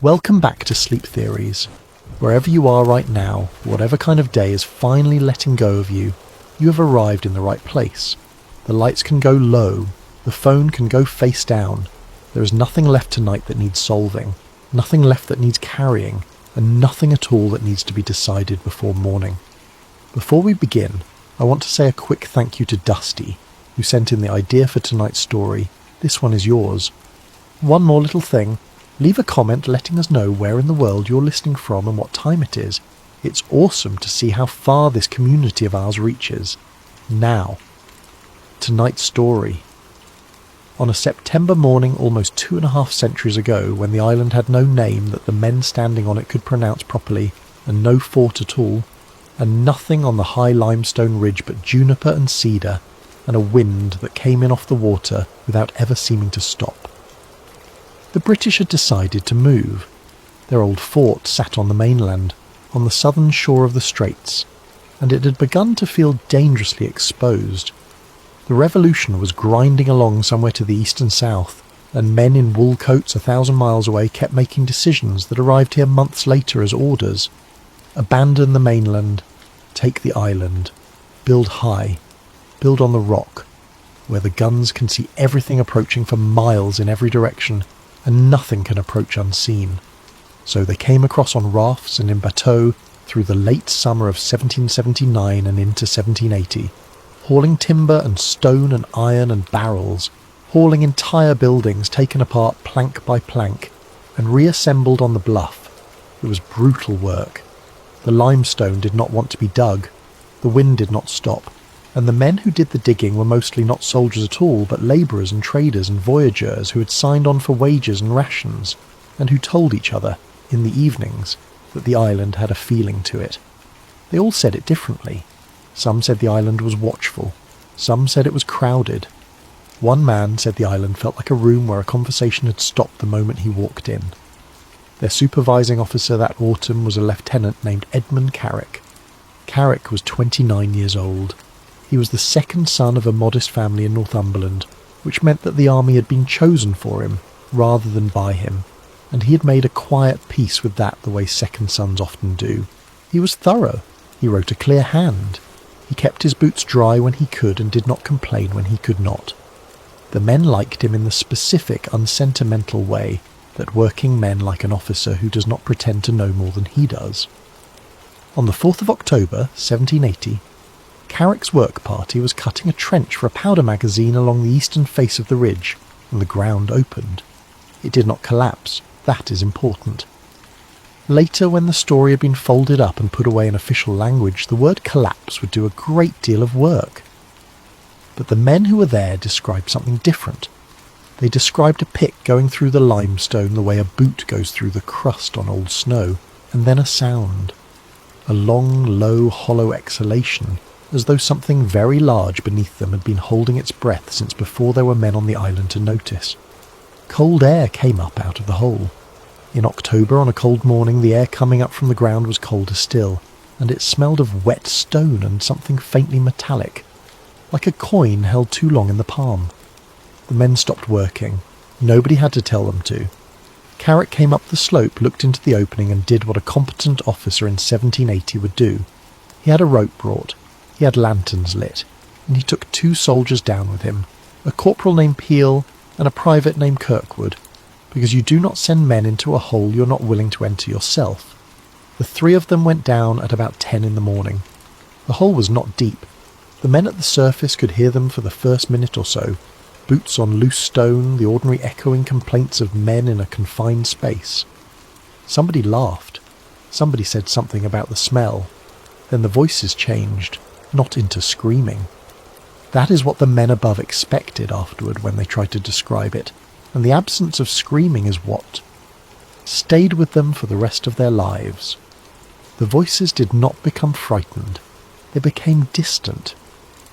Welcome back to Sleep Theories. Wherever you are right now, whatever kind of day is finally letting go of you, you have arrived in the right place. The lights can go low, the phone can go face down. There is nothing left tonight that needs solving, nothing left that needs carrying, and nothing at all that needs to be decided before morning. Before we begin, I want to say a quick thank you to Dusty, who sent in the idea for tonight's story. This one is yours. One more little thing. Leave a comment letting us know where in the world you're listening from and what time it is. It's awesome to see how far this community of ours reaches. Now, tonight's story. On a September morning almost 2.5 centuries ago, when the island had no name that the men standing on it could pronounce properly, and no fort at all, and nothing on the high limestone ridge but juniper and cedar, and a wind that came in off the water without ever seeming to stop. The British had decided to move. Their old fort sat on the mainland, on the southern shore of the straits, and it had begun to feel dangerously exposed. The revolution was grinding along somewhere to the east and south, and men in wool coats 1,000 miles away kept making decisions that arrived here months later as orders. Abandon the mainland, take the island, build high, build on the rock, where the guns can see everything approaching for miles in every direction, and nothing can approach unseen. So they came across on rafts and in bateaux through the late summer of 1779 and into 1780, hauling timber and stone and iron and barrels, hauling entire buildings taken apart plank by plank, and reassembled on the bluff. It was brutal work. The limestone did not want to be dug, the wind did not stop, and the men who did the digging were mostly not soldiers at all, but labourers and traders and voyageurs who had signed on for wages and rations, and who told each other, in the evenings, that the island had a feeling to it. They all said it differently. Some said the island was watchful, some said it was crowded. One man said the island felt like a room where a conversation had stopped the moment he walked in. Their supervising officer that autumn was a lieutenant named Edmund Carrick. Carrick was 29 years old. He was the second son of a modest family in Northumberland, which meant that the army had been chosen for him, rather than by him, and he had made a quiet peace with that the way second sons often do. He was thorough. He wrote a clear hand. He kept his boots dry when he could and did not complain when he could not. The men liked him in the specific, unsentimental way that working men like an officer who does not pretend to know more than he does. On the 4th of October, 1780, Carrick's work party was cutting a trench for a powder magazine along the eastern face of the ridge, and the ground opened. It did not collapse. That is important. Later, when the story had been folded up and put away in official language, the word collapse would do a great deal of work. But the men who were there described something different. They described a pick going through the limestone the way a boot goes through the crust on old snow, and then a sound. A long, low, hollow exhalation, as though something very large beneath them had been holding its breath since before there were men on the island to notice. Cold air came up out of the hole. In October, on a cold morning, the air coming up from the ground was colder still, and it smelled of wet stone and something faintly metallic, like a coin held too long in the palm. The men stopped working. Nobody had to tell them to. Carrick came up the slope, looked into the opening, and did what a competent officer in 1780 would do. He had a rope brought. He had lanterns lit, and he took 2 soldiers down with him, a corporal named Peel and a private named Kirkwood, because you do not send men into a hole you're not willing to enter yourself. The 3 of them went down at about 10 in the morning. The hole was not deep. The men at the surface could hear them for the first minute or so, boots on loose stone, the ordinary echoing complaints of men in a confined space. Somebody laughed. Somebody said something about the smell. Then the voices changed, not into screaming. That is what the men above expected afterward when they tried to describe it, and the absence of screaming is what stayed with them for the rest of their lives. The voices did not become frightened. They became distant.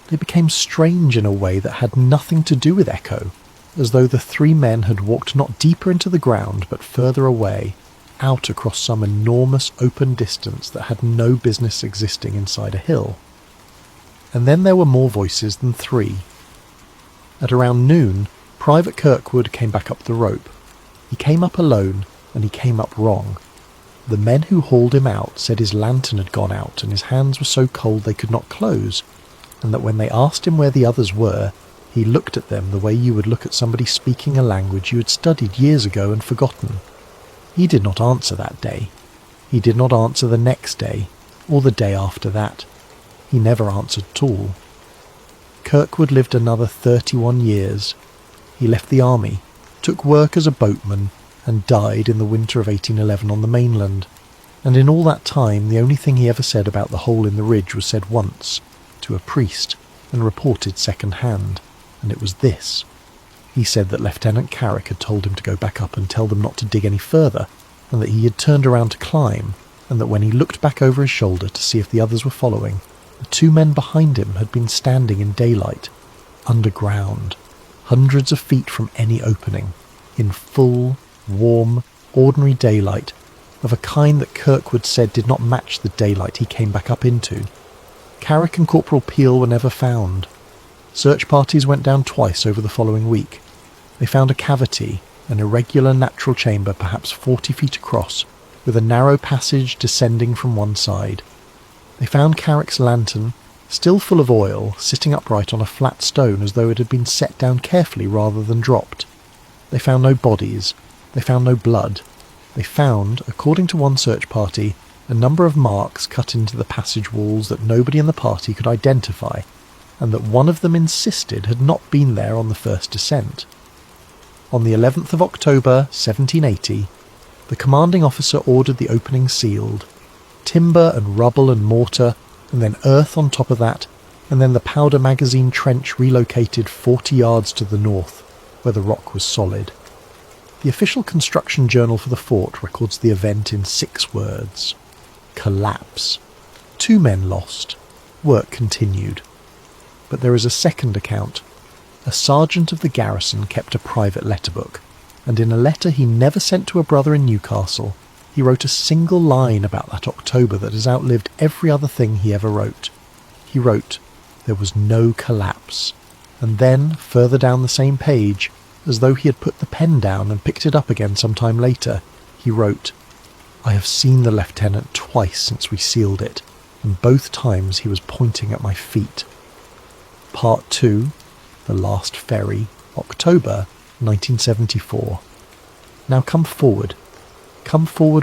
They became strange in a way that had nothing to do with echo, as though the 3 men had walked not deeper into the ground but further away, out across some enormous open distance that had no business existing inside a hill. And then there were more voices than 3. At around noon, Private Kirkwood came back up the rope. He came up alone, and he came up wrong. The men who hauled him out said his lantern had gone out and his hands were so cold they could not close, and that when they asked him where the others were, he looked at them the way you would look at somebody speaking a language you had studied years ago and forgotten. He did not answer that day. He did not answer the next day, or the day after that. He never answered at all. Kirkwood lived another 31 years. He left the army, took work as a boatman, and died in the winter of 1811 on the mainland. And in all that time, the only thing he ever said about the hole in the ridge was said once, to a priest, and reported second-hand, and it was this. He said that Lieutenant Carrick had told him to go back up and tell them not to dig any further, and that he had turned around to climb, and that when he looked back over his shoulder to see if the others were following, the two men behind him had been standing in daylight, underground, hundreds of feet from any opening, in full, warm, ordinary daylight, of a kind that Kirkwood said did not match the daylight he came back up into. Carrick and Corporal Peel were never found. Search parties went down twice over the following week. They found a cavity, an irregular natural chamber perhaps 40 feet across, with a narrow passage descending from one side. They found Carrick's lantern, still full of oil, sitting upright on a flat stone as though it had been set down carefully rather than dropped. They found no bodies. They found no blood. They found, according to one search party, a number of marks cut into the passage walls that nobody in the party could identify, and that one of them insisted had not been there on the first descent. On the 11th of October, 1780, the commanding officer ordered the opening sealed, timber and rubble and mortar, and then earth on top of that, and then the powder magazine trench relocated 40 yards to the north, where the rock was solid. The official construction journal for the fort records the event in 6 words. Collapse. 2 men lost. Work continued. But there is a second account. A sergeant of the garrison kept a private letterbook, and in a letter he never sent to a brother in Newcastle, he wrote a single line about that October that has outlived every other thing he ever wrote. He wrote, "There was no collapse." And then, further down the same page, as though he had put the pen down and picked it up again some time later, he wrote, "I have seen the lieutenant twice since we sealed it, and both times he was pointing at my feet." Part 2, The Last Ferry, October 1974. Now come forward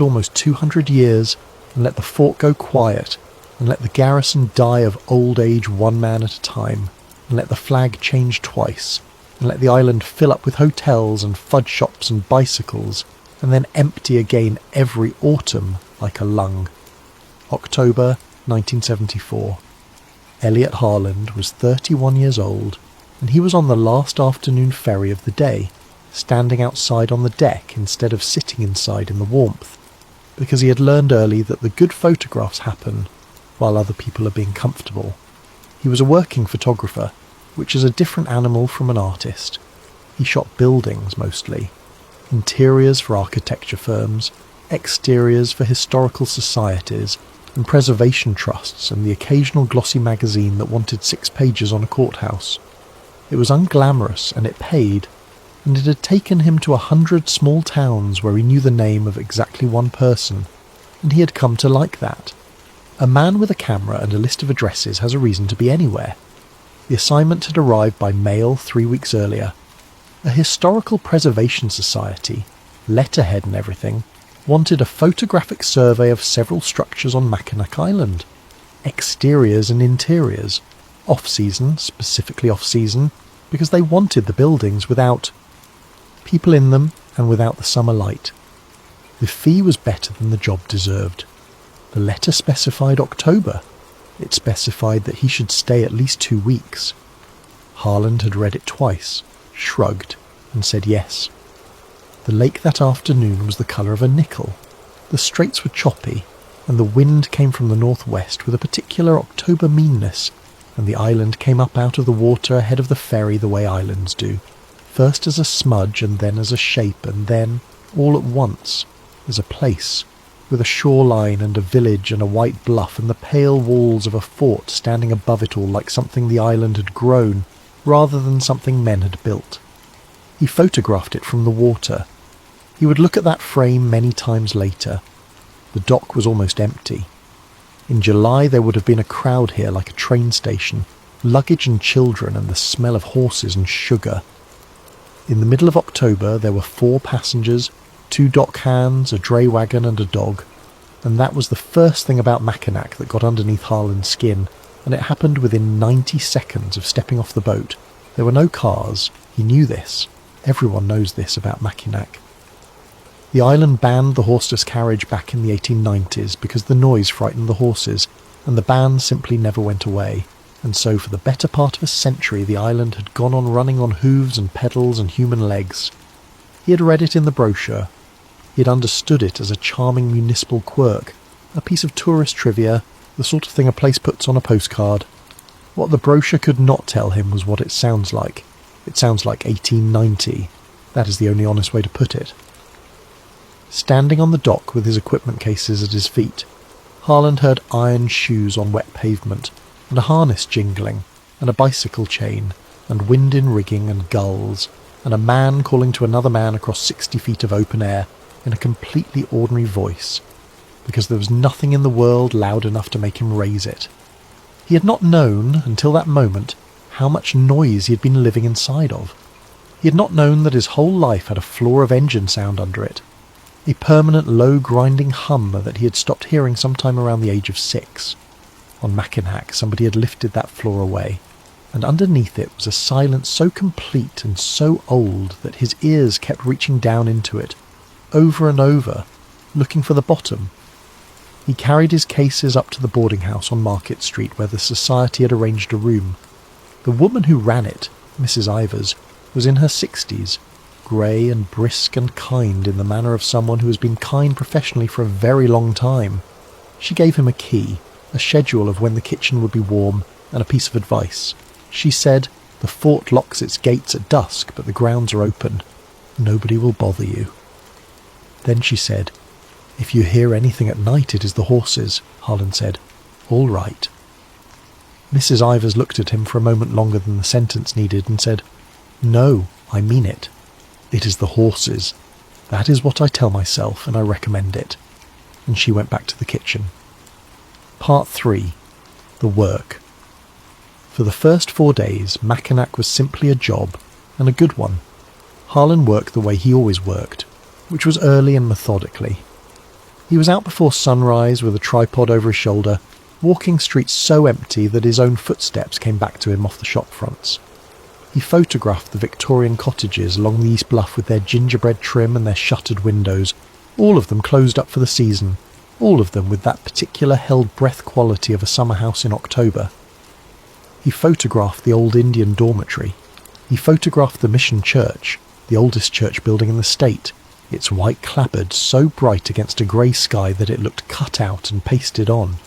almost 200 years, and let the fort go quiet, and let the garrison die of old age one man at a time, and let the flag change twice, and let the island fill up with hotels and fudge shops and bicycles, and then empty again every autumn like a lung. October 1974. Elliot Harland was 31 years old, and he was on the last afternoon ferry of the day, standing outside on the deck instead of sitting inside in the warmth, because he had learned early that the good photographs happen while other people are being comfortable. He was a working photographer, which is a different animal from an artist. He shot buildings mostly, interiors for architecture firms, exteriors for historical societies and preservation trusts, and the occasional glossy magazine that wanted 6 pages on a courthouse. It was unglamorous, and it paid, and it had taken him to 100 small towns where he knew the name of exactly one person, and he had come to like that. A man with a camera and a list of addresses has a reason to be anywhere. The assignment had arrived by mail 3 weeks earlier. A historical preservation society, letterhead and everything, wanted a photographic survey of several structures on Mackinac Island. Exteriors and interiors. Off-season, specifically off-season, because they wanted the buildings without people in them and without the summer light. The fee was better than the job deserved. The letter specified October. It specified that he should stay at least 2 weeks. Harland had read it twice, shrugged, and said yes. The lake that afternoon was the colour of a nickel. The straits were choppy, and the wind came from the northwest with a particular October meanness, and the island came up out of the water ahead of the ferry the way islands do, first as a smudge and then as a shape, and then, all at once, as a place, with a shoreline and a village and a white bluff and the pale walls of a fort standing above it all like something the island had grown rather than something men had built. He photographed it from the water. He would look at that frame many times later. The dock was almost empty. In July there would have been a crowd here like a train station, luggage and children and the smell of horses and sugar. In the middle of October there were 4 passengers, 2 dock hands, a dray wagon and a dog, and that was the first thing about Mackinac that got underneath Harlan's skin, and it happened within 90 seconds of stepping off the boat. There were no cars. He knew this. Everyone knows this about Mackinac. The island banned the horseless carriage back in the 1890s because the noise frightened the horses, and the ban simply never went away. And so for the better part of a century the island had gone on running on hooves and pedals and human legs. He had read it in the brochure. He had understood it as a charming municipal quirk, a piece of tourist trivia, the sort of thing a place puts on a postcard. What the brochure could not tell him was what it sounds like. It sounds like 1890. That is the only honest way to put it. Standing on the dock with his equipment cases at his feet, Harlan heard iron shoes on wet pavement, and a harness jingling, and a bicycle chain, and wind in rigging and gulls, and a man calling to another man across 60 feet of open air in a completely ordinary voice, because there was nothing in the world loud enough to make him raise it. He had not known, until that moment, how much noise he had been living inside of. He had not known that his whole life had a floor of engine sound under it, a permanent low grinding hum that he had stopped hearing sometime around the age of 6. On Mackinac, somebody had lifted that floor away, and underneath it was a silence so complete and so old that his ears kept reaching down into it, over and over, looking for the bottom. He carried his cases up to the boarding house on Market Street where the society had arranged a room. The woman who ran it, Mrs. Ivers, was in her 60s, grey and brisk and kind in the manner of someone who has been kind professionally for a very long time. She gave him a key, a schedule of when the kitchen would be warm, and a piece of advice. She said, "The fort locks its gates at dusk, but the grounds are open. Nobody will bother you." Then she said, "If you hear anything at night, it is the horses," Harlan said. "All right." Mrs. Ivers looked at him for a moment longer than the sentence needed and said, "No, I mean it. It is the horses. That is what I tell myself, and I recommend it." And she went back to the kitchen. Part 3. The work. For the first 4 days, Mackinac was simply a job, and a good one. Harlan worked the way he always worked, which was early and methodically. He was out before sunrise with a tripod over his shoulder, walking streets so empty that his own footsteps came back to him off the shop fronts. He photographed the Victorian cottages along the East Bluff with their gingerbread trim and their shuttered windows, all of them closed up for the season, all of them with that particular held-breath quality of a summer house in October. He photographed the old Indian dormitory. He photographed the Mission Church, the oldest church building in the state, its white clapboard so bright against a grey sky that it looked cut out and pasted on.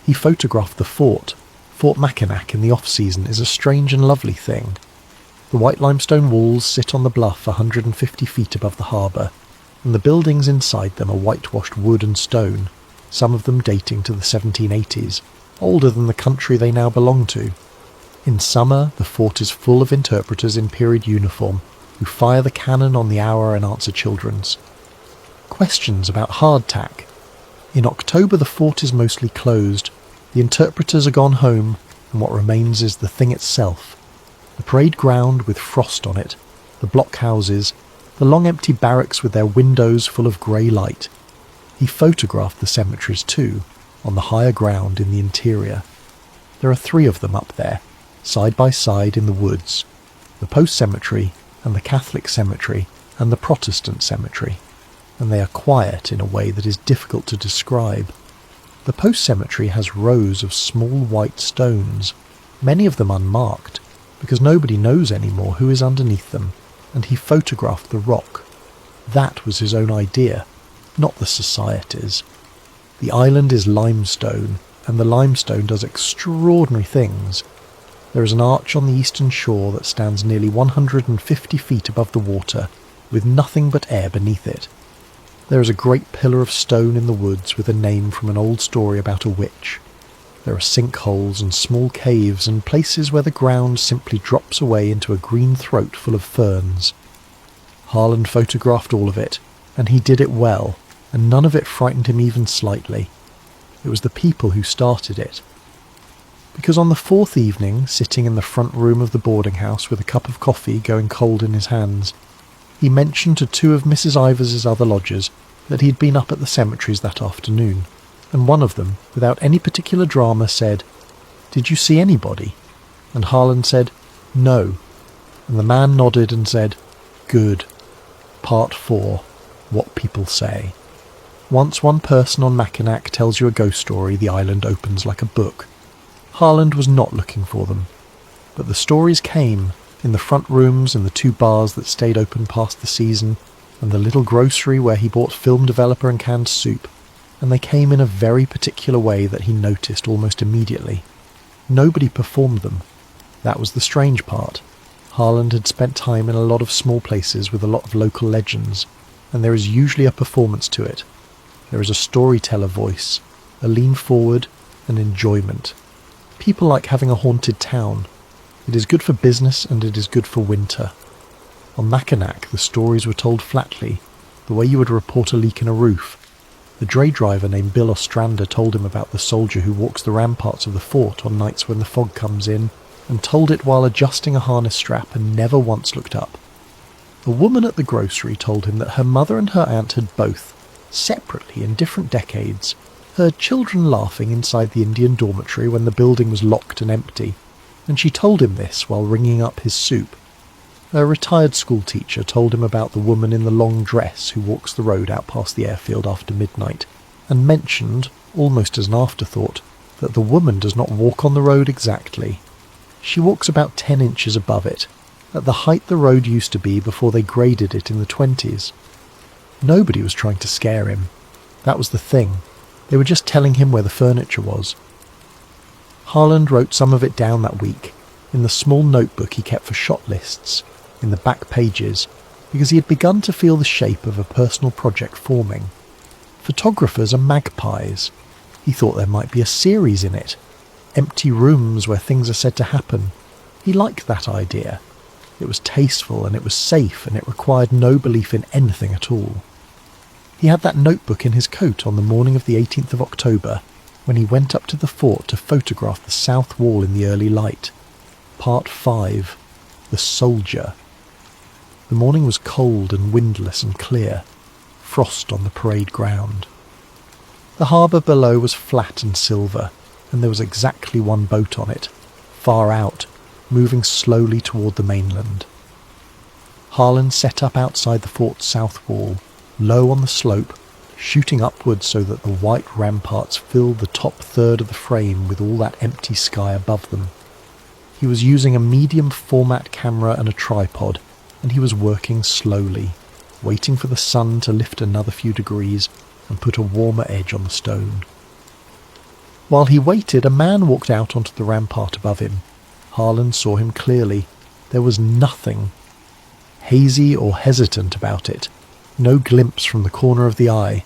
He photographed the fort. Fort Mackinac in the off-season is a strange and lovely thing. The white limestone walls sit on the bluff 150 feet above the harbour, and the buildings inside them are whitewashed wood and stone, some of them dating to the 1780s, older than the country they now belong to. In summer, the fort is full of interpreters in period uniform, who fire the cannon on the hour and answer children's. Questions about hardtack. In October the fort is mostly closed. The interpreters are gone home, and what remains is the thing itself. The parade ground with frost on it, the blockhouses, the long empty barracks with their windows full of grey light. He photographed the cemeteries too, on the higher ground in the interior. There are 3 of them up there, side by side in the woods, the Post Cemetery and the Catholic Cemetery and the Protestant Cemetery, and they are quiet in a way that is difficult to describe. The Post Cemetery has rows of small white stones, many of them unmarked, because nobody knows anymore who is underneath them, and he photographed the rock. That was his own idea, not the society's. The island is limestone, and the limestone does extraordinary things. There is an arch on the eastern shore that stands nearly 150 feet above the water, with nothing but air beneath it. There is a great pillar of stone in the woods with a name from an old story about a witch. There are sinkholes and small caves and places where the ground simply drops away into a green throat full of ferns. Harlan photographed all of it, And he did it well, and none of it frightened him even slightly. It was the people who started it. Because on the fourth evening, sitting in the front room of the boarding house with a cup of coffee going cold in his hands, he mentioned to two of Mrs. Ivers's other lodgers that he had been up at the cemeteries that afternoon, and one of them, without any particular drama, said, "Did you see anybody?" And Harland said, "No." And the man nodded and said, "Good. Part 4. What people say." Once one person on Mackinac tells you a ghost story, the island opens like a book. Harland was not looking for them, but the stories came in the front rooms and the 2 bars that stayed open past the season, and the little grocery where he bought film developer and canned soup, and they came in a very particular way that he noticed almost immediately. Nobody performed them. That was the strange part. Harland had spent time in a lot of small places with a lot of local legends, and there is usually a performance to it. There is a storyteller voice, a lean forward, an enjoyment. People like having a haunted town. It is good for business and it is good for winter. On Mackinac, the stories were told flatly, the way you would report a leak in a roof. The dray driver named Bill Ostrander told him about the soldier who walks the ramparts of the fort on nights when the fog comes in, and told it while adjusting a harness strap and never once looked up. A woman at the grocery told him that her mother and her aunt had both, separately in different decades, heard children laughing inside the Indian dormitory when the building was locked and empty, and she told him this while ringing up his soup. A retired school teacher told him about the woman in the long dress who walks the road out past the airfield after midnight, and mentioned, almost as an afterthought, that the woman does not walk on the road exactly. She walks about 10 inches above it, at the height the road used to be before they graded it in the 20s. Nobody was trying to scare him. That was the thing. They were just telling him where the furniture was. Harland wrote some of it down that week, in the small notebook he kept for shot lists, in the back pages, because he had begun to feel the shape of a personal project forming. Photographers are magpies. He thought there might be a series in it. Empty rooms where things are said to happen. He liked that idea. It was tasteful and it was safe and it required no belief in anything at all. He had that notebook in his coat on the morning of the 18th of October, when he went up to the fort to photograph the south wall in the early light. Part 5. The Soldier. The morning was cold and windless and clear, frost on the parade ground. The harbour below was flat and silver, and there was exactly one boat on it, far out, moving slowly toward the mainland. Harland set up outside the fort's south wall, low on the slope, shooting upwards so that the white ramparts filled the top third of the frame with all that empty sky above them. He was using a medium format camera and a tripod, and he was working slowly, waiting for the sun to lift another few degrees and put a warmer edge on the stone. While he waited, a man walked out onto the rampart above him. Harland saw him clearly. There was nothing hazy or hesitant about it, no glimpse from the corner of the eye.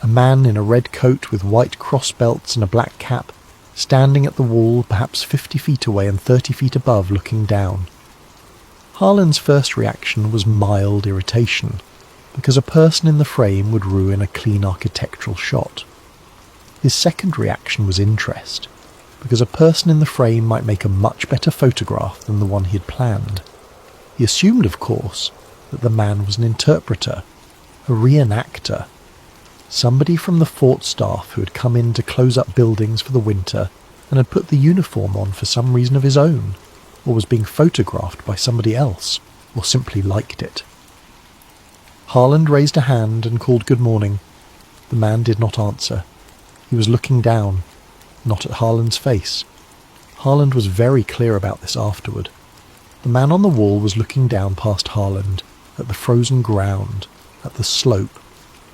A man in a red coat with white cross belts and a black cap, standing at the wall perhaps 50 feet away and 30 feet above, looking down. Harland's first reaction was mild irritation, because a person in the frame would ruin a clean architectural shot. His second reaction was interest, because a person in the frame might make a much better photograph than the one he had planned. He assumed, of course, that the man was an interpreter, a reenactor, somebody from the fort staff who had come in to close up buildings for the winter and had put the uniform on for some reason of his own, or was being photographed by somebody else, or simply liked it. Harland raised a hand and called good morning. The man did not answer. He was looking down, not at Harland's face. Harland was very clear about this afterward. The man on the wall was looking down past Harland, at the frozen ground, at the slope,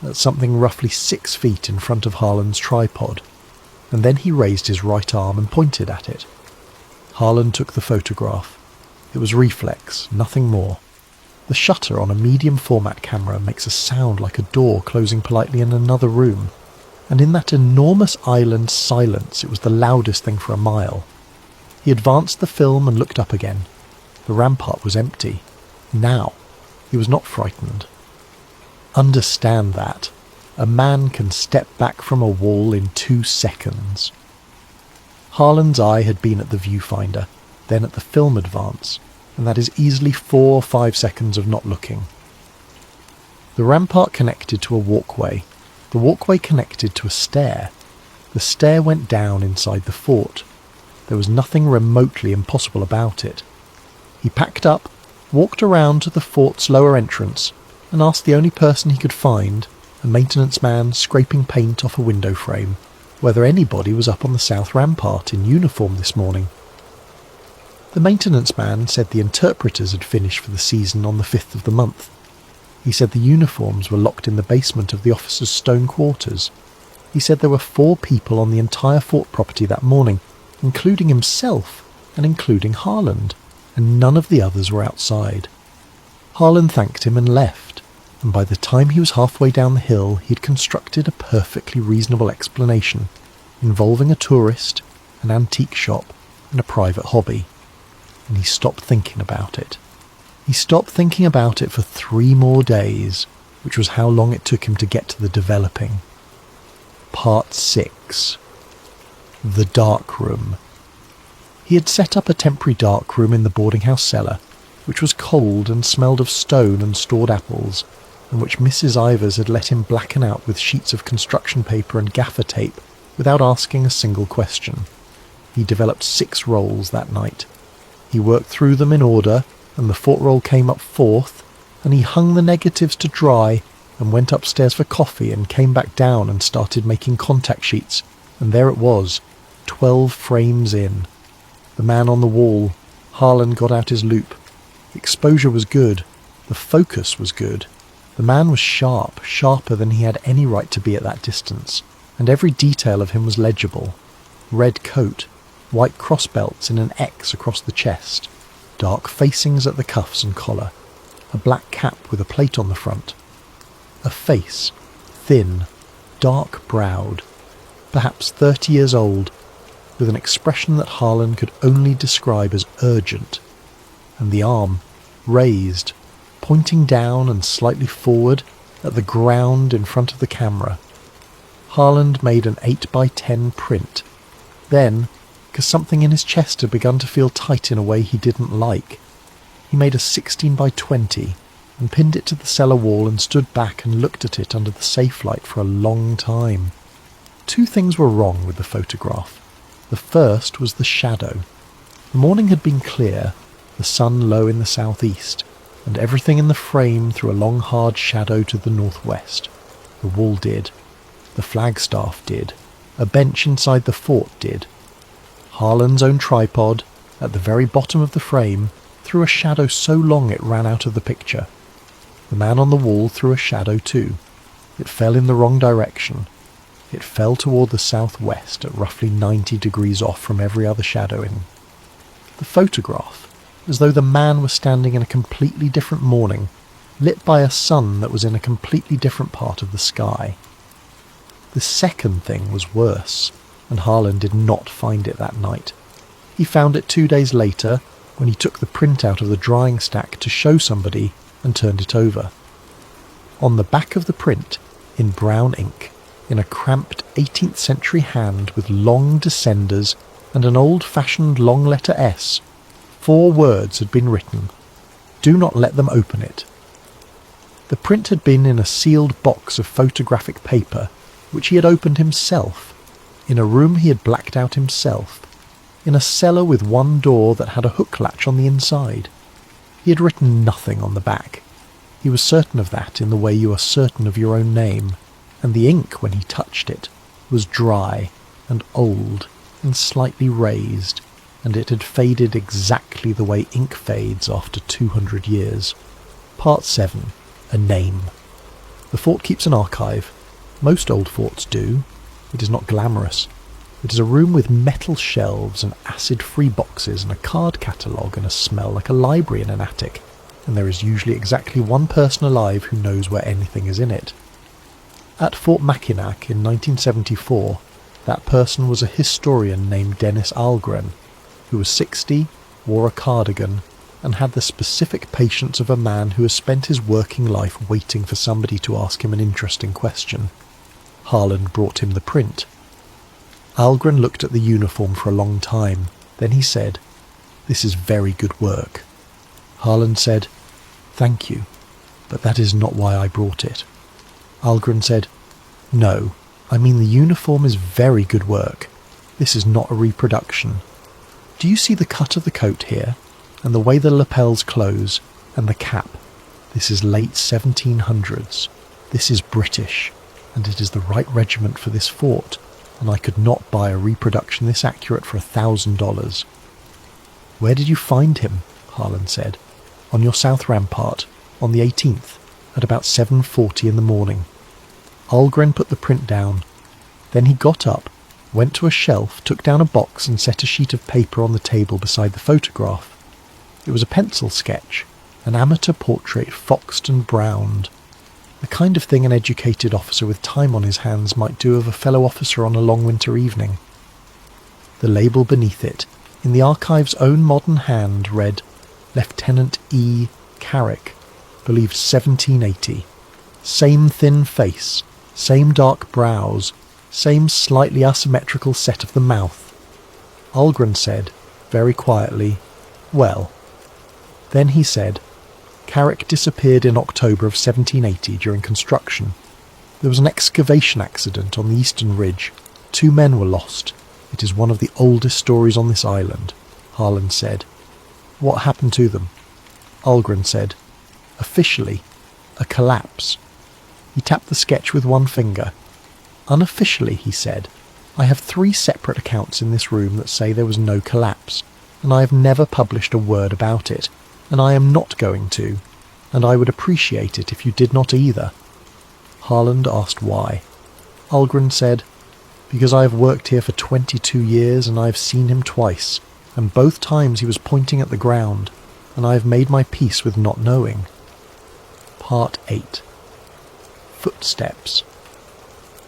at something roughly 6 feet in front of Harland's tripod, and then he raised his right arm and pointed at it. Harland took the photograph. It was reflex, nothing more. The shutter on a medium format camera makes a sound like a door closing politely in another room, and in that enormous island silence it was the loudest thing for a mile. He advanced the film and looked up again. The rampart was empty. Now, he was not frightened. Understand that. A man can step back from a wall in 2 seconds. Harlan's eye had been at the viewfinder, then at the film advance, and that is easily 4 or 5 seconds of not looking. The rampart connected to a walkway. The walkway connected to a stair. The stair went down inside the fort. There was nothing remotely impossible about it. He packed up, walked around to the fort's lower entrance, and asked the only person he could find, a maintenance man scraping paint off a window frame, whether anybody was up on the south rampart in uniform this morning. The maintenance man said the interpreters had finished for the season on the 5th of the month. He said the uniforms were locked in the basement of the officers' stone quarters. He said there were 4 people on the entire fort property that morning, including himself and including Harlan, and none of the others were outside. Harlan thanked him and left, and by the time he was halfway down the hill he had constructed a perfectly reasonable explanation, involving a tourist, an antique shop, and a private hobby. And he stopped thinking about it. He stopped thinking about it for 3 more days, which was how long it took him to get to the developing. Part 6. The Dark Room. He had set up a temporary dark room in the boarding house cellar, which was cold and smelled of stone and stored apples, and which Mrs. Ivers had let him blacken out with sheets of construction paper and gaffer tape without asking a single question. He developed 6 rolls that night. He worked through them in order, and the fort roll came up 4th, and he hung the negatives to dry and went upstairs for coffee and came back down and started making contact sheets, and there it was, 12 frames in. The man on the wall. Harlan got out his loop. The exposure was good. The focus was good. The man was sharp, sharper than he had any right to be at that distance, and every detail of him was legible. Red coat, white cross belts in an X across the chest, dark facings at the cuffs and collar, a black cap with a plate on the front. A face, thin, dark-browed, perhaps 30 years old, with an expression that Harlan could only describe as urgent, and the arm, raised, pointing down and slightly forward at the ground in front of the camera. Harlan made an 8x10 print. Then, because something in his chest had begun to feel tight in a way he didn't like, he made a 16x20 and pinned it to the cellar wall and stood back and looked at it under the safe light for a long time. 2 things were wrong with the photograph. The first was the shadow. The morning had been clear, the sun low in the southeast, and everything in the frame threw a long hard shadow to the northwest. The wall did. The flagstaff did. A bench inside the fort did. Harlan's own tripod, at the very bottom of the frame, threw a shadow so long it ran out of the picture. The man on the wall threw a shadow too. It fell in the wrong direction. It fell toward the southwest at roughly 90 degrees off from every other shadowing. The photograph, as though the man was standing in a completely different morning, lit by a sun that was in a completely different part of the sky. The second thing was worse, and Harlan did not find it that night. He found it 2 days later, when he took the print out of the drying stack to show somebody and turned it over. On the back of the print, in brown ink, in a cramped 18th century hand with long descenders and an old-fashioned long letter S, 4 words had been written. Do not let them open it. The print had been in a sealed box of photographic paper, which he had opened himself, in a room he had blacked out himself, in a cellar with 1 door that had a hook latch on the inside. He had written nothing on the back. He was certain of that in the way you are certain of your own name, and the ink, when he touched it, was dry and old and slightly raised, and it had faded exactly the way ink fades after 200 years. Part 7. A name. The fort keeps an archive. Most old forts do. It is not glamorous. It is a room with metal shelves and acid-free boxes and a card catalogue and a smell like a library in an attic, and there is usually exactly 1 person alive who knows where anything is in it. At Fort Mackinac in 1974, that person was a historian named Dennis Algren, who was 60, wore a cardigan, and had the specific patience of a man who has spent his working life waiting for somebody to ask him an interesting question. Harland brought him the print. Algren looked at the uniform for a long time. Then he said, "This is very good work." Harland said, "Thank you, but that is not why I brought it." Algren said, "No, I mean the uniform is very good work. This is not a reproduction. Do you see the cut of the coat here, and the way the lapels close, and the cap? This is late 1700s. This is British, and it is the right regiment for this fort, and I could not buy a reproduction this accurate for $1,000. "Where did you find him?" Harland said. "On your south rampart, on the 18th, at about 7:40 in the morning." Algren put the print down. Then he got up, went to a shelf, took down a box and set a sheet of paper on the table beside the photograph. It was a pencil sketch, an amateur portrait foxed and browned, the kind of thing an educated officer with time on his hands might do of a fellow officer on a long winter evening. The label beneath it, in the archive's own modern hand, read Lieutenant E. Carrick, believed 1780. Same thin face, same dark brows, same slightly asymmetrical set of the mouth. Algren said, very quietly, "Well." Then he said, "Carrick disappeared in October of 1780 during construction. There was an excavation accident on the eastern ridge. 2 men were lost. It is one of the oldest stories on this island," Harland said. "What happened to them?" Algren said, "Officially, a collapse." He tapped the sketch with one finger. "Unofficially," he said, "I have 3 separate accounts in this room that say there was no collapse, and I have never published a word about it, and I am not going to, and I would appreciate it if you did not either." Harland asked why. Algren said, "Because I have worked here for 22 years and I have seen him twice, and both times he was pointing at the ground, and I have made my peace with not knowing." Part 8. Footsteps.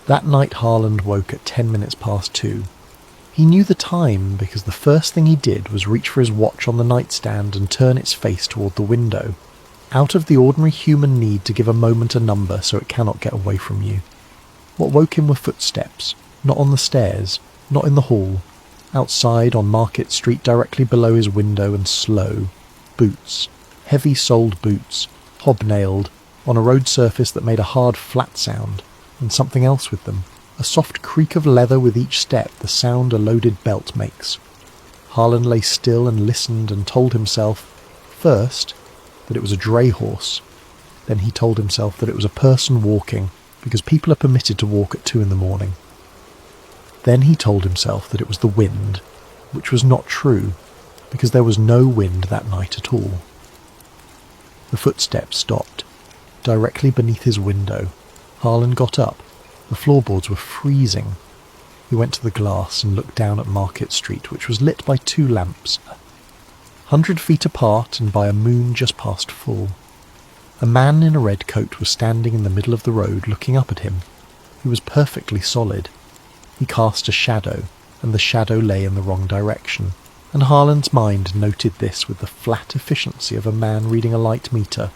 That night Harland woke at 10 minutes past 2. He knew the time because the first thing he did was reach for his watch on the nightstand and turn its face toward the window, out of the ordinary human need to give a moment a number so it cannot get away from you. What woke him were footsteps, not on the stairs, not in the hall, outside on Market Street directly below his window, and slow. Boots, heavy-soled boots, hobnailed, on a road surface that made a hard flat sound, and something else with them, a soft creak of leather with each step, the sound a loaded belt makes. Harland lay still and listened and told himself, first, that it was a dray horse. Then he told himself that it was a person walking, because people are permitted to walk at 2 in the morning. Then he told himself that it was the wind, which was not true, because there was no wind that night at all. The footsteps stopped, directly beneath his window. Harland got up. The floorboards were freezing. He went to the glass and looked down at Market Street, which was lit by 2 lamps, 100 feet apart and by a moon just past full. A man in a red coat was standing in the middle of the road looking up at him. He was perfectly solid. He cast a shadow, and the shadow lay in the wrong direction, and Harland's mind noted this with the flat efficiency of a man reading a light meter.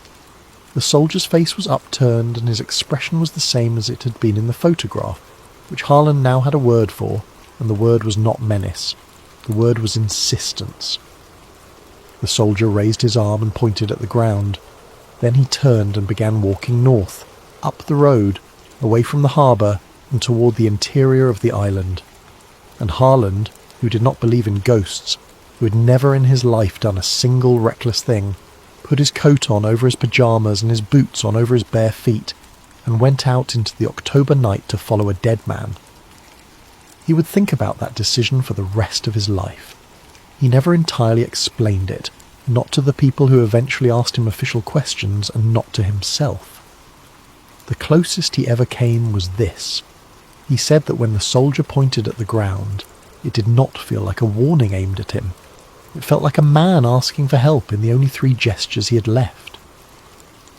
The soldier's face was upturned, and his expression was the same as it had been in the photograph, which Harland now had a word for, and the word was not menace. The word was insistence. The soldier raised his arm and pointed at the ground. Then he turned and began walking north, up the road, away from the harbour, and toward the interior of the island. And Harland, who did not believe in ghosts, who had never in his life done a single reckless thing, put his coat on over his pyjamas and his boots on over his bare feet, and went out into the October night to follow a dead man. He would think about that decision for the rest of his life. He never entirely explained it, not to the people who eventually asked him official questions, and not to himself. The closest he ever came was this. He said that when the soldier pointed at the ground, it did not feel like a warning aimed at him. It felt like a man asking for help in the only 3 gestures he had left.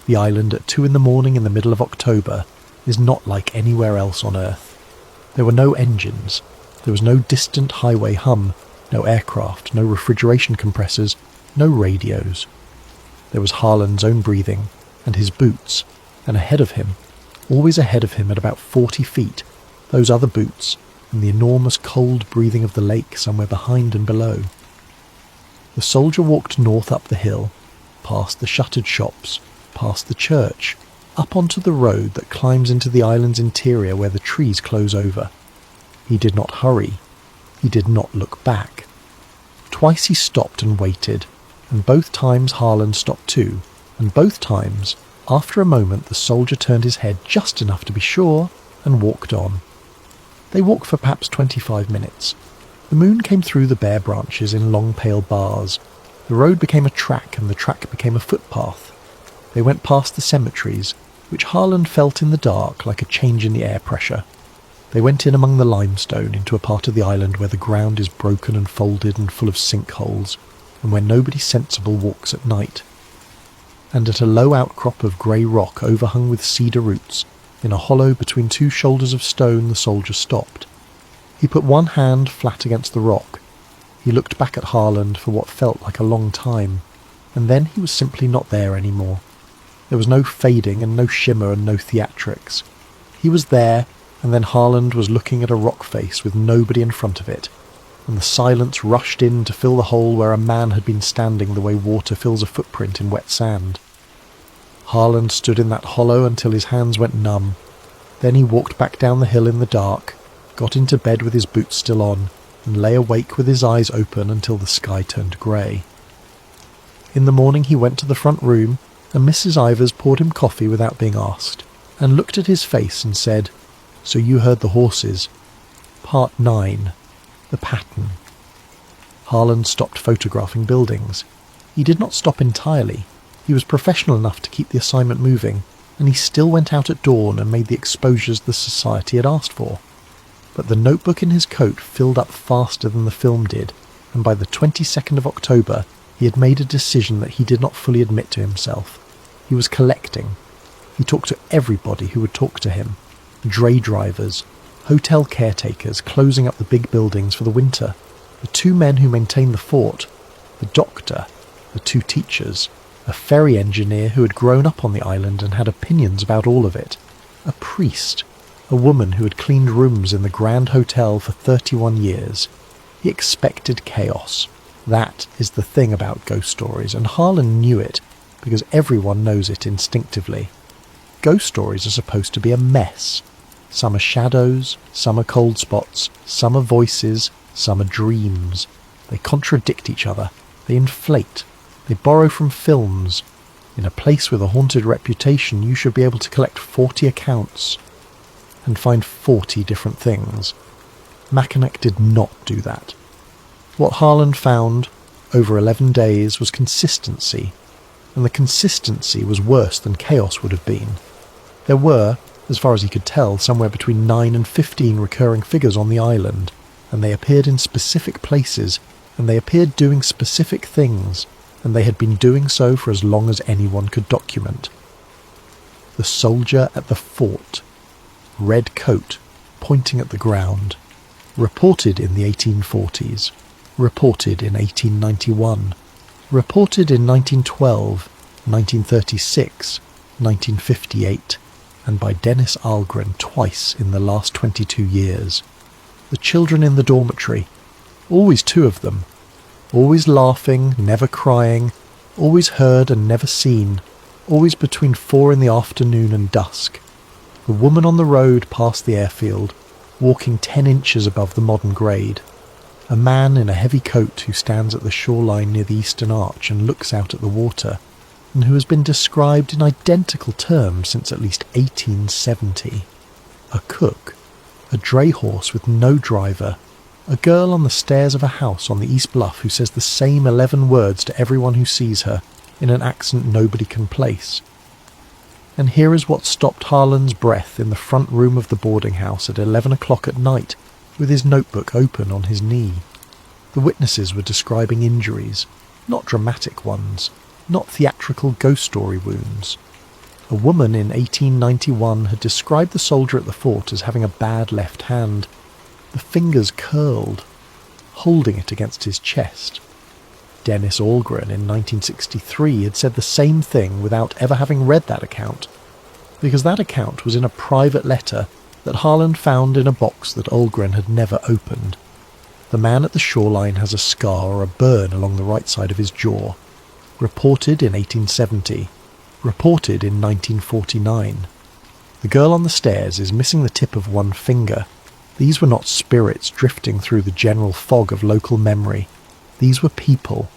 The island at 2 in the morning in the middle of October is not like anywhere else on Earth. There were no engines. There was no distant highway hum, no aircraft, no refrigeration compressors, No radios. There was Harlan's own breathing, and his boots, and ahead of him, always ahead of him at about 40 feet, those other boots, and the enormous cold breathing of the lake somewhere behind and below. The soldier walked north up the hill, past the shuttered shops, past the church, up onto the road that climbs into the island's interior where the trees close over. He did not hurry. He did not look back. Twice he stopped and waited, and both times Harlan stopped too, and both times, after a moment, the soldier turned his head just enough to be sure and walked on. They walked for perhaps 25 minutes. The moon came through the bare branches in long pale bars. The road became a track, and the track became a footpath. They went past the cemeteries, which Harlan felt in the dark like a change in the air pressure. They went in among the limestone into a part of the island where the ground is broken and folded and full of sinkholes, and where nobody sensible walks at night. And at a low outcrop of grey rock overhung with cedar roots, in a hollow between two shoulders of stone, the soldier stopped. He put one hand flat against the rock. He looked back at Harlan for what felt like a long time, and then he was simply not there anymore. There was no fading and no shimmer and no theatrics. He was there, and then Harlan was looking at a rock face with nobody in front of it, and the silence rushed in to fill the hole where a man had been standing the way water fills a footprint in wet sand. Harlan stood in that hollow until his hands went numb. Then he walked back down the hill in the dark, got into bed with his boots still on, and lay awake with his eyes open until the sky turned grey. In the morning he went to the front room, and Mrs. Ivers poured him coffee without being asked, and looked at his face and said, "So you heard the horses." Part 9. The Pattern. Harlan stopped photographing buildings. He did not stop entirely. He was professional enough to keep the assignment moving, and he still went out at dawn and made the exposures the society had asked for. But the notebook in his coat filled up faster than the film did, and by the 22nd of October he had made a decision that he did not fully admit to himself. He was collecting. He talked to everybody who would talk to him. Dray drivers, hotel caretakers closing up the big buildings for the winter, the two men who maintained the fort, the doctor, the two teachers, a ferry engineer who had grown up on the island and had opinions about all of it, a priest, a woman who had cleaned rooms in the Grand Hotel for 31 years. He expected chaos. That is the thing about ghost stories, and Harlan knew it, because everyone knows it instinctively. Ghost stories are supposed to be a mess. Some are shadows, some are cold spots, some are voices, some are dreams. They contradict each other. They inflate. They borrow from films. In a place with a haunted reputation, you should be able to collect 40 accounts and find 40 different things. Mackinac did not do that. What Harlan found over 11 days was consistency, and the consistency was worse than chaos would have been. There were, as far as he could tell, somewhere between 9 and 15 recurring figures on the island, and they appeared in specific places, and they appeared doing specific things, and they had been doing so for as long as anyone could document. The soldier at the fort, red coat, pointing at the ground, reported in the 1840s, reported in 1891, reported in 1912, 1936, 1958, and by Dennis Algren twice in the last 22 years. The children in the dormitory, always two of them, always laughing, never crying, always heard and never seen, always between 4 in the afternoon and dusk. The woman on the road past the airfield, walking 10 inches above the modern grade. A man in a heavy coat who stands at the shoreline near the eastern arch and looks out at the water, and who has been described in identical terms since at least 1870. A cook, a dray horse with no driver, a girl on the stairs of a house on the East Bluff who says the same 11 words to everyone who sees her, in an accent nobody can place. And here is what stopped Harlan's breath in the front room of the boarding house at 11 o'clock at night, with his notebook open on his knee. The witnesses were describing injuries, not dramatic ones, not theatrical ghost story wounds. A woman in 1891 had described the soldier at the fort as having a bad left hand, the fingers curled, holding it against his chest. Dennis Algren in 1963 had said the same thing without ever having read that account, because that account was in a private letter that Harland found in a box that Algren had never opened. The man at the shoreline has a scar or a burn along the right side of his jaw. Reported in 1870. Reported in 1949. The girl on the stairs is missing the tip of one finger. These were not spirits drifting through the general fog of local memory. These were people.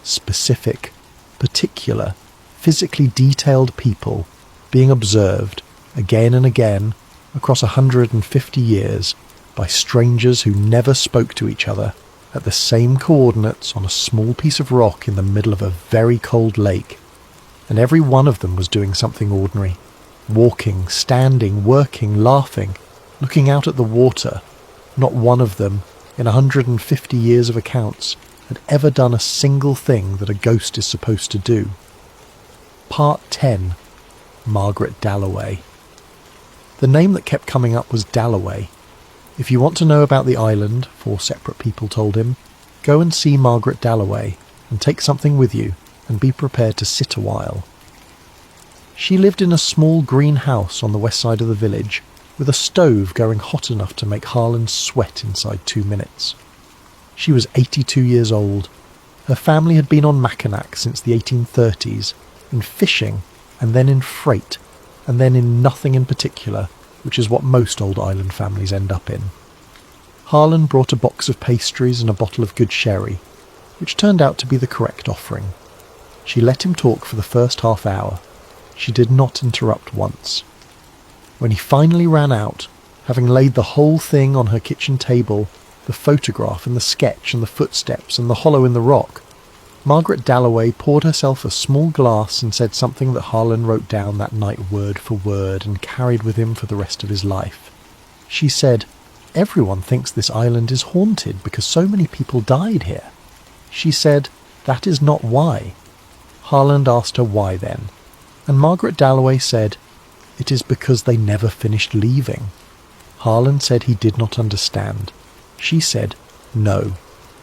Specific, particular, physically detailed people being observed again and again across 150 years by strangers who never spoke to each other at the same coordinates on a small piece of rock in the middle of a very cold lake. And every one of them was doing something ordinary. Walking, standing, working, laughing, looking out at the water. Not one of them, in 150 years of accounts, had ever done a single thing that a ghost is supposed to do. Part 10. Margaret Dalloway. The name that kept coming up was Dalloway. If you want to know about the island, 4 separate people told him, go and see Margaret Dalloway and take something with you and be prepared to sit a while. She lived in a small green house on the west side of the village with a stove going hot enough to make Harland sweat inside 2 minutes. She was 82 years old. Her family had been on Mackinac since the 1830s, in fishing, and then in freight, and then in nothing in particular, which is what most old island families end up in. Harland brought a box of pastries and a bottle of good sherry, which turned out to be the correct offering. She let him talk for the first half hour. She did not interrupt once. When he finally ran out, having laid the whole thing on her kitchen table, the photograph and the sketch and the footsteps and the hollow in the rock, Margaret Dalloway poured herself a small glass and said something that Harland wrote down that night word for word and carried with him for the rest of his life. She said, "Everyone thinks this island is haunted because so many people died here." She said, "That is not why." Harland asked her why then, and Margaret Dalloway said, "It is because they never finished leaving." Harland said he did not understand. She said, "No,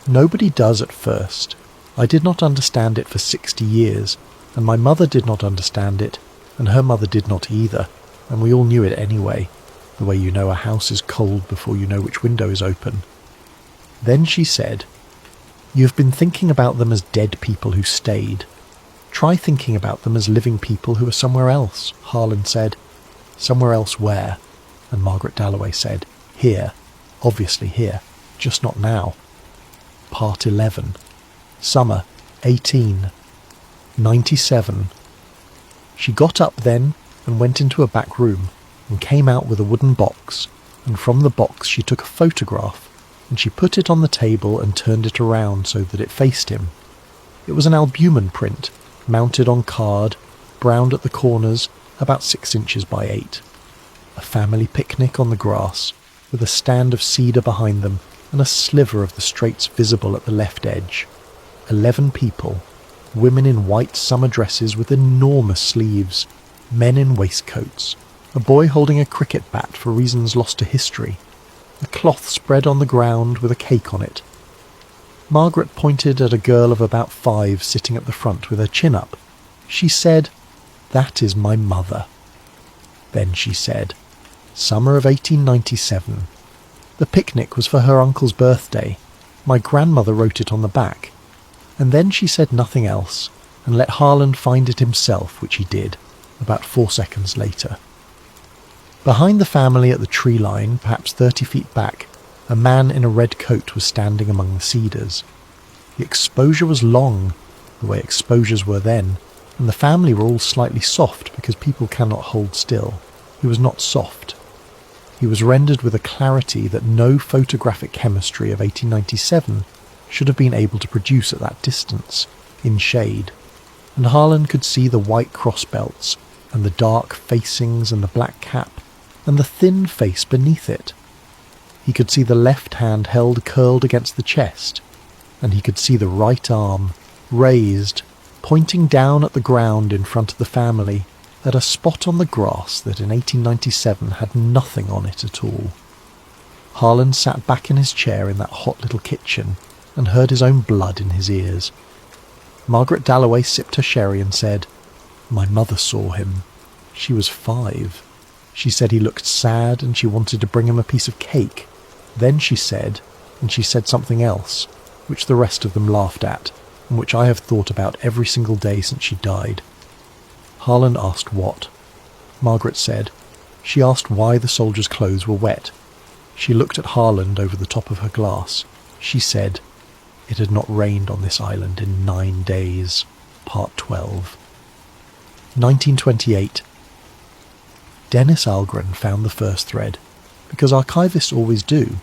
nobody does at first. I did not understand it for 60 years, and my mother did not understand it, and her mother did not either, and we all knew it anyway, the way you know a house is cold before you know which window is open." Then she said, "You have been thinking about them as dead people who stayed. Try thinking about them as living people who are somewhere else," Harland said. "Somewhere else where?" And Margaret Dalloway said, "Here, obviously here, just not now." Part 11. Summer, 1897. She got up then and went into a back room and came out with a wooden box, and from the box she took a photograph and she put it on the table and turned it around so that it faced him. It was an albumen print, mounted on card, browned at the corners, about 6 inches by 8. A family picnic on the grass, with a stand of cedar behind them and a sliver of the straits visible at the left edge. 11 people, women in white summer dresses with enormous sleeves, men in waistcoats, a boy holding a cricket bat for reasons lost to history, a cloth spread on the ground with a cake on it. Margaret pointed at a girl of about 5 sitting at the front with her chin up. She said, "That is my mother." Then she said, "Summer of 1897. The picnic was for her uncle's birthday. My grandmother wrote it on the back." And then she said nothing else, and let Harland find it himself, which he did, about 4 seconds later. Behind the family at the tree line, perhaps 30 feet back, a man in a red coat was standing among the cedars. The exposure was long, the way exposures were then, and the family were all slightly soft because people cannot hold still. He was not soft. He was rendered with a clarity that no photographic chemistry of 1897 should have been able to produce at that distance, in shade, and Harland could see the white crossbelts, and the dark facings and the black cap, and the thin face beneath it. He could see the left hand held curled against the chest, and he could see the right arm, raised, pointing down at the ground in front of the family, at a spot on the grass that in 1897 had nothing on it at all. Harland sat back in his chair in that hot little kitchen, and heard his own blood in his ears. Margaret Dalloway sipped her sherry and said, "My mother saw him. She was 5. She said he looked sad and she wanted to bring him a piece of cake. Then she said something else, which the rest of them laughed at, and which I have thought about every single day since she died." Harland asked what. Margaret said, "She asked why the soldiers' clothes were wet." She looked at Harland over the top of her glass. She said, "It had not rained on this island in 9 days." Part 12. 1928. Dennis Algren found the first thread, because archivists always do.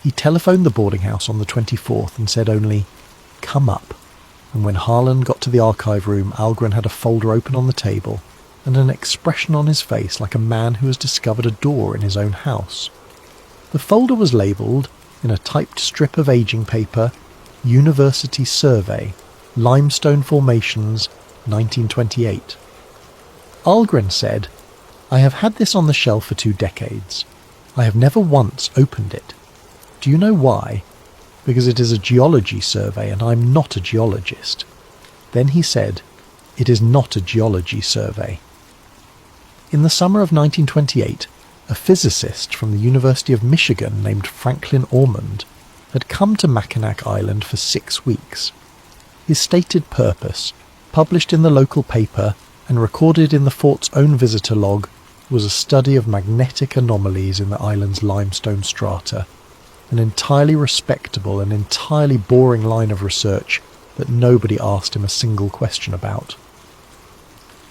He telephoned the boarding house on the 24th and said only, "Come up." And when Harland got to the archive room, Algren had a folder open on the table and an expression on his face like a man who has discovered a door in his own house. The folder was labelled, in a typed strip of aging paper, University Survey, Limestone Formations, 1928. Algren said, "I have had this on the shelf for 2 decades. I have never once opened it. Do you know why? Because it is a geology survey and I'm not a geologist." Then he said, "It is not a geology survey." In the summer of 1928, a physicist from the University of Michigan named Franklin Ormond had come to Mackinac Island for 6 weeks. His stated purpose, published in the local paper and recorded in the fort's own visitor log, was a study of magnetic anomalies in the island's limestone strata, an entirely respectable and entirely boring line of research that nobody asked him a single question about.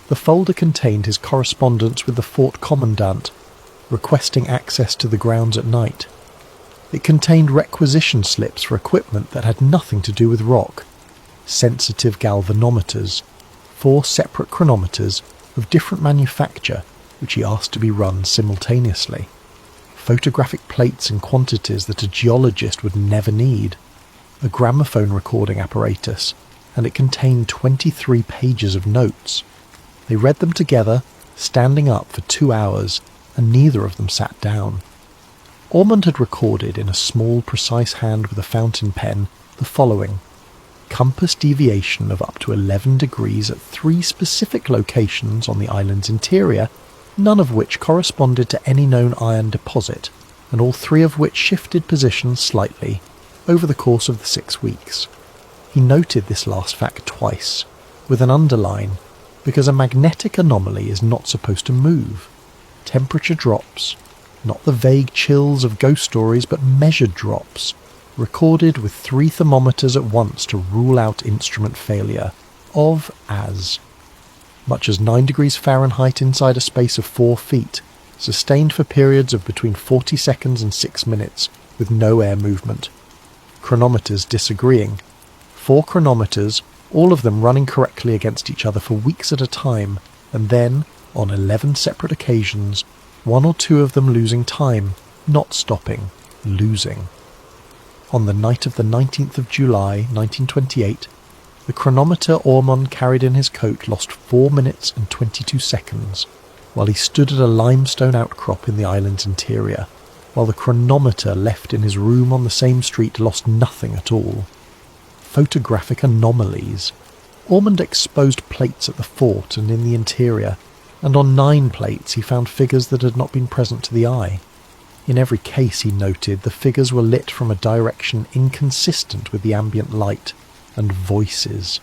The folder contained his correspondence with the fort commandant, requesting access to the grounds at night. It contained requisition slips for equipment that had nothing to do with rock, sensitive galvanometers, 4 separate chronometers of different manufacture which he asked to be run simultaneously, photographic plates in quantities that a geologist would never need, a gramophone recording apparatus, and it contained 23 pages of notes. They read them together, standing up for 2 hours, and neither of them sat down. Ormond had recorded in a small, precise hand with a fountain pen the following: compass deviation of up to 11 degrees at 3 specific locations on the island's interior, none of which corresponded to any known iron deposit, and all 3 of which shifted positions slightly over the course of the 6 weeks. He noted this last fact twice, with an underline, because a magnetic anomaly is not supposed to move. Temperature drops, not the vague chills of ghost stories, but measured drops, recorded with 3 thermometers at once to rule out instrument failure, of as much as 9 degrees Fahrenheit inside a space of 4 feet, sustained for periods of between 40 seconds and 6 minutes, with no air movement. Chronometers disagreeing. 4 chronometers, all of them running correctly against each other for weeks at a time, and then, on 11 separate occasions, 1 or 2 of them losing time, not stopping, losing. On the night of the 19th of July, 1928, the chronometer Ormond carried in his coat lost 4 minutes and 22 seconds, while he stood at a limestone outcrop in the island's interior, while the chronometer left in his room on the same street lost nothing at all. Photographic anomalies. Ormond exposed plates at the fort and in the interior, and on 9 plates he found figures that had not been present to the eye. In every case, he noted, the figures were lit from a direction inconsistent with the ambient light, and voices.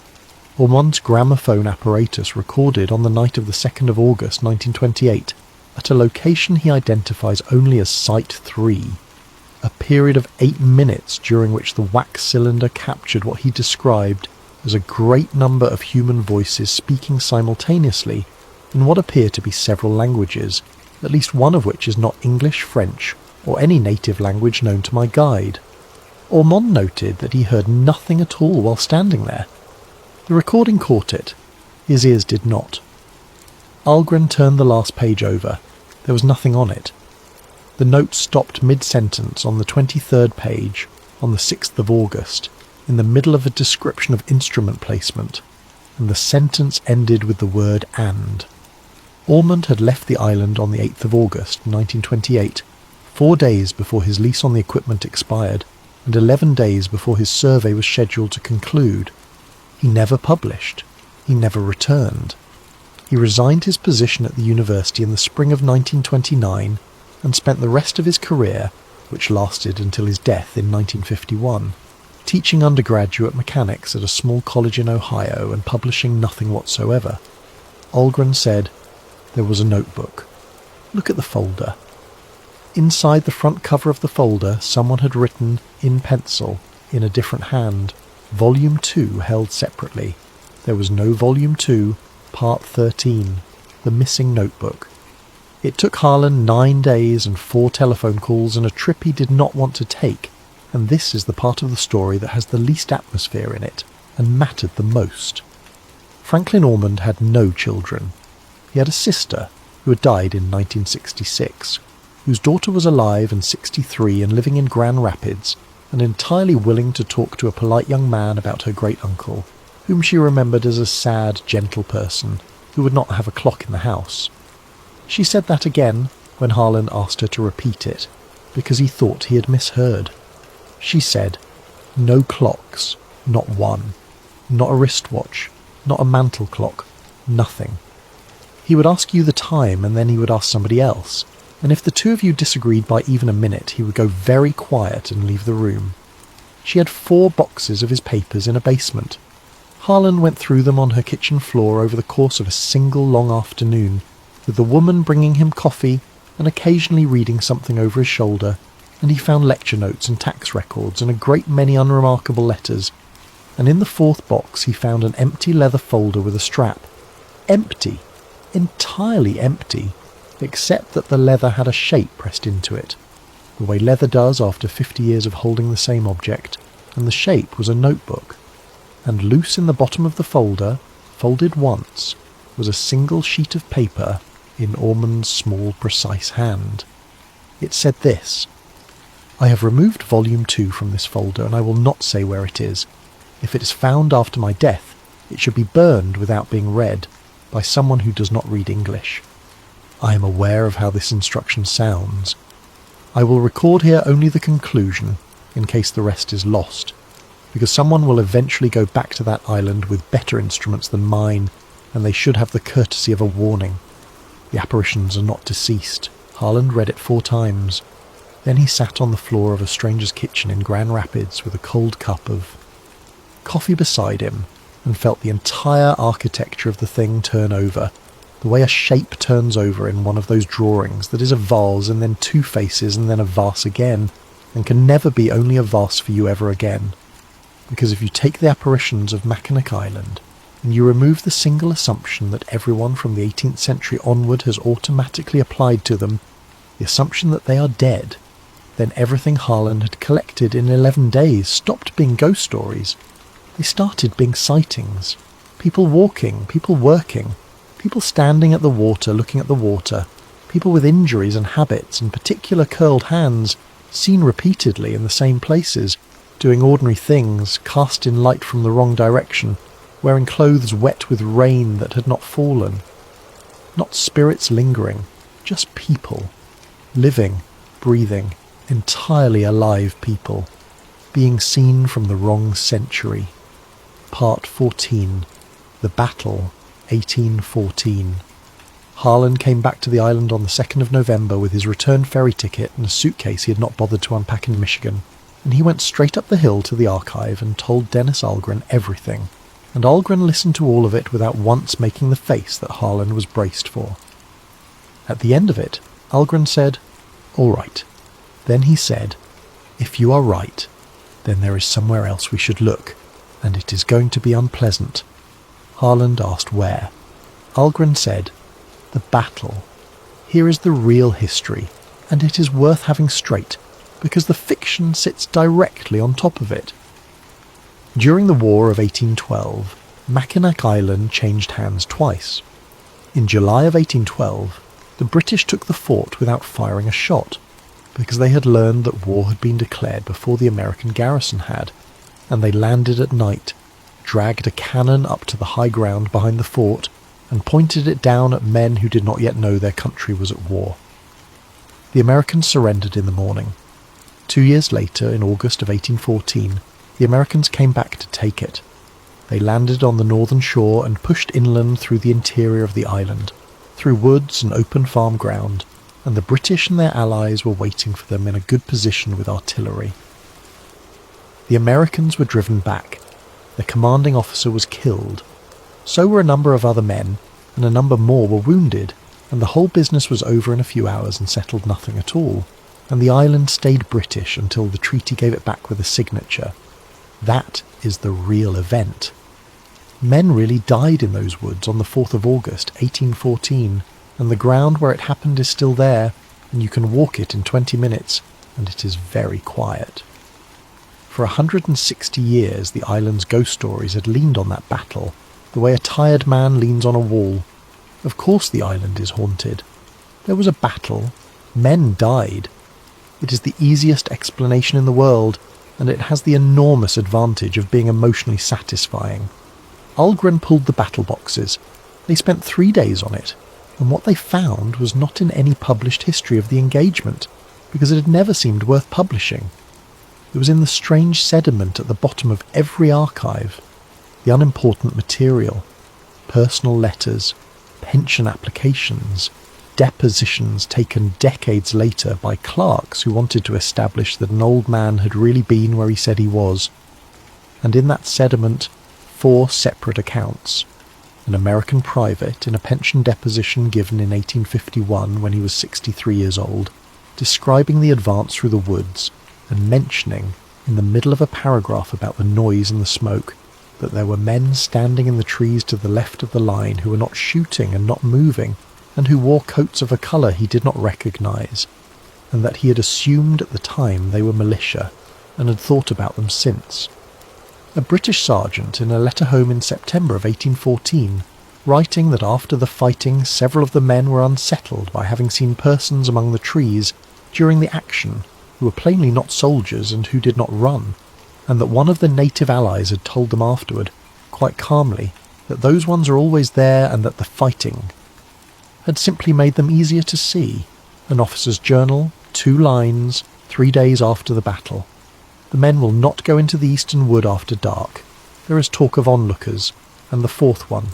Ormond's gramophone apparatus recorded on the night of the 2nd of August 1928, at a location he identifies only as Site 3, a period of 8 minutes during which the wax cylinder captured what he described as a great number of human voices speaking simultaneously in what appear to be several languages, at least one of which is not English, French, or any native language known to my guide. Ormond noted that he heard nothing at all while standing there. The recording caught it. His ears did not. Algren turned the last page over. There was nothing on it. The note stopped mid-sentence on the 23rd page, on the 6th of August, in the middle of a description of instrument placement, and the sentence ended with the word "and." Ormond had left the island on the 8th of August, 1928, 4 days before his lease on the equipment expired, and 11 days before his survey was scheduled to conclude. He never published. He never returned. He resigned his position at the university in the spring of 1929 and spent the rest of his career, which lasted until his death in 1951, teaching undergraduate mechanics at a small college in Ohio and publishing nothing whatsoever. Algren said, "There was a notebook. Look at the folder." Inside the front cover of the folder, someone had written, in pencil, in a different hand, Volume 2 held separately. There was no Volume 2, Part 13, the missing notebook. It took Harlan 9 days and 4 telephone calls and a trip he did not want to take, and this is the part of the story that has the least atmosphere in it, and mattered the most. Franklin Ormond had no children. He had a sister, who had died in 1966, whose daughter was alive and 63 and living in Grand Rapids, and entirely willing to talk to a polite young man about her great-uncle, whom she remembered as a sad, gentle person who would not have a clock in the house. She said that again when Harlan asked her to repeat it, because he thought he had misheard. She said, "No clocks, not one. Not a wristwatch, not a mantel clock, nothing. He would ask you the time and then he would ask somebody else, and if the two of you disagreed by even a minute, he would go very quiet and leave the room." She had 4 boxes of his papers in a basement. Harlan went through them on her kitchen floor over the course of a single long afternoon, with the woman bringing him coffee and occasionally reading something over his shoulder, and he found lecture notes and tax records and a great many unremarkable letters, and in the 4th box he found an empty leather folder with a strap. Empty! Entirely empty, except that the leather had a shape pressed into it, the way leather does after 50 years of holding the same object, and the shape was a notebook. And loose in the bottom of the folder, folded once, was a single sheet of paper in Ormond's small, precise hand. It said this: "I have removed Volume 2 from this folder, and I will not say where it is. If it is found after my death, it should be burned without being read, by someone who does not read English." I am aware of how this instruction sounds. I will record here only the conclusion, in case the rest is lost, because someone will eventually go back to that island with better instruments than mine, and they should have the courtesy of a warning. The apparitions are not deceased. Harlan read it 4 times. Then he sat on the floor of a stranger's kitchen in Grand Rapids with a cold cup of coffee beside him, and felt the entire architecture of the thing turn over, the way a shape turns over in one of those drawings that is a vase and then 2 faces and then a vase again, and can never be only a vase for you ever again. Because if you take the apparitions of Mackinac Island, and you remove the single assumption that everyone from the 18th century onward has automatically applied to them, the assumption that they are dead, then everything Harlan had collected in 11 days stopped being ghost stories. They started being sightings. People walking, people working, people standing at the water looking at the water, people with injuries and habits and particular curled hands, seen repeatedly in the same places, doing ordinary things, cast in light from the wrong direction, wearing clothes wet with rain that had not fallen. Not spirits lingering, just people. Living, breathing, entirely alive people. Being seen from the wrong century. Part 14. The Battle, 1814. Harlan came back to the island on the 2nd of November with his return ferry ticket and a suitcase he had not bothered to unpack in Michigan, and he went straight up the hill to the archive and told Dennis Algren everything, and Algren listened to all of it without once making the face that Harlan was braced for. At the end of it, Algren said, "All right." Then he said, "If you are right, then there is somewhere else we should look, and it is going to be unpleasant." Harlan asked where. Algren said, "The battle. Here is the real history, and it is worth having straight, because the fiction sits directly on top of it." During the War of 1812, Mackinac Island changed hands twice. In July of 1812, the British took the fort without firing a shot, because they had learned that war had been declared before the American garrison had, and they landed at night, dragged a cannon up to the high ground behind the fort, and pointed it down at men who did not yet know their country was at war. The Americans surrendered in the morning. 2 years later, in August of 1814, the Americans came back to take it. They landed on the northern shore and pushed inland through the interior of the island, through woods and open farm ground, and the British and their allies were waiting for them in a good position with artillery. The Americans were driven back. Their commanding officer was killed. So were a number of other men, and a number more were wounded, and the whole business was over in a few hours and settled nothing at all, and the island stayed British until the treaty gave it back with a signature. That is the real event. Men really died in those woods on the 4th of August, 1814, and the ground where it happened is still there, and you can walk it in 20 minutes, and it is very quiet. For 160 years the island's ghost stories had leaned on that battle, the way a tired man leans on a wall. Of course the island is haunted. There was a battle. Men died. It is the easiest explanation in the world, and it has the enormous advantage of being emotionally satisfying. Algren pulled the battle boxes. They spent 3 days on it, and what they found was not in any published history of the engagement, because it had never seemed worth publishing. It was in the strange sediment at the bottom of every archive, the unimportant material, personal letters, pension applications, depositions taken decades later by clerks who wanted to establish that an old man had really been where he said he was. And in that sediment, 4 separate accounts. An American private in a pension deposition given in 1851 when he was 63 years old, describing the advance through the woods and mentioning, in the middle of a paragraph about the noise and the smoke, that there were men standing in the trees to the left of the line who were not shooting and not moving, and who wore coats of a colour he did not recognise, and that he had assumed at the time they were militia, and had thought about them since. A British sergeant in a letter home in September of 1814, writing that after the fighting several of the men were unsettled by having seen persons among the trees during the action who were plainly not soldiers and who did not run, and that one of the native allies had told them afterward, quite calmly, that those ones are always there and that the fighting had simply made them easier to see. An officer's journal, 2 lines, 3 days after the battle. The men will not go into the eastern wood after dark. There is talk of onlookers. And the 4th one.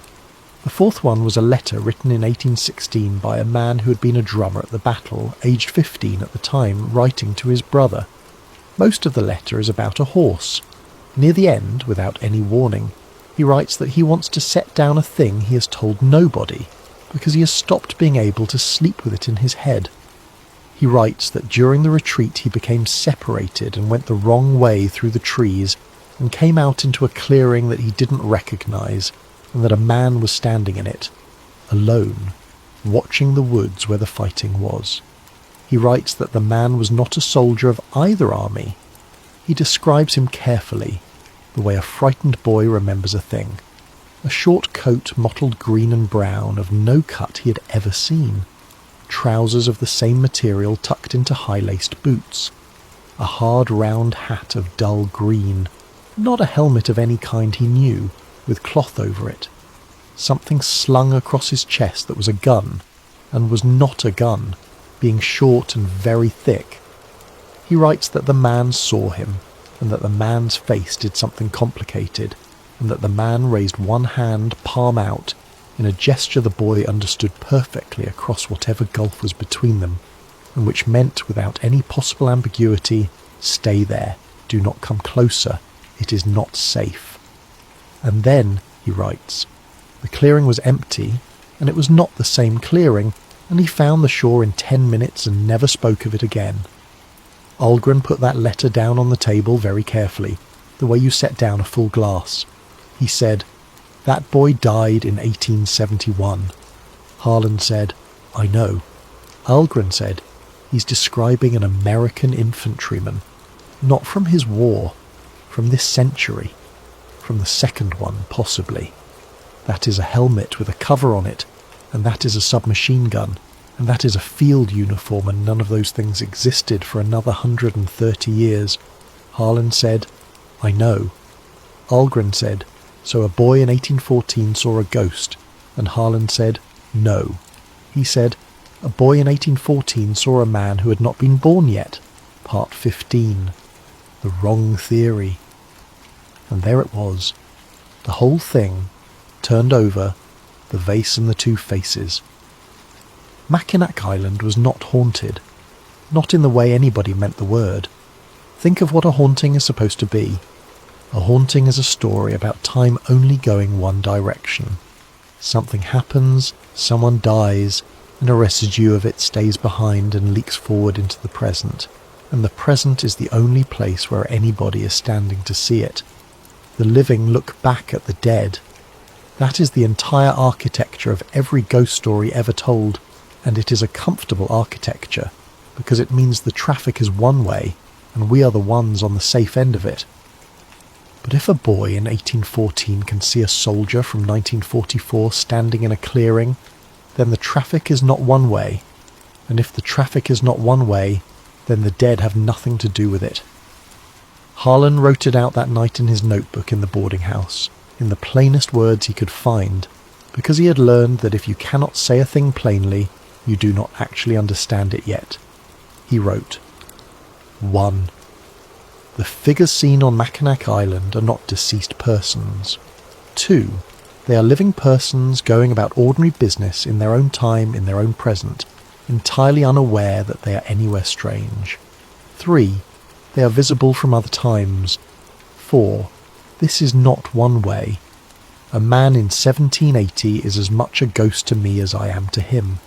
The 4th one was a letter written in 1816 by a man who had been a drummer at the battle, aged 15 at the time, writing to his brother. Most of the letter is about a horse. Near the end, without any warning, he writes that he wants to set down a thing he has told nobody, because he has stopped being able to sleep with it in his head. He writes that during the retreat he became separated and went the wrong way through the trees and came out into a clearing that he didn't recognise, and that a man was standing in it, alone, watching the woods where the fighting was. He writes that the man was not a soldier of either army. He describes him carefully, the way a frightened boy remembers a thing. A short coat mottled green and brown of no cut he had ever seen. Trousers of the same material tucked into high-laced boots. A hard round hat of dull green. Not a helmet of any kind he knew, with cloth over it. Something slung across his chest that was a gun, and was not a gun, being short and very thick. He writes that the man saw him, and that the man's face did something complicated, and that the man raised one hand palm out in a gesture the boy understood perfectly across whatever gulf was between them, and which meant without any possible ambiguity, stay there, do not come closer, it is not safe. And then, he writes, the clearing was empty, and it was not the same clearing, and he found the shore in 10 minutes and never spoke of it again. Algren put that letter down on the table very carefully, the way you set down a full glass. He said, "That boy died in 1871. Harlan said, "I know." Algren said, "He's describing an American infantryman, not from his war, from this century, from the second one, possibly. That is a helmet with a cover on it, and that is a submachine gun, and that is a field uniform, and none of those things existed for another 130 years. Harlan said, "I know." Algren said, "So a boy in 1814 saw a ghost," and Harlan said, "No." He said, "A boy in 1814 saw a man who had not been born yet." Part 15. The wrong theory. And there it was. The whole thing, turned over, the vase and the two faces. Mackinac Island was not haunted, not in the way anybody meant the word. Think of what a haunting is supposed to be. A haunting is a story about time only going one direction. Something happens, someone dies, and a residue of it stays behind and leaks forward into the present, and the present is the only place where anybody is standing to see it. The living look back at the dead. That is the entire architecture of every ghost story ever told, and it is a comfortable architecture, because it means the traffic is one way, and we are the ones on the safe end of it. But if a boy in 1814 can see a soldier from 1944 standing in a clearing, then the traffic is not one way, and if the traffic is not one way, then the dead have nothing to do with it. Harlan wrote it out that night in his notebook in the boarding house, in the plainest words he could find, because he had learned that if you cannot say a thing plainly, you do not actually understand it yet. He wrote, 1. The figures seen on Mackinac Island are not deceased persons. 2. They are living persons going about ordinary business in their own time, in their own present, entirely unaware that they are anywhere strange. 3. They are visible from other times. 4. This is not one way. A man in 1780 is as much a ghost to me as I am to him.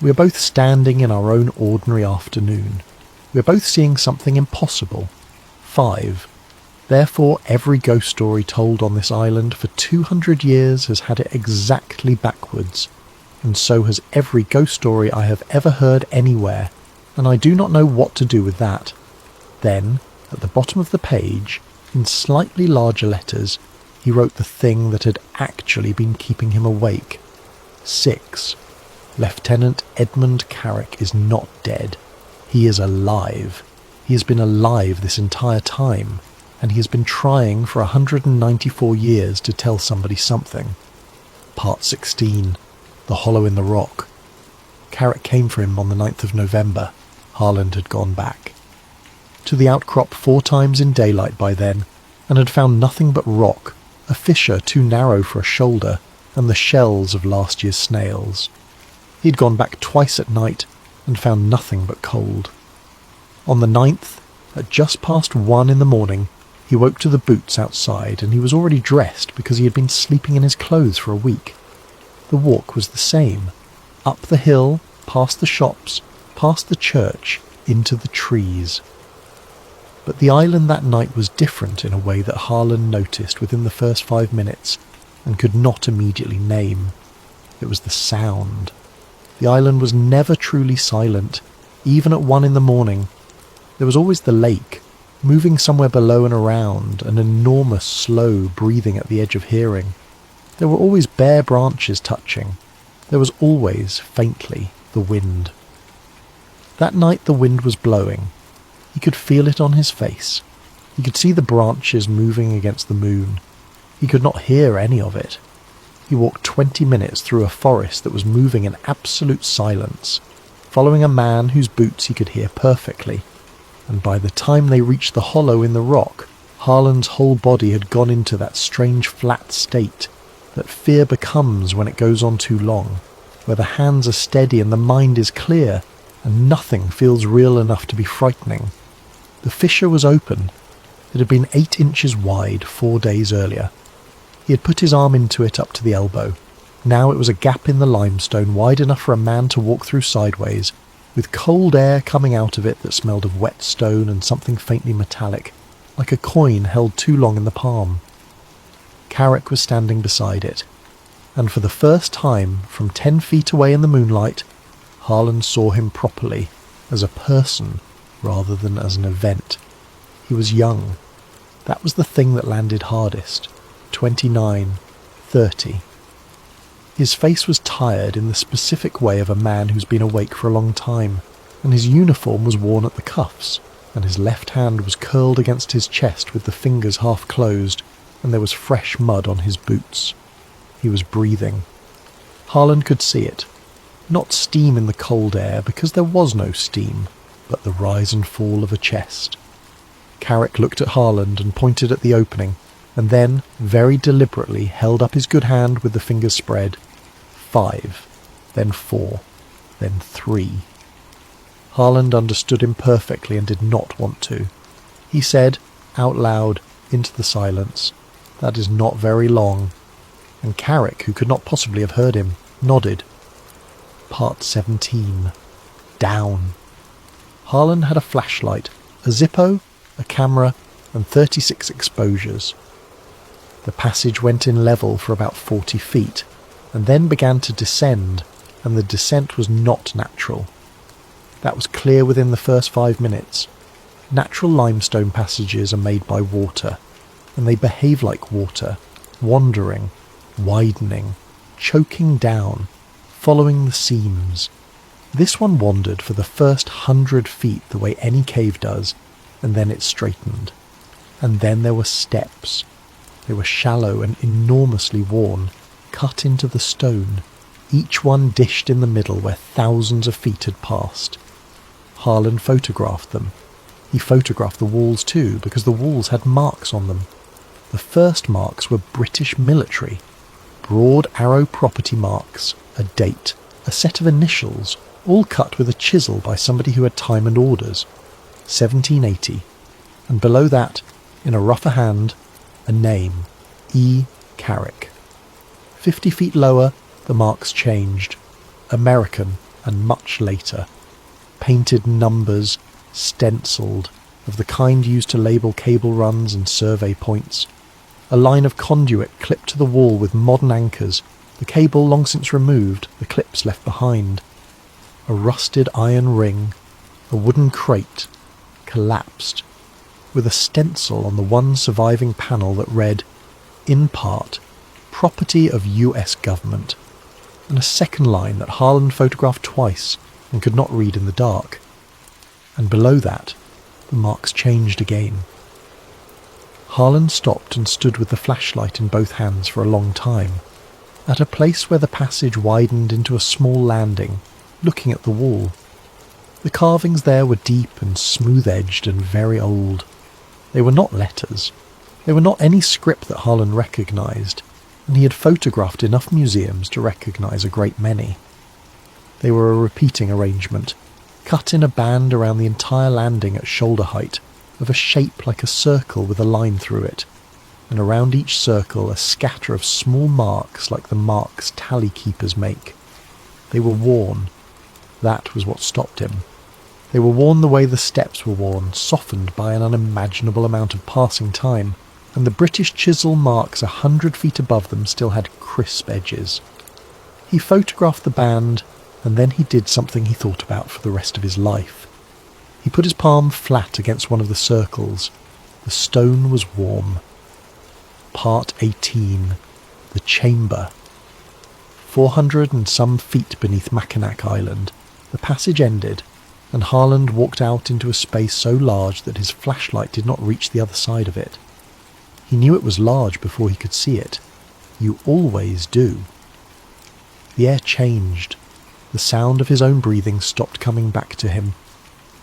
We are both standing in our own ordinary afternoon. We are both seeing something impossible. 5. Therefore, every ghost story told on this island for 200 years has had it exactly backwards, and so has every ghost story I have ever heard anywhere, and I do not know what to do with that. Then, at the bottom of the page, in slightly larger letters, he wrote the thing that had actually been keeping him awake. 6. Lieutenant Edmund Carrick is not dead. He is alive. He has been alive this entire time, and he has been trying for 194 years to tell somebody something. Part 16. The Hollow in the Rock. Carrick came for him on the 9th of November. Harlan had gone back to the outcrop 4 times in daylight by then, and had found nothing but rock, a fissure too narrow for a shoulder, and the shells of last year's snails. He'd gone back twice at night, and found nothing but cold. On the 9th, at just past 1 in the morning, he woke to the boots outside, and he was already dressed because he had been sleeping in his clothes for a week. The walk was the same, up the hill, past the shops, past the church, into the trees. But the island that night was different in a way that Harlan noticed within the first 5 minutes, and could not immediately name. It was the sound. The island was never truly silent, even at 1 in the morning. There was always the lake, moving somewhere below and around, an enormous slow breathing at the edge of hearing. There were always bare branches touching. There was always, faintly, the wind. That night the wind was blowing. He could feel it on his face. He could see the branches moving against the moon. He could not hear any of it. He walked 20 minutes through a forest that was moving in absolute silence, following a man whose boots he could hear perfectly, and by the time they reached the hollow in the rock, Harlan's whole body had gone into that strange flat state that fear becomes when it goes on too long, where the hands are steady and the mind is clear, and nothing feels real enough to be frightening. The fissure was open. It had been 8 inches wide 4 days earlier. He had put his arm into it up to the elbow. Now it was a gap in the limestone wide enough for a man to walk through sideways, with cold air coming out of it that smelled of wet stone and something faintly metallic, like a coin held too long in the palm. Carrick was standing beside it, and for the first time, from 10 feet away in the moonlight, Harlan saw him properly, as a person rather than as an event. He was young. That was the thing that landed hardest. 29, 30. His face was tired in the specific way of a man who's been awake for a long time, and his uniform was worn at the cuffs, and his left hand was curled against his chest with the fingers half closed, and there was fresh mud on his boots. He was breathing. Harlan could see it. Not steam in the cold air, because there was no steam, but the rise and fall of a chest. Carrick looked at Harlan and pointed at the opening. and then, very deliberately, held up his good hand with the fingers spread. 5, then 4, then 3. Harland understood him perfectly and did not want to. He said, out loud, into the silence, "That is not very long," and Carrick, who could not possibly have heard him, nodded. Part 17. Down. Harland had a flashlight, a Zippo, a camera, and 36 exposures. The passage went in level for about 40 feet, and then began to descend, and the descent was not natural. That was clear within the first 5 minutes. Natural limestone passages are made by water, and they behave like water, wandering, widening, choking down, following the seams. This one wandered for the first 100 feet the way any cave does, and then it straightened. And then there were steps. They were shallow and enormously worn, cut into the stone, each one dished in the middle where thousands of feet had passed. Harland photographed them. He photographed the walls too, because the walls had marks on them. The first marks were British military. Broad arrow property marks, a date, a set of initials, all cut with a chisel by somebody who had time and orders. 1780. And below that, in a rougher hand, a name, E. Carrick. 50 feet lower, the marks changed. American, and much later. Painted numbers, stenciled, of the kind used to label cable runs and survey points. A line of conduit clipped to the wall with modern anchors, the cable long since removed, the clips left behind. A rusted iron ring, a wooden crate, collapsed, with a stencil on the one surviving panel that read, in part, property of US government, and a second line that Harland photographed twice and could not read in the dark. And below that, the marks changed again. Harland stopped and stood with the flashlight in both hands for a long time, at a place where the passage widened into a small landing, looking at the wall. The carvings there were deep and smooth-edged and very old. They were not letters. They were not any script that Harland recognised, and he had photographed enough museums to recognise a great many. They were a repeating arrangement, cut in a band around the entire landing at shoulder height, of a shape like a circle with a line through it, and around each circle a scatter of small marks like the marks tally keepers make. They were worn. That was what stopped him. They were worn the way the steps were worn, softened by an unimaginable amount of passing time, and the British chisel marks 100 feet above them still had crisp edges. He photographed the band, and then he did something he thought about for the rest of his life. He put his palm flat against one of the circles. The stone was warm. Part 18. The Chamber. 400 and some feet beneath Mackinac Island, the passage ended, and Harland walked out into a space so large that his flashlight did not reach the other side of it. He knew it was large before he could see it. You always do. The air changed. The sound of his own breathing stopped coming back to him.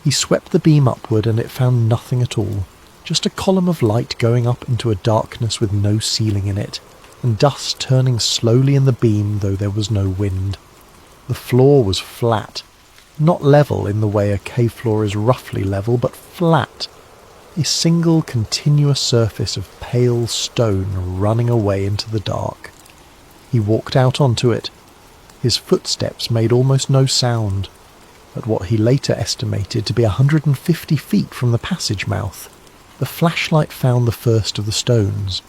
He swept the beam upward and it found nothing at all, just a column of light going up into a darkness with no ceiling in it, and dust turning slowly in the beam though there was no wind. The floor was flat, not level in the way a cave floor is roughly level, but flat, a single continuous surface of pale stone running away into the dark. He walked out onto it. His footsteps made almost no sound. At what he later estimated to be 150 feet from the passage mouth, the flashlight found the first of the stones.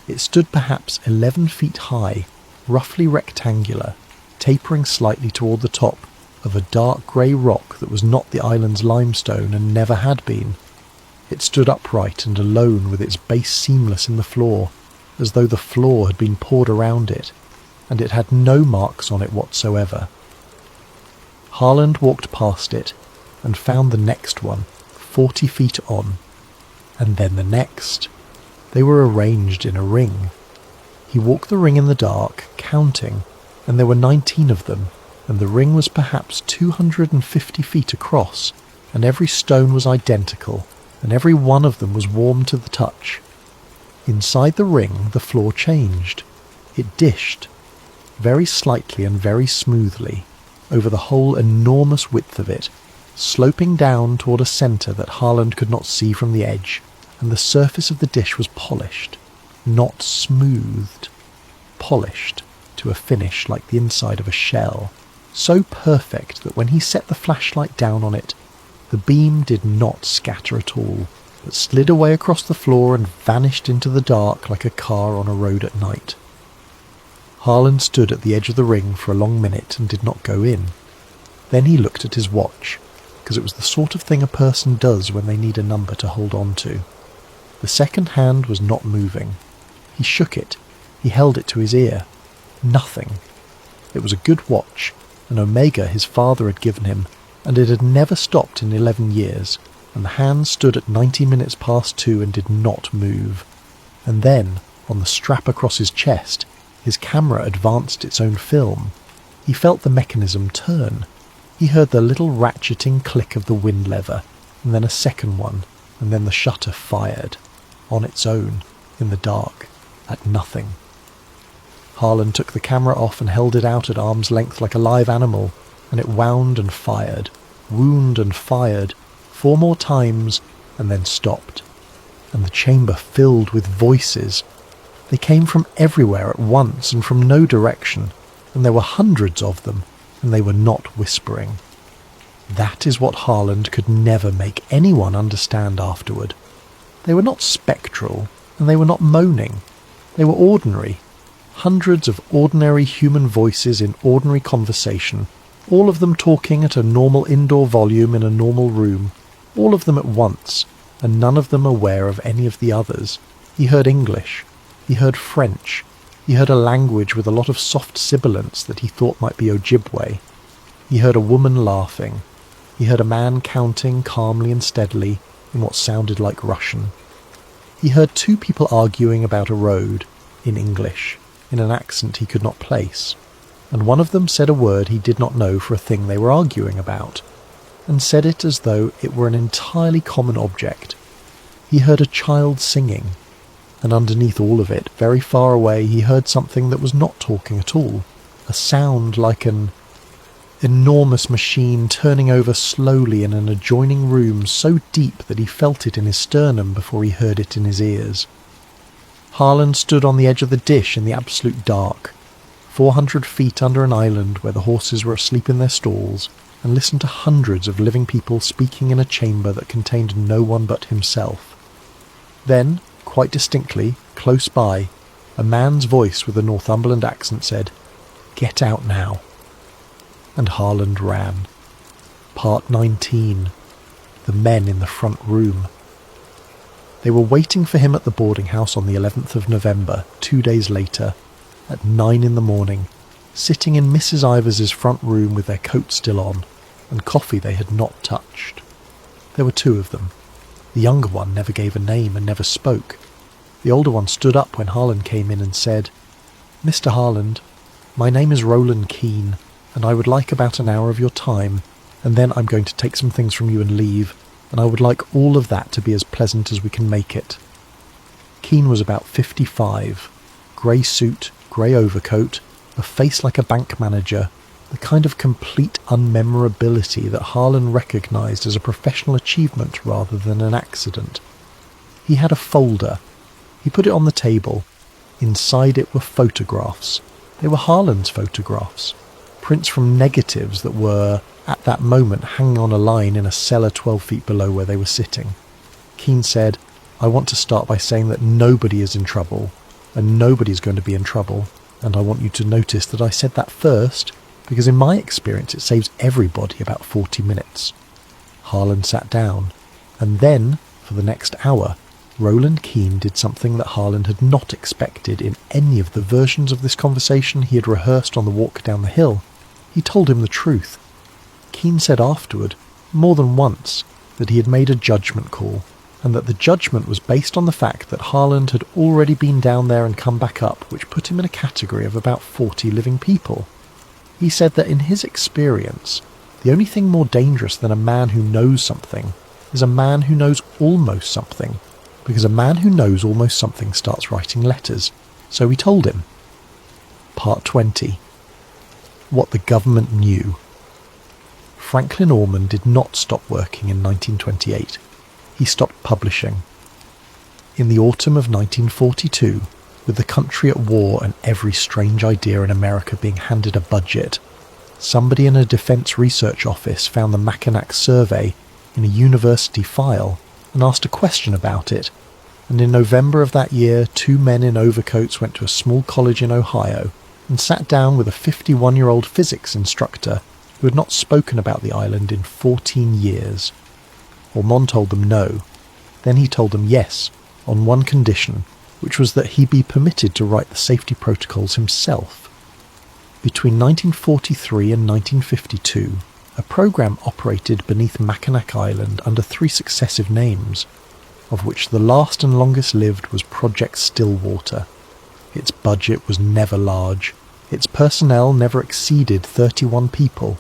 It stood perhaps 11 feet high, roughly rectangular, tapering slightly toward the top of a dark grey rock that was not the island's limestone and never had been. It stood upright and alone with its base seamless in the floor, as though the floor had been poured around it, and it had no marks on it whatsoever. Harland walked past it and found the next one, 40 feet on, and then the next. They were arranged in a ring. He walked the ring in the dark, counting, and there were 19 of them, and the ring was perhaps 250 feet across, and every stone was identical, and every one of them was warm to the touch. Inside the ring, the floor changed. It dished, very slightly and very smoothly, over the whole enormous width of it, sloping down toward a centre that Harland could not see from the edge, and the surface of the dish was polished, not smoothed, polished to a finish like the inside of a shell, so perfect that when he set the flashlight down on it, the beam did not scatter at all, but slid away across the floor and vanished into the dark like a car on a road at night. Harland stood at the edge of the ring for a long minute and did not go in. Then he looked at his watch, because it was the sort of thing a person does when they need a number to hold on to. The second hand was not moving. He shook it. He held it to his ear. Nothing. It was a good watch, an Omega his father had given him, and it had never stopped in 11 years, and the hand stood at 90 minutes past 2 and did not move. And then, on the strap across his chest, his camera advanced its own film. He felt the mechanism turn. He heard the little ratcheting click of the wind lever, and then a second one, and then the shutter fired, on its own, in the dark, at nothing. Harland took the camera off and held it out at arm's length like a live animal, and it wound and fired, wound and fired, 4 more times, and then stopped. And the chamber filled with voices. They came from everywhere at once and from no direction, and there were hundreds of them, and they were not whispering. That is what Harland could never make anyone understand afterward. They were not spectral, and they were not moaning. They were ordinary. Hundreds of ordinary human voices in ordinary conversation, all of them talking at a normal indoor volume in a normal room, all of them at once, and none of them aware of any of the others. He heard English. He heard French. He heard a language with a lot of soft sibilants that he thought might be Ojibwe. He heard a woman laughing. He heard a man counting calmly and steadily in what sounded like Russian. He heard 2 people arguing about a road, in English, in an accent he could not place, and one of them said a word he did not know for a thing they were arguing about, and said it as though it were an entirely common object. He heard a child singing, and underneath all of it, very far away, he heard something that was not talking at all, a sound like an enormous machine turning over slowly in an adjoining room so deep that he felt it in his sternum before he heard it in his ears. Harland stood on the edge of the dish in the absolute dark, 400 feet under an island where the horses were asleep in their stalls, and listened to hundreds of living people speaking in a chamber that contained no one but himself. Then, quite distinctly, close by, a man's voice with a Northumberland accent said, "Get out now." And Harland ran. Part 19. The men in the front room. They were waiting for him at the boarding house on the 11th of November, 2 days later, at 9 in the morning, sitting in Mrs. Ivers's front room with their coats still on, and coffee they had not touched. There were 2 of them. The younger one never gave a name and never spoke. The older one stood up when Harland came in and said, "Mr. Harland, my name is Roland Keane, and I would like about an hour of your time, and then I'm going to take some things from you and leave, and I would like all of that to be as pleasant as we can make it." Keane was about 55, grey suit, grey overcoat, a face like a bank manager, the kind of complete unmemorability that Harland recognised as a professional achievement rather than an accident. He had a folder. He put it on the table. Inside it were photographs. They were Harland's photographs, prints from negatives that were, at that moment, hanging on a line in a cellar 12 feet below where they were sitting. Keane said, "I want to start by saying that nobody is in trouble, and nobody's going to be in trouble, and I want you to notice that I said that first, because in my experience it saves everybody about 40 minutes. Harland sat down, and then, for the next hour, Roland Keane did something that Harland had not expected in any of the versions of this conversation he had rehearsed on the walk down the hill. He told him the truth. Keane said afterward, more than once, that he had made a judgment call, and that the judgment was based on the fact that Harland had already been down there and come back up, which put him in a category of about 40 living people. He said that in his experience, the only thing more dangerous than a man who knows something is a man who knows almost something, because a man who knows almost something starts writing letters, so we told him. Part 20. What the government knew. Franklin Ormond did not stop working in 1928. He stopped publishing. In the autumn of 1942, with the country at war and every strange idea in America being handed a budget, somebody in a defence research office found the Mackinac survey in a university file and asked a question about it, and in November of that year 2 men in overcoats went to a small college in Ohio and sat down with a 51-year-old physics instructor who had not spoken about the island in 14 years. Ormond told them no. Then he told them yes, on one condition, which was that he be permitted to write the safety protocols himself. Between 1943 and 1952, a program operated beneath Mackinac Island under 3 successive names, of which the last and longest lived was Project Stillwater. Its budget was never large. Its personnel never exceeded 31 people.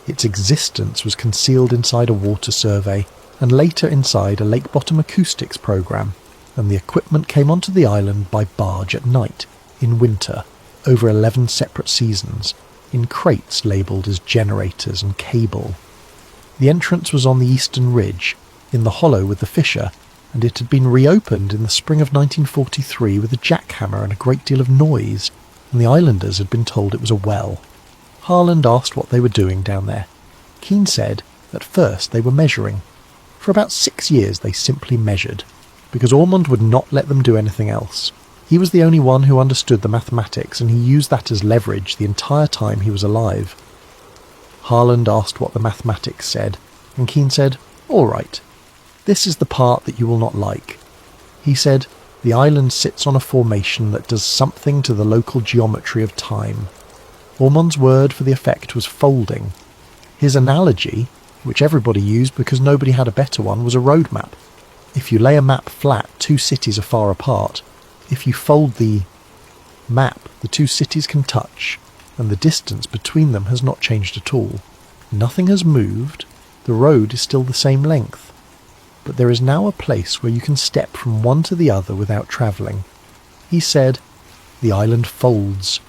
Its existence was concealed inside a water survey and later inside a lake bottom acoustics program, and the equipment came onto the island by barge at night, in winter, over 11 separate seasons, in crates labelled as generators and cable. The entrance was on the eastern ridge, in the hollow with the fissure, and it had been reopened in the spring of 1943 with a jackhammer and a great deal of noise, and the islanders had been told it was a well. Harland asked what they were doing down there. Keane said at first they were measuring. For about 6 years they simply measured, because Ormond would not let them do anything else. He was the only one who understood the mathematics, and he used that as leverage the entire time he was alive. Harland asked what the mathematics said, and Keane said, "All right. This is the part that you will not like." He said, "The island sits on a formation that does something to the local geometry of time." Ormond's word for the effect was folding. His analogy, which everybody used because nobody had a better one, was a road map. If you lay a map flat 2 cities are far apart, if you fold the map, the 2 cities can touch, and the distance between them has not changed at all. Nothing has moved, the road is still the same length. But there is now a place where you can step from one to the other without travelling. He said, "The island folds.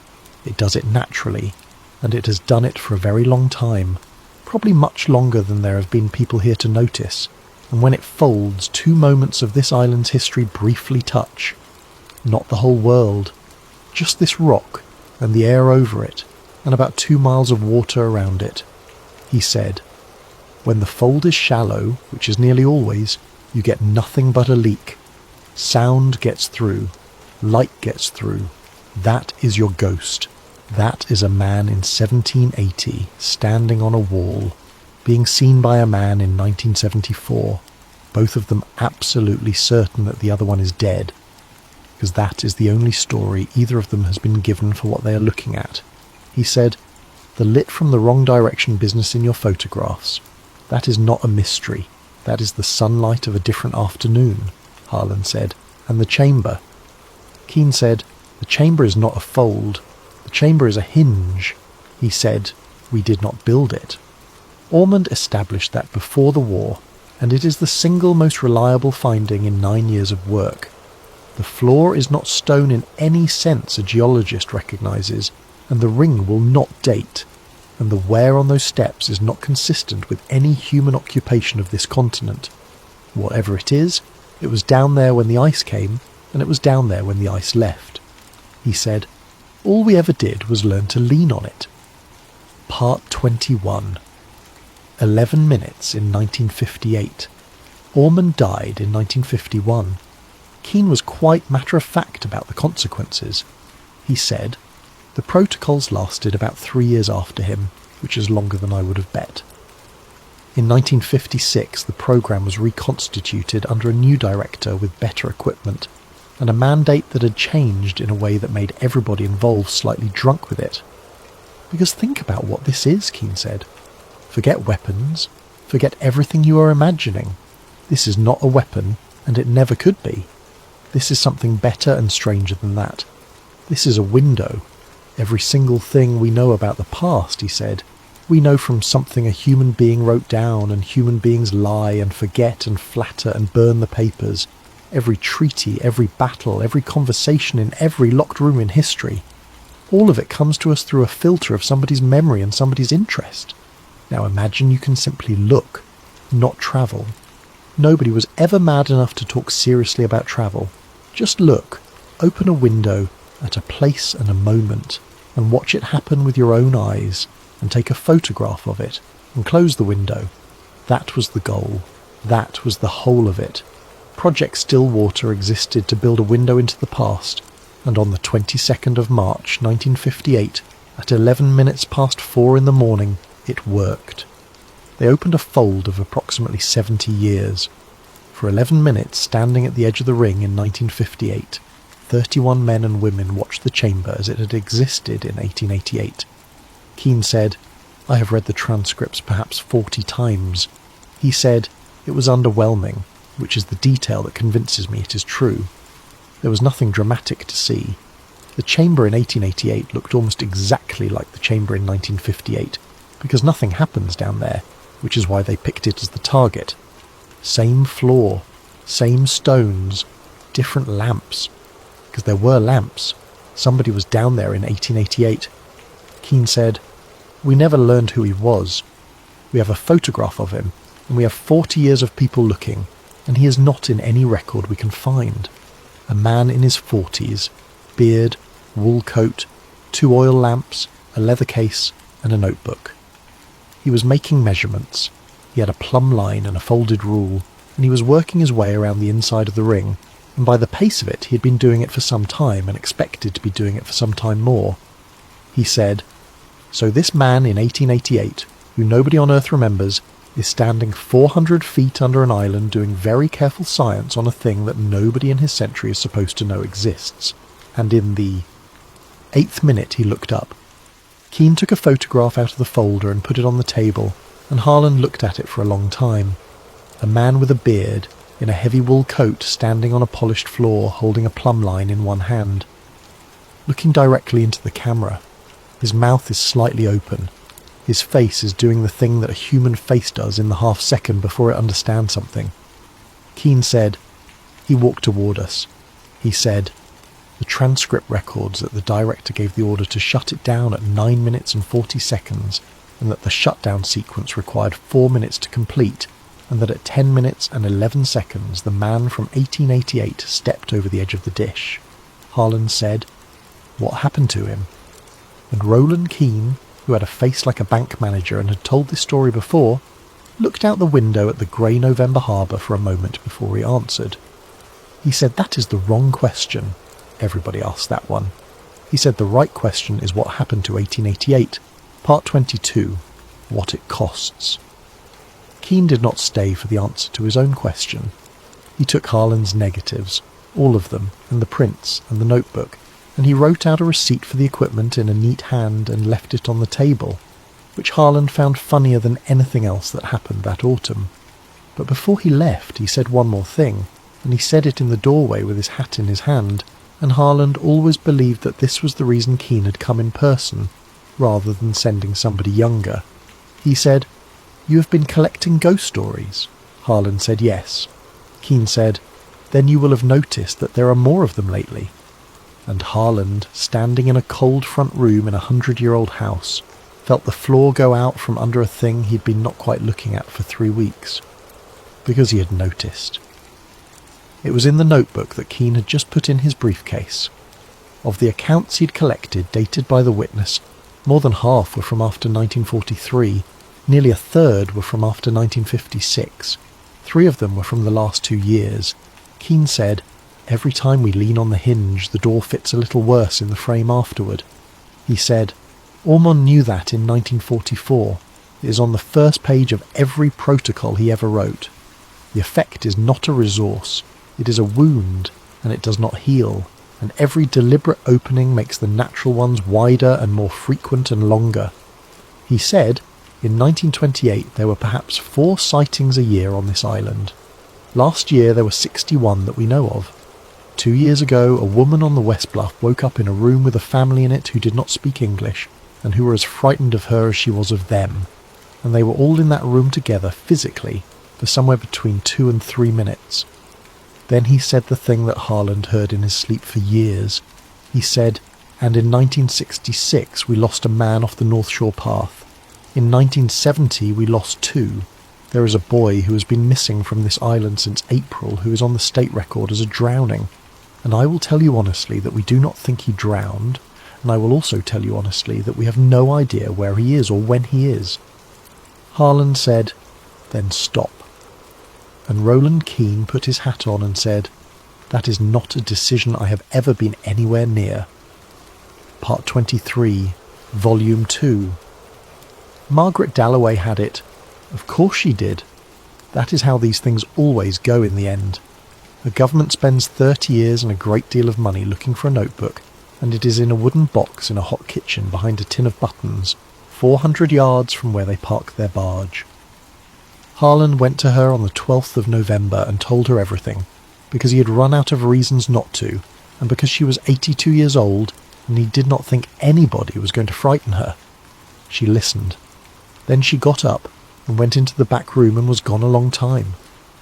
It does it naturally, and it has done it for a very long time, probably much longer than there have been people here to notice, and when it folds, 2 moments of this island's history briefly touch. Not the whole world, just this rock, and the air over it, and about 2 miles of water around it." He said, "When the fold is shallow, which is nearly always, you get nothing but a leak. Sound gets through, light gets through. That is your ghost. That is a man in 1780 standing on a wall, being seen by a man in 1974, both of them absolutely certain that the other one is dead, because that is the only story either of them has been given for what they are looking at." He said, "The lit from the wrong direction business in your photographs, that is not a mystery. That is the sunlight of a different afternoon," Harland said. "And the chamber." Keane said, "The chamber is not a fold. The chamber is a hinge." He said, "We did not build it." Ormond established that before the war, and it is the single most reliable finding in 9 years of work. The floor is not stone in any sense a geologist recognises, and the ring will not date, and the wear on those steps is not consistent with any human occupation of this continent. Whatever it is, it was down there when the ice came, and it was down there when the ice left. He said, "All we ever did was learn to lean on it." Part 21. 11 minutes in 1958. Ormond died in 1951. Keane was quite matter-of-fact about the consequences. He said, "The protocols lasted about 3 years after him, which is longer than I would have bet." In 1956, the programme was reconstituted under a new director with better equipment, and a mandate that had changed in a way that made everybody involved slightly drunk with it. Because think about what this is, Keane said. Forget weapons, forget everything you are imagining. This is not a weapon, and it never could be. This is something better and stranger than that. This is a window. Every single thing we know about the past, he said, we know from something a human being wrote down, and human beings lie and forget and flatter and burn the papers. every treaty, every battle, every conversation in every locked room in history. All of it comes to us through a filter of somebody's memory and somebody's interest. Now imagine you can simply look, not travel. Nobody was ever mad enough to talk seriously about travel. Just look, open a window at a place and a moment, and watch it happen with your own eyes, and take a photograph of it, and close the window. That was the goal. That was the whole of it. Project Stillwater existed to build a window into the past, and on the 22nd of March 1958, at 11 minutes past 4 in the morning, it worked. They opened a fold of approximately 70 years. For 11 minutes, standing at the edge of the ring in 1958, 31 men and women watched the chamber as it had existed in 1888. Keane said, "I have read the transcripts perhaps 40 times. He said, it was underwhelming, which is the detail that convinces me it is true. There was nothing dramatic to see. The chamber in 1888 looked almost exactly like the chamber in 1958, because nothing happens down there, which is why they picked it as the target. Same floor, same stones, different lamps. Because there were lamps. Somebody was down there in 1888. Keane said, "We never learned who he was. We have a photograph of him, and we have 40 years of people looking, and he is not in any record we can find. A man in his 40s, beard, wool coat, 2 oil lamps, a leather case, and a notebook. He was making measurements. He had a plumb line and a folded rule, and he was working his way around the inside of the ring, and by the pace of it he had been doing it for some time and expected to be doing it for some time more. He said, so this man in 1888, who nobody on Earth remembers, is standing 400 feet under an island doing very careful science on a thing that nobody in his century is supposed to know exists. And in the 8th minute he looked up. Keane took a photograph out of the folder and put it on the table, and Harlan looked at it for a long time. A man with a beard, in a heavy wool coat, standing on a polished floor, holding a plumb line in one hand. Looking directly into the camera. His mouth is slightly open. His face is doing the thing that a human face does in the half-second before it understands something. Keane said, he walked toward us. He said, the transcript records that the director gave the order to shut it down at 9 minutes and 40 seconds, and that the shutdown sequence required 4 minutes to complete, and that at 10 minutes and 11 seconds the man from 1888 stepped over the edge of the dish. Harlan said, what happened to him? And Roland Keane, who had a face like a bank manager and had told this story before, looked out the window at the grey November harbour for a moment before he answered. He said, that is the wrong question. Everybody asked that one. He said the right question is what happened to 1888. Part 22. What it costs. Keane did not stay for the answer to his own question. He took Harlan's negatives, all of them, and the prints, and the notebook, and he wrote out a receipt for the equipment in a neat hand and left it on the table, which Harlan found funnier than anything else that happened that autumn. But before he left, he said one more thing, and he said it in the doorway with his hat in his hand, and Harlan always believed that this was the reason Keane had come in person, rather than sending somebody younger. He said, you have been collecting ghost stories? Harlan said yes. Keane said, then you will have noticed that there are more of them lately. And Harlan, standing in a cold front room in a 100-year-old house, felt the floor go out from under a thing he'd been not quite looking at for 3 weeks. Because he had noticed. It was in the notebook that Keane had just put in his briefcase. Of the accounts he'd collected dated by the witness, more than half were from after 1943, nearly a third were from after 1956. 3 of them were from the last 2 years. Keane said, every time we lean on the hinge, the door fits a little worse in the frame afterward. He said, Ormond knew that in 1944. It is on the first page of every protocol he ever wrote. The effect is not a resource. It is a wound, and it does not heal, and every deliberate opening makes the natural ones wider and more frequent and longer. He said, in 1928 there were perhaps 4 sightings a year on this island. Last year there were 61 that we know of. 2 years ago, a woman on the West Bluff woke up in a room with a family in it who did not speak English, and who were as frightened of her as she was of them, and they were all in that room together physically for somewhere between 2 and 3 minutes. Then he said the thing that Harland heard in his sleep for years. He said, "And in 1966 we lost a man off the North Shore path. In 1970 we lost 2. There is a boy who has been missing from this island since April who is on the state record as a drowning. And I will tell you honestly that we do not think he drowned, and I will also tell you honestly that we have no idea where he is or when he is." Harland said, "Then stop." And Roland Keane put his hat on and said, "That is not a decision I have ever been anywhere near." Part 23, Volume 2. Margaret Dalloway had it. Of course she did. That is how these things always go in the end. The government spends 30 years and a great deal of money looking for a notebook, and it is in a wooden box in a hot kitchen behind a tin of buttons, 400 yards from where they park their barge. Harland went to her on the 12th of November and told her everything, because he had run out of reasons not to, and because she was 82 years old, and he did not think anybody was going to frighten her. She listened. Then she got up and went into the back room and was gone a long time.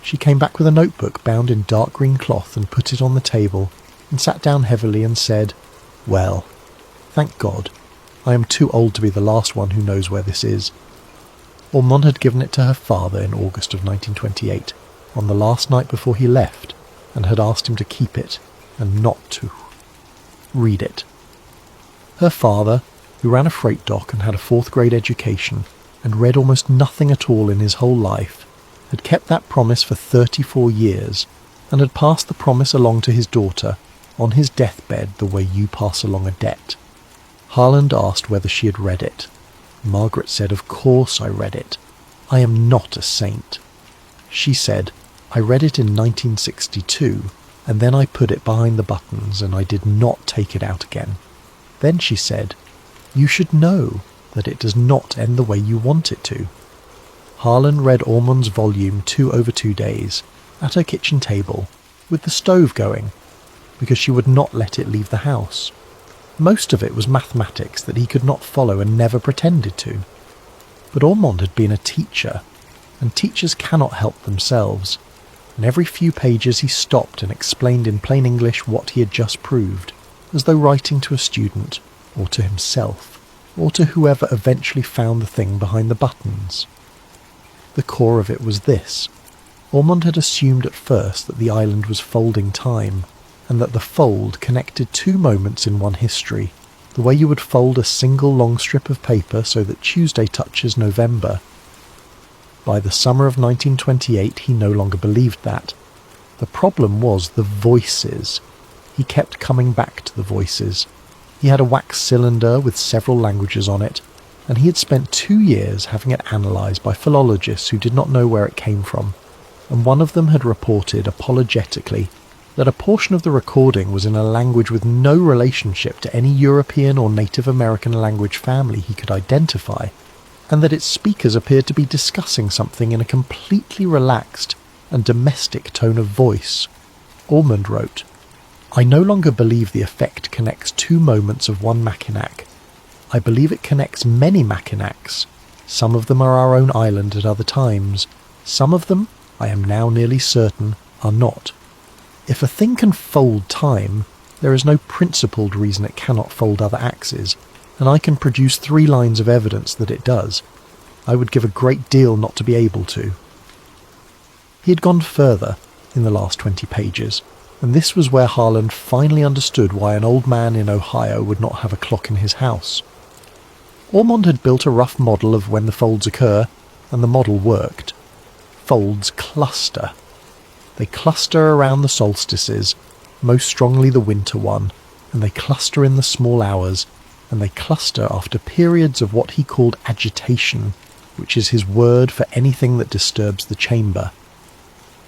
She came back with a notebook bound in dark green cloth and put it on the table, and sat down heavily and said, "Well, thank God, I am too old to be the last one who knows where this is." Ormond had given it to her father in August of 1928, on the last night before he left, and had asked him to keep it, and not to read it. Her father, who ran a freight dock and had a 4th grade education, and read almost nothing at all in his whole life, had kept that promise for 34 years, and had passed the promise along to his daughter, on his deathbed the way you pass along a debt. Harland asked whether she had read it. Margaret said, "Of course I read it. I am not a saint." She said, "I read it in 1962, and then I put it behind the buttons and I did not take it out again." Then she said, "You should know that it does not end the way you want it to." Harland read Ormond's volume 2 over 2 days, at her kitchen table, with the stove going, because she would not let it leave the house. Most of it was mathematics that he could not follow and never pretended to. But Ormond had been a teacher, and teachers cannot help themselves, and every few pages he stopped and explained in plain English what he had just proved, as though writing to a student, or to himself, or to whoever eventually found the thing behind the buttons. The core of it was this. Ormond had assumed at first that the island was folding time, and that the fold connected 2 moments in one history, the way you would fold a single long strip of paper so that Tuesday touches November. By the summer of 1928 he no longer believed that. The problem was the voices. He kept coming back to the voices. He had a wax cylinder with several languages on it, and he had spent 2 years having it analysed by philologists who did not know where it came from, and one of them had reported apologetically that a portion of the recording was in a language with no relationship to any European or Native American language family he could identify, and that its speakers appeared to be discussing something in a completely relaxed and domestic tone of voice. Ormond wrote, "I no longer believe the effect connects 2 moments of one Mackinac. I believe it connects many Mackinacs. Some of them are our own island at other times. Some of them, I am now nearly certain, are not. If a thing can fold time, there is no principled reason it cannot fold other axes, and I can produce 3 lines of evidence that it does. I would give a great deal not to be able to." He had gone further in the last 20 pages, and this was where Harland finally understood why an old man in Ohio would not have a clock in his house. Ormond had built a rough model of when the folds occur, and the model worked. Folds cluster. They cluster around the solstices, most strongly the winter one, and they cluster in the small hours, and they cluster after periods of what he called agitation, which is his word for anything that disturbs the chamber.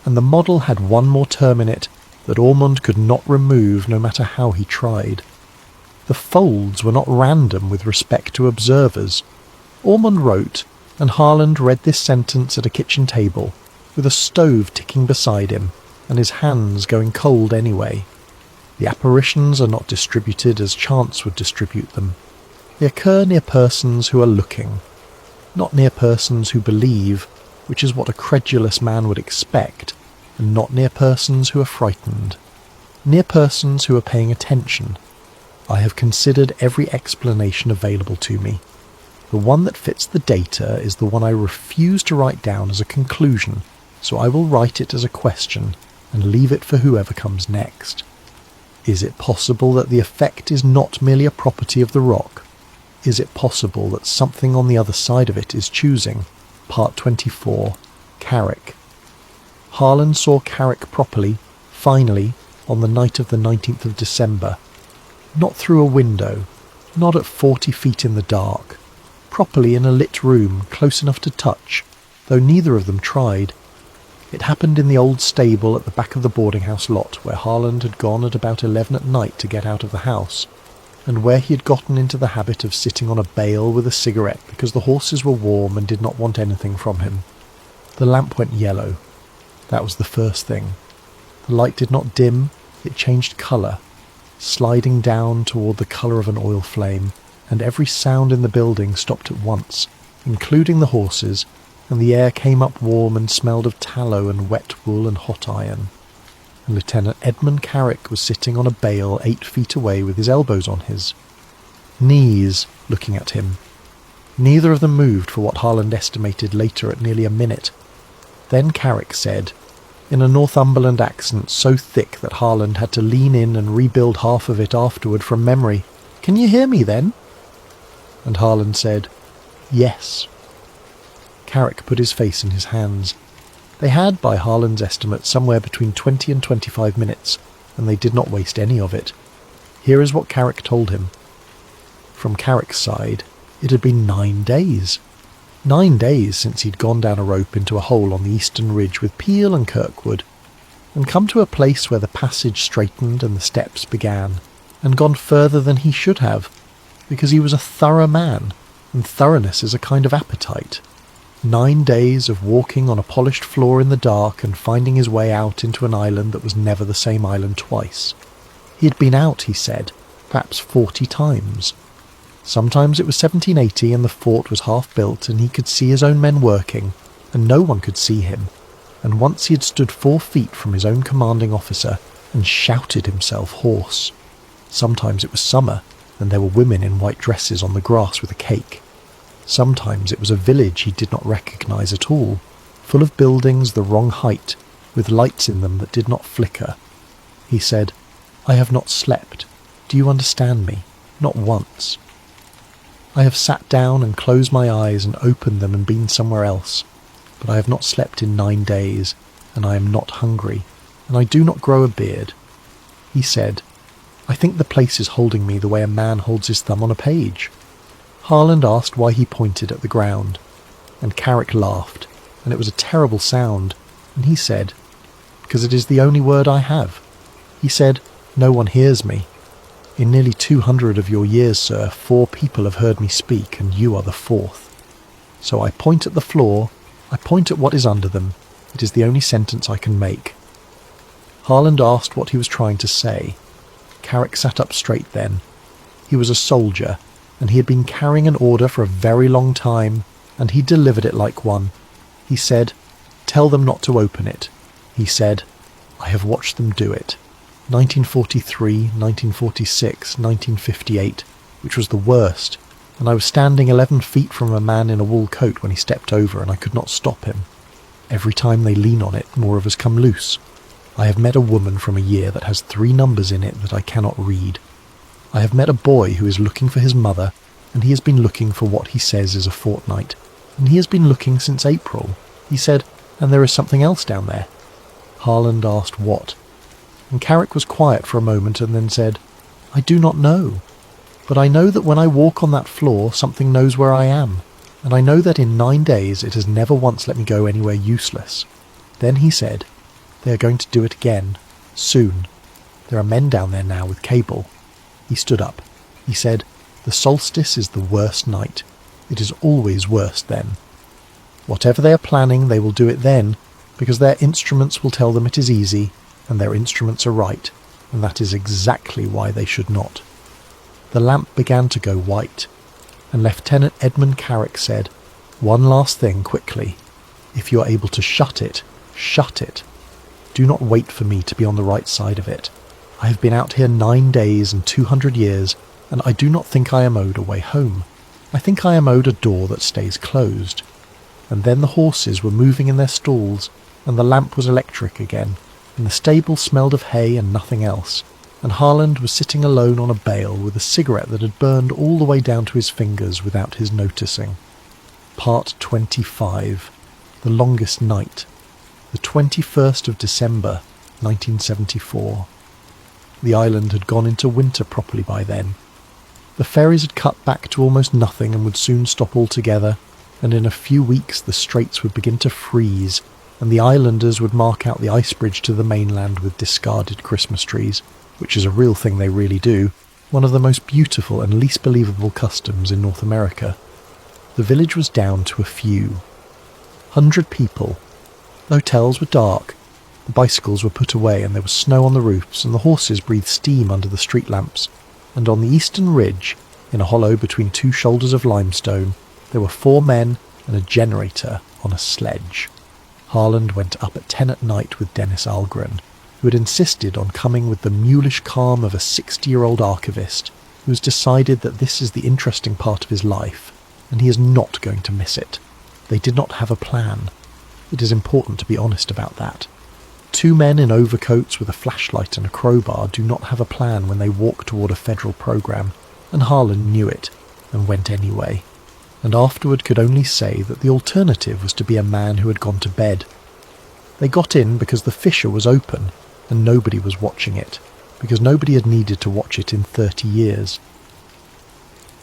And the model had one more term in it that Ormond could not remove no matter how he tried. The folds were not random with respect to observers. Ormond wrote, and Harland read this sentence at a kitchen table, with a stove ticking beside him, and his hands going cold anyway. The apparitions are not distributed as chance would distribute them. They occur near persons who are looking, not near persons who believe, which is what a credulous man would expect, and not near persons who are frightened. Near persons who are paying attention. I have considered every explanation available to me. The one that fits the data is the one I refuse to write down as a conclusion, so I will write it as a question and leave it for whoever comes next. Is it possible that the effect is not merely a property of the rock? Is it possible that something on the other side of it is choosing? Part 24. Carrick. Harland saw Carrick properly, finally, on the night of the 19th of December. Not through a window, not at 40 feet in the dark. Properly in a lit room, close enough to touch, though neither of them tried. It happened in the old stable at the back of the boarding house lot, where Harland had gone at about 11 at night to get out of the house, and where he had gotten into the habit of sitting on a bale with a cigarette because the horses were warm and did not want anything from him. The lamp went yellow. That was the first thing. The light did not dim, it changed colour, sliding down toward the colour of an oil flame, and every sound in the building stopped at once, including the horses, and the air came up warm and smelled of tallow and wet wool and hot iron. And Lieutenant Edmund Carrick was sitting on a bale 8 feet away with his elbows on his knees, looking at him. Neither of them moved for what Harland estimated later at nearly a minute. Then Carrick said, in a Northumberland accent so thick that Harland had to lean in and rebuild half of it afterward from memory, "Can you hear me then?" And Harland said, "Yes." Carrick put his face in his hands. They had, by Harland's estimate, somewhere between 20 and 25 minutes, and they did not waste any of it. Here is what Carrick told him. From Carrick's side, it had been 9 days. 9 days since he'd gone down a rope into a hole on the eastern ridge with Peel and Kirkwood, and come to a place where the passage straightened and the steps began, and gone further than he should have, because he was a thorough man, and thoroughness is a kind of appetite. 9 days of walking on a polished floor in the dark and finding his way out into an island that was never the same island twice. He had been out, he said, perhaps 40 times. Sometimes it was 1780 and the fort was half built and he could see his own men working, and no one could see him, and once he had stood 4 feet from his own commanding officer and shouted himself hoarse. Sometimes it was summer, and there were women in white dresses on the grass with a cake. Sometimes it was a village he did not recognise at all, full of buildings the wrong height, with lights in them that did not flicker. He said, "I have not slept. Do you understand me? Not once. I have sat down and closed my eyes and opened them and been somewhere else, but I have not slept in 9 days, and I am not hungry, and I do not grow a beard." He said, "I think the place is holding me the way a man holds his thumb on a page." Harland asked why he pointed at the ground, and Carrick laughed, and it was a terrible sound, and he said, "Because it is the only word I have." He said, "No one hears me. In nearly 200 of your years, sir, 4 people have heard me speak, and you are the 4th. So I point at the floor, I point at what is under them. It is the only sentence I can make." Harland asked what he was trying to say. Carrick sat up straight then. He was a soldier, and he had been carrying an order for a very long time, and he delivered it like one. He said, "Tell them not to open it." He said, "I have watched them do it. 1943, 1946, 1958, which was the worst, and I was standing 11 feet from a man in a wool coat when he stepped over, and I could not stop him. Every time they lean on it, more of us come loose. I have met a woman from a year that has 3 numbers in it that I cannot read. I have met a boy who is looking for his mother, and he has been looking for what he says is a fortnight, and he has been looking since April." He said, "And there is something else down there." Harland asked what, and Carrick was quiet for a moment and then said, "I do not know, but I know that when I walk on that floor something knows where I am, and I know that in 9 days it has never once let me go anywhere useless." Then he said, "They are going to do it again, soon. There are men down there now with cable." He stood up. He said, "The solstice is the worst night. It is always worse then. Whatever they are planning, they will do it then, because their instruments will tell them it is easy, and their instruments are right, and that is exactly why they should not." The lamp began to go white, and Lieutenant Edmund Carrick said, "One last thing, quickly. If you are able to shut it, shut it." Do not wait for me to be on the right side of it. I have been out here 9 days and 200 years, and I do not think I am owed a way home. I think I am owed a door that stays closed." And then the horses were moving in their stalls, and the lamp was electric again, and the stable smelled of hay and nothing else, and Harland was sitting alone on a bale with a cigarette that had burned all the way down to his fingers without his noticing. Part 25. The Longest Night. The 21st of December, 1974. The island had gone into winter properly by then. The ferries had cut back to almost nothing and would soon stop altogether, and in a few weeks the straits would begin to freeze, and the islanders would mark out the ice bridge to the mainland with discarded Christmas trees, which is a real thing they really do, one of the most beautiful and least believable customs in North America. The village was down to a few. 100 people. The hotels were dark, the bicycles were put away, and there was snow on the roofs, and the horses breathed steam under the street lamps, and on the eastern ridge, in a hollow between 2 shoulders of limestone, there were 4 men and a generator on a sledge. Harland went up at 10 at night with Dennis Algren, who had insisted on coming with the mulish calm of a 60-year-old archivist who has decided that this is the interesting part of his life, and he is not going to miss it. They did not have a plan. It is important to be honest about that. 2 men in overcoats with a flashlight and a crowbar do not have a plan when they walk toward a federal program, and Harland knew it, and went anyway, and afterward could only say that the alternative was to be a man who had gone to bed. They got in because the fissure was open, and nobody was watching it, because nobody had needed to watch it in 30 years.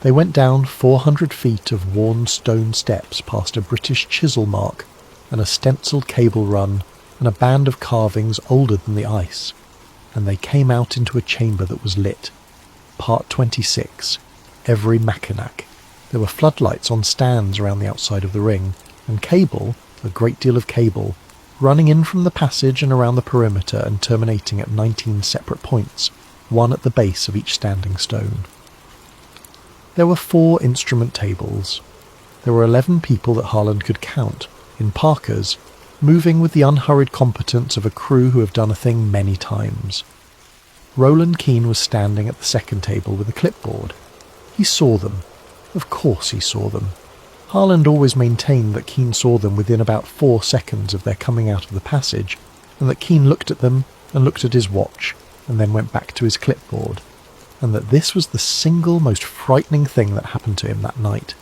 They went down 400 feet of worn stone steps past a British chisel mark and a stenciled cable run and a band of carvings older than the ice, and they came out into a chamber that was lit. Part 26. Every Mackinac. There were floodlights on stands around the outside of the ring, and cable, a great deal of cable, running in from the passage and around the perimeter and terminating at 19 separate points, one at the base of each standing stone. There were 4 instrument tables. There were 11 people that Harland could count, in parkas, moving with the unhurried competence of a crew who have done a thing many times. Roland Keane was standing at the second table with a clipboard. He saw them. Of course he saw them. Harland always maintained that Keane saw them within about 4 seconds of their coming out of the passage, and that Keane looked at them and looked at his watch, and then went back to his clipboard, and that this was the single most frightening thing that happened to him that night.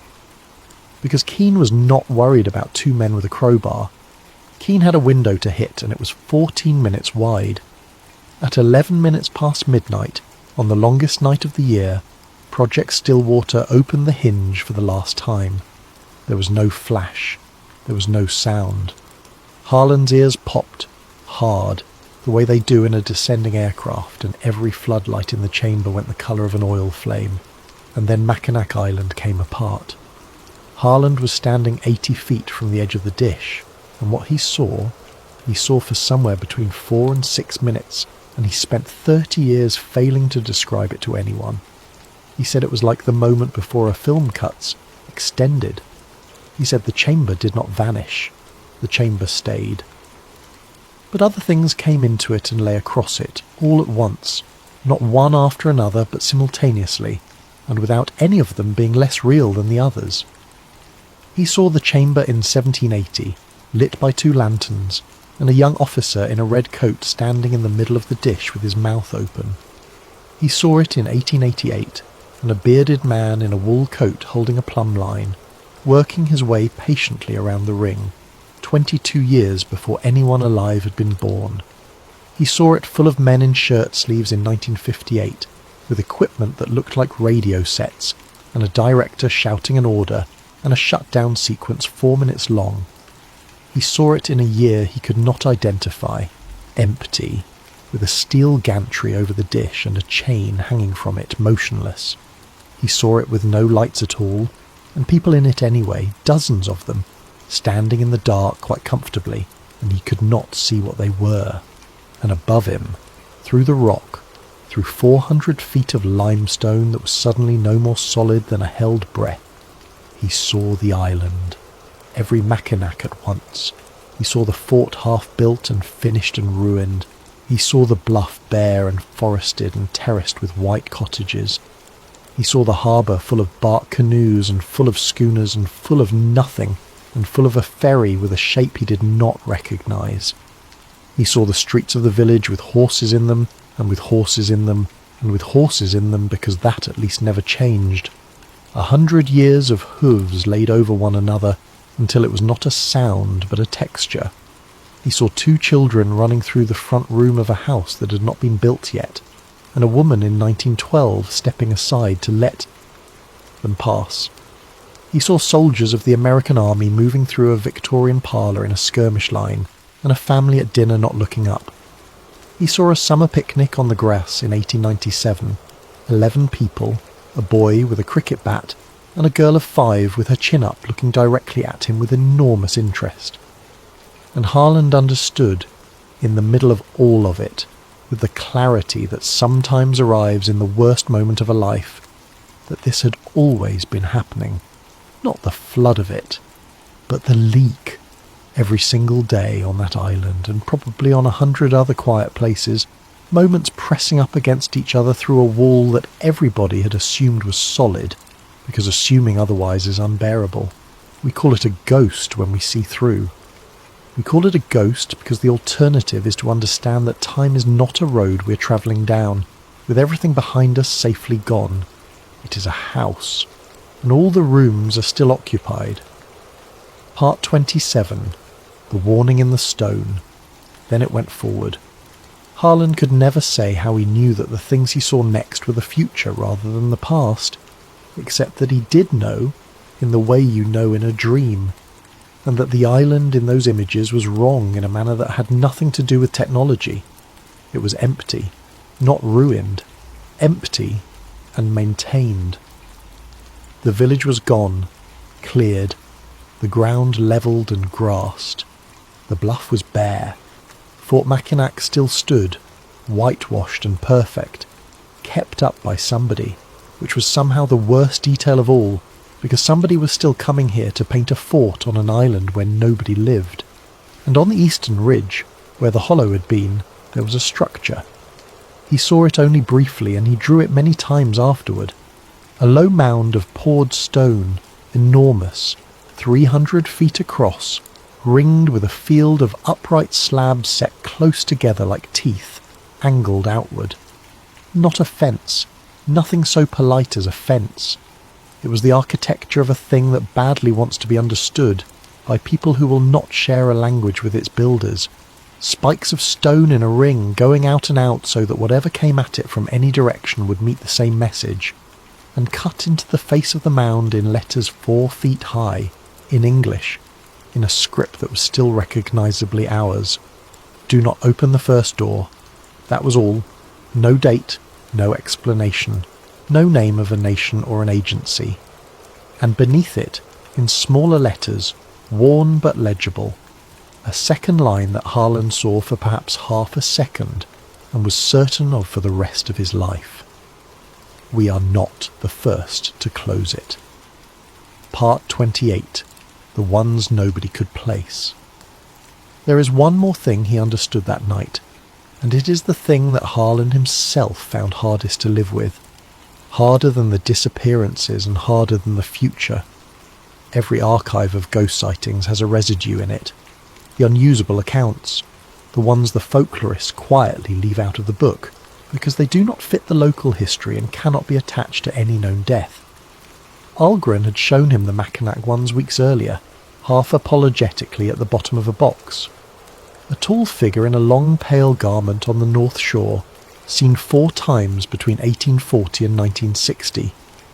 Because Keane was not worried about 2 men with a crowbar. Keane had a window to hit, and it was 14 minutes wide. At 11 minutes past midnight, on the longest night of the year, Project Stillwater opened the hinge for the last time. There was no flash. There was no sound. Harland's ears popped, hard, the way they do in a descending aircraft, and every floodlight in the chamber went the colour of an oil flame, and then Mackinac Island came apart. Harland was standing 80 feet from the edge of the dish, and what he saw for somewhere between 4 and 6 minutes, and he spent 30 years failing to describe it to anyone. He said it was like the moment before a film cuts, extended. He said the chamber did not vanish, the chamber stayed. But other things came into it and lay across it, all at once, not one after another, but simultaneously, and without any of them being less real than the others. He saw the chamber in 1780, lit by 2 lanterns, and a young officer in a red coat standing in the middle of the dish with his mouth open. He saw it in 1888, and a bearded man in a wool coat holding a plumb line, working his way patiently around the ring, 22 years before anyone alive had been born. He saw it full of men in shirt sleeves in 1958, with equipment that looked like radio sets, and a director shouting an order, and a shutdown sequence 4 minutes long. He saw it in a year he could not identify, empty, with a steel gantry over the dish and a chain hanging from it, motionless. He saw it with no lights at all, and people in it anyway, dozens of them, standing in the dark quite comfortably, and he could not see what they were. And above him, through the rock, through 400 feet of limestone that was suddenly no more solid than a held breath, he saw the island, every Mackinac at once, He saw the fort half-built and finished and ruined. He saw the bluff bare and forested and terraced with white cottages. He saw the harbour full of bark canoes and full of schooners and full of nothing and full of a ferry with a shape he did not recognise. He saw the streets of the village with horses in them and with horses in them and with horses in them, because that at least never changed. 100 years of hooves laid over one another until it was not a sound but a texture. He saw 2 children running through the front room of a house that had not been built yet, and a woman in 1912 stepping aside to let them pass. He saw soldiers of the American Army moving through a Victorian parlour in a skirmish line, and a family at dinner not looking up. He saw a summer picnic on the grass in 1897, 11 people, a boy with a cricket bat, and a girl of 5 with her chin up looking directly at him with enormous interest. And Harland understood, in the middle of all of it, with the clarity that sometimes arrives in the worst moment of a life, that this had always been happening. Not the flood of it, but the leak. Every single day on that island, and probably on 100 other quiet places, moments pressing up against each other through a wall that everybody had assumed was solid, because assuming otherwise is unbearable. We call it a ghost when we see through. We call it a ghost because the alternative is to understand that time is not a road we're travelling down, with everything behind us safely gone. It is a house, and all the rooms are still occupied. Part 27. The warning in the stone. Then it went forward. Harland could never say how he knew that the things he saw next were the future rather than the past, except that he did know, in the way you know in a dream, and that the island in those images was wrong in a manner that had nothing to do with technology. It was empty, not ruined, empty and maintained. The village was gone, cleared, the ground levelled and grassed. The bluff was bare. Fort Mackinac still stood, whitewashed and perfect, kept up by somebody, which was somehow the worst detail of all, because somebody was still coming here to paint a fort on an island where nobody lived. And on the eastern ridge, where the hollow had been, there was a structure. He saw it only briefly, and he drew it many times afterward. A low mound of poured stone, enormous, 300 feet across, ringed with a field of upright slabs set close together like teeth, angled outward. Not a fence, nothing so polite as a fence. It was the architecture of a thing that badly wants to be understood by people who will not share a language with its builders. Spikes of stone in a ring going out and out so that whatever came at it from any direction would meet the same message, and cut into the face of the mound in letters 4 feet high, in English, in a script that was still recognisably ours. Do not open the first door. That was all. No date, no explanation, no name of a nation or an agency. And beneath it, in smaller letters, worn but legible, a second line that Harland saw for perhaps half a second and was certain of for the rest of his life. We are not the first to close it. Part 28. The ones nobody could place. There is one more thing he understood that night, and it is the thing that Harland himself found hardest to live with, harder than the disappearances and harder than the future. Every archive of ghost sightings has a residue in it, the unusable accounts, the ones the folklorists quietly leave out of the book, because they do not fit the local history and cannot be attached to any known death. Algren had shown him the Mackinac ones weeks earlier, half apologetically at the bottom of a box. A tall figure in a long pale garment on the north shore, seen 4 times between 1840 and 1960,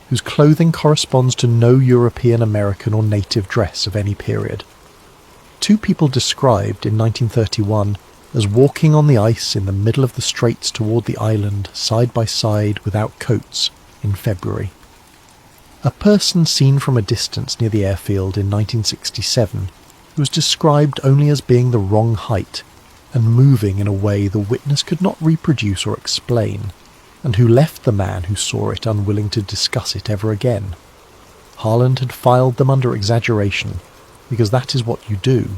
whose clothing corresponds to no European, American or native dress of any period. 2 people described in 1931 as walking on the ice in the middle of the straits toward the island, side by side without coats, in February. A person seen from a distance near the airfield in 1967 was described only as being the wrong height and moving in a way the witness could not reproduce or explain, and who left the man who saw it unwilling to discuss it ever again. Harland had filed them under exaggeration, because that is what you do.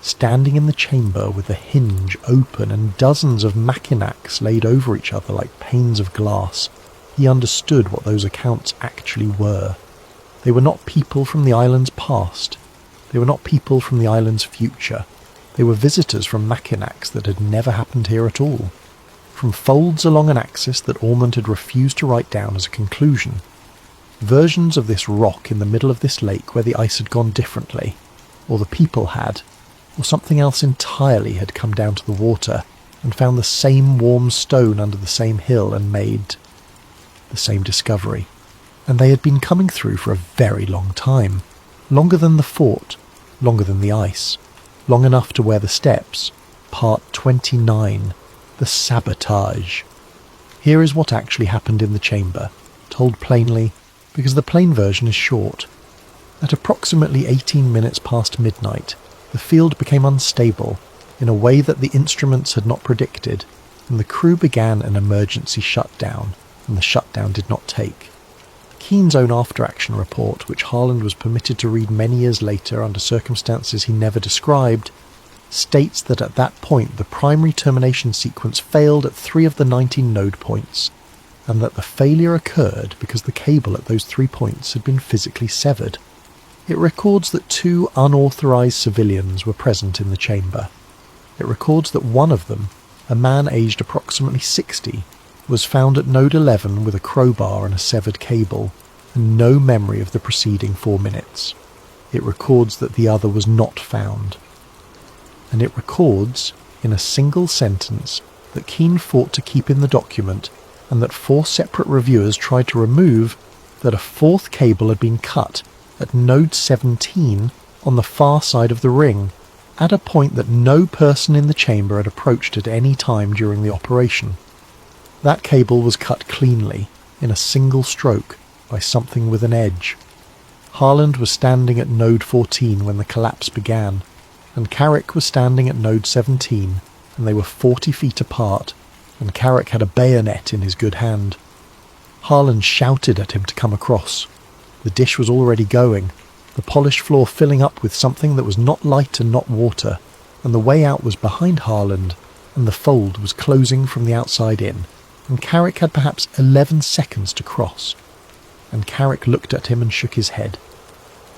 standing in the chamber with the hinge open and dozens of Mackinacs laid over each other like panes of glass, he understood what those accounts actually were. They were not people from the island's past. They were not people from the island's future. They were visitors from Mackinacs that had never happened here at all. From folds along an axis that Ormond had refused to write down as a conclusion. Versions of this rock in the middle of this lake where the ice had gone differently, or the people had, or something else entirely had come down to the water and found the same warm stone under the same hill and made the same discovery. And they had been coming through for a very long time. Longer than the fort, longer than the ice, long enough to wear the steps. Part 29, The Sabotage. Here is what actually happened in the chamber, told plainly, because the plain version is short. At approximately 18 minutes past midnight, the field became unstable in a way that the instruments had not predicted, and the crew began an emergency shutdown, and the shutdown did not take. Keen's own after-action report, which Harland was permitted to read many years later under circumstances he never described, states that at that point the primary termination sequence failed at 3 of the 19 node points, and that the failure occurred because the cable at those 3 points had been physically severed. It records that 2 unauthorized civilians were present in the chamber. It records that one of them, a man aged approximately 60, was found at node 11 with a crowbar and a severed cable, and no memory of the preceding 4 minutes. It records that the other was not found. And it records, in a single sentence, that Keen fought to keep in the document, and that 4 separate reviewers tried to remove, that a 4th cable had been cut at node 17 on the far side of the ring, at a point that no person in the chamber had approached at any time during the operation. That cable was cut cleanly, in a single stroke, by something with an edge. Harland was standing at node 14 when the collapse began, and Carrick was standing at node 17, and they were 40 feet apart, and Carrick had a bayonet in his good hand. Harland shouted at him to come across. The dish was already going, the polished floor filling up with something that was not light and not water, and the way out was behind Harland, and the fold was closing from the outside in, and Carrick had perhaps 11 seconds to cross. And Carrick looked at him and shook his head.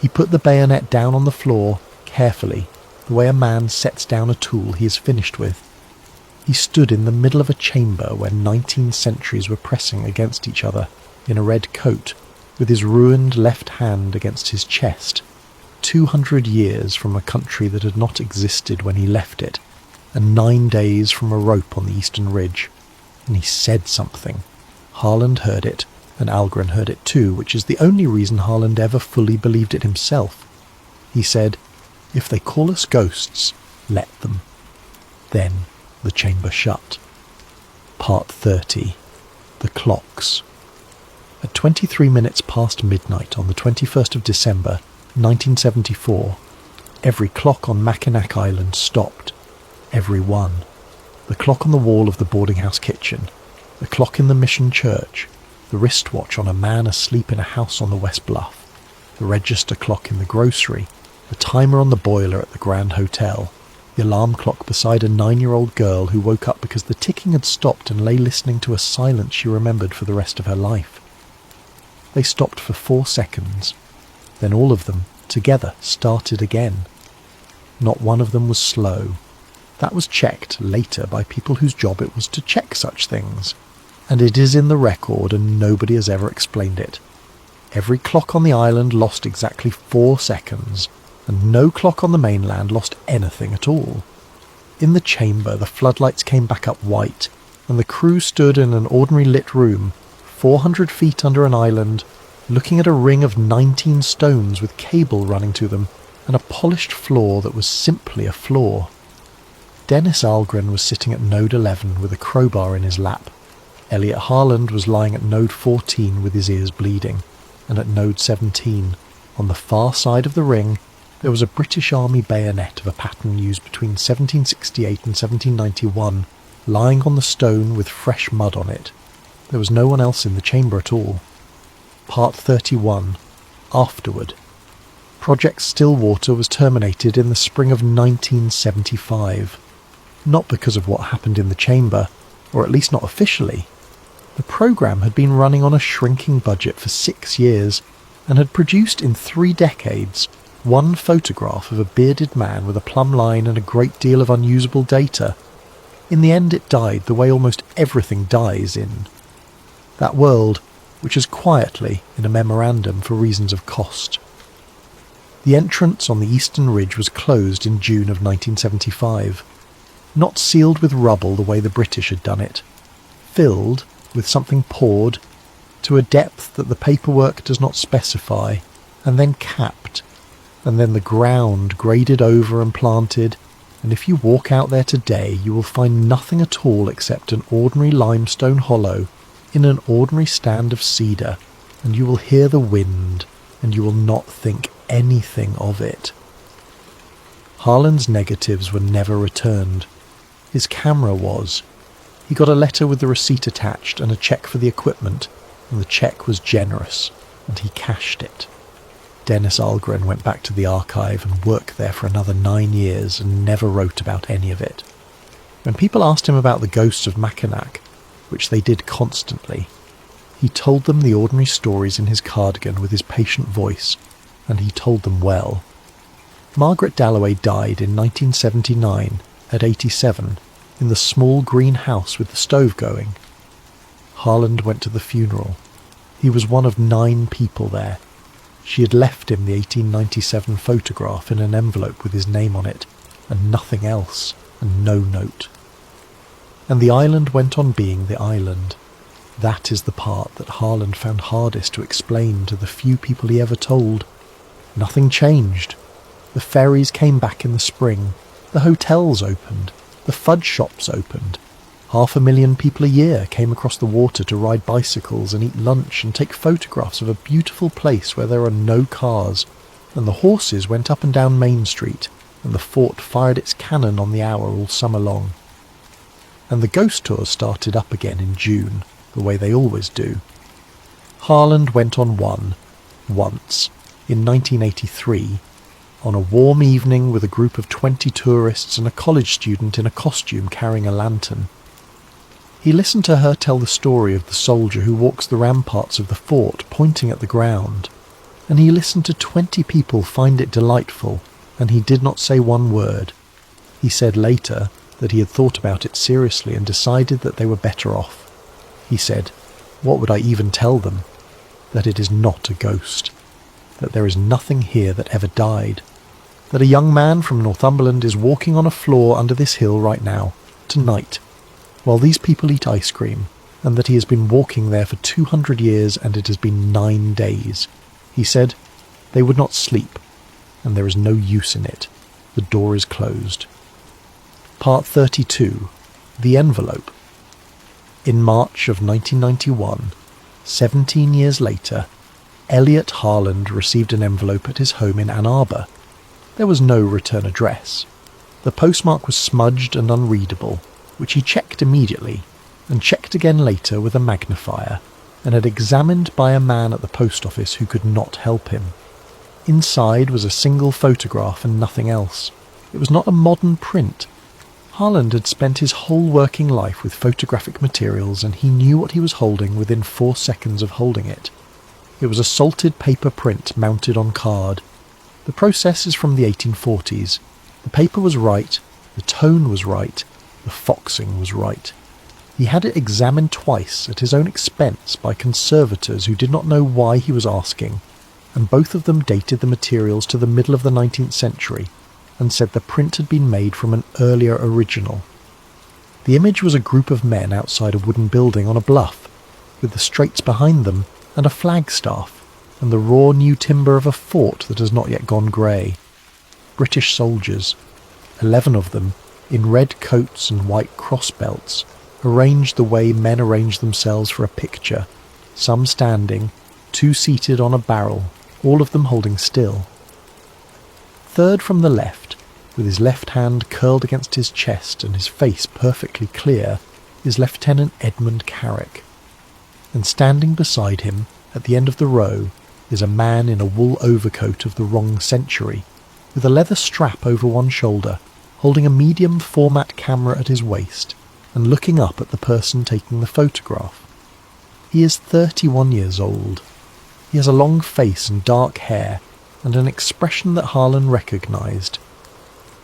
He put the bayonet down on the floor, carefully, the way a man sets down a tool he is finished with. He stood in the middle of a chamber where 19 sentries were pressing against each other, in a red coat, with his ruined left hand against his chest, 200 years from a country that had not existed when he left it, and 9 days from a rope on the eastern ridge. And he said something. Harland heard it, and Algren heard it too, which is the only reason Harland ever fully believed it himself. He said, "If they call us ghosts, let them." Then the chamber shut. Part 30. The Clocks. At 23 minutes past midnight on the 21st of December, 1974, every clock on Mackinac Island stopped. Every one. The clock on the wall of the boarding-house kitchen, the clock in the mission church, the wristwatch on a man asleep in a house on the West Bluff, the register clock in the grocery, the timer on the boiler at the Grand Hotel, the alarm clock beside a 9-year-old girl who woke up because the ticking had stopped and lay listening to a silence she remembered for the rest of her life. They stopped for 4 seconds. Then all of them, together, started again. Not one of them was slow. That was checked later by people whose job it was to check such things. And it is in the record and nobody has ever explained it. Every clock on the island lost exactly 4 seconds, and no clock on the mainland lost anything at all. In the chamber, the floodlights came back up white, and the crew stood in an ordinary lit room, 400 feet under an island, looking at a ring of 19 stones with cable running to them, and a polished floor that was simply a floor. Dennis Algren was sitting at node 11 with a crowbar in his lap. Elliot Harland was lying at node 14 with his ears bleeding, and at node 17, on the far side of the ring, there was a British Army bayonet of a pattern used between 1768 and 1791, lying on the stone with fresh mud on it. There was no one else in the chamber at all. Part 31. Afterward. Project Stillwater was terminated in the spring of 1975. Not because of what happened in the chamber, or at least not officially. The program had been running on a shrinking budget for 6 years and had produced in 3 decades one photograph of a bearded man with a plumb line and a great deal of unusable data. In the end it died the way almost everything dies in that world, which is quietly in a memorandum for reasons of cost. The entrance on the eastern ridge was closed in June of 1975, not sealed with rubble the way the British had done it, filled with something poured to a depth that the paperwork does not specify, and then capped, and then the ground graded over and planted, and if you walk out there today you will find nothing at all except an ordinary limestone hollow in an ordinary stand of cedar, and you will hear the wind, and you will not think anything of it. Harlan's negatives were never returned. His camera was. He got a letter with the receipt attached and a cheque for the equipment, and the cheque was generous, and he cashed it. Dennis Algren went back to the archive and worked there for another 9 years and never wrote about any of it. When people asked him about the ghosts of Mackinac, which they did constantly, he told them the ordinary stories in his cardigan with his patient voice, and he told them well. Margaret Dalloway died in 1979 at 87 in the small green house with the stove going. Harland went to the funeral. He was one of 9 people there. She had left him the 1897 photograph in an envelope with his name on it, and nothing else, and no note. And the island went on being the island. That is the part that Harland found hardest to explain to the few people he ever told. Nothing changed. The ferries came back in the spring. The hotels opened. The fudge shops opened. 500,000 people a year came across the water to ride bicycles and eat lunch and take photographs of a beautiful place where there are no cars, and the horses went up and down Main Street, and the fort fired its cannon on the hour all summer long. And the ghost tours started up again in June, the way they always do. Harland went on one, once, in 1983, on a warm evening with a group of 20 tourists and a college student in a costume carrying a lantern. He listened to her tell the story of the soldier who walks the ramparts of the fort pointing at the ground, and he listened to 20 people find it delightful, and he did not say one word. He said later that he had thought about it seriously and decided that they were better off. He said, "What would I even tell them? That it is not a ghost. That there is nothing here that ever died. That a young man from Northumberland is walking on a floor under this hill right now, tonight, while these people eat ice cream, and that he has been walking there for 200 years and it has been 9 days. He said, they would not sleep, and there is no use in it. The door is closed." Part 32. The Envelope. In March of 1991, 17 years later, Elliot Harland received an envelope at his home in Ann Arbor. There was no return address. The postmark was smudged and unreadable, which he checked immediately, and checked again later with a magnifier, and had examined by a man at the post office who could not help him. Inside was a single photograph and nothing else. It was not a modern print. Harland had spent his whole working life with photographic materials, and he knew what he was holding within 4 seconds of holding it. It was a salted paper print mounted on card. The process is from the 1840s. The paper was right, the tone was right, the foxing was right. He had it examined twice at his own expense by conservators who did not know why he was asking, and both of them dated the materials to the middle of the 19th century, and said the print had been made from an earlier original. The image was a group of men outside a wooden building on a bluff, with the straits behind them and a flagstaff, and the raw new timber of a fort that has not yet gone grey. British soldiers, 11 of them, in red coats and white cross belts, arranged the way men arrange themselves for a picture, some standing, 2 seated on a barrel, all of them holding still. Third from the left, with his left hand curled against his chest and his face perfectly clear, is Lieutenant Edmund Carrick. And standing beside him, at the end of the row, is a man in a wool overcoat of the wrong century, with a leather strap over one shoulder, holding a medium format camera at his waist and looking up at the person taking the photograph. He is 31 years old. He has a long face and dark hair and an expression that Harlan recognised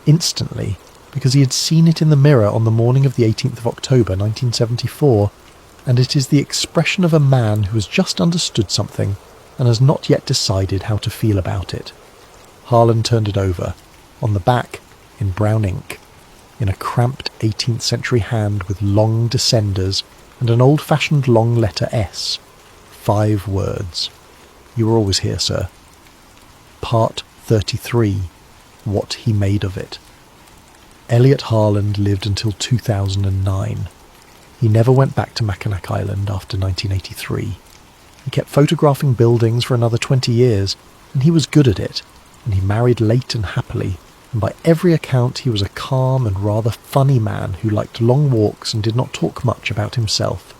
instantly, because he had seen it in the mirror on the morning of the 18th of October 1974, and it is the expression of a man who has just understood something and has not yet decided how to feel about it. Harlan turned it over, on the back, in brown ink, in a cramped 18th century hand with long descenders and an old-fashioned long letter S. 5 words. You were always here, sir. Part 33. What he made of it. Elliot Harlan lived until 2009. He never went back to Mackinac Island after 1983. He kept photographing buildings for another 20 years, and he was good at it, and he married late and happily, and by every account he was a calm and rather funny man who liked long walks and did not talk much about himself.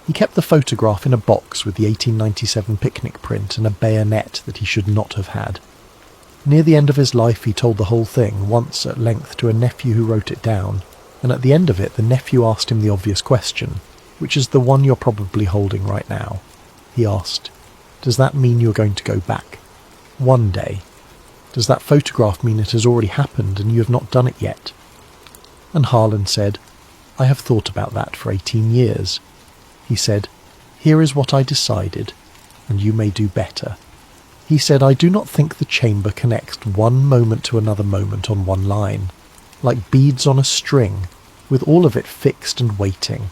He kept the photograph in a box with the 1897 picnic print and a bayonet that he should not have had. Near the end of his life he told the whole thing once at length to a nephew who wrote it down, and at the end of it the nephew asked him the obvious question, which is the one you're probably holding right now. He asked, "Does that mean you're going to go back? One day? Does that photograph mean it has already happened and you have not done it yet?" And Harlan said, "I have thought about that for 18 years. He said, "Here is what I decided, and you may do better." He said, "I do not think the chamber connects one moment to another moment on one line, like beads on a string, with all of it fixed and waiting.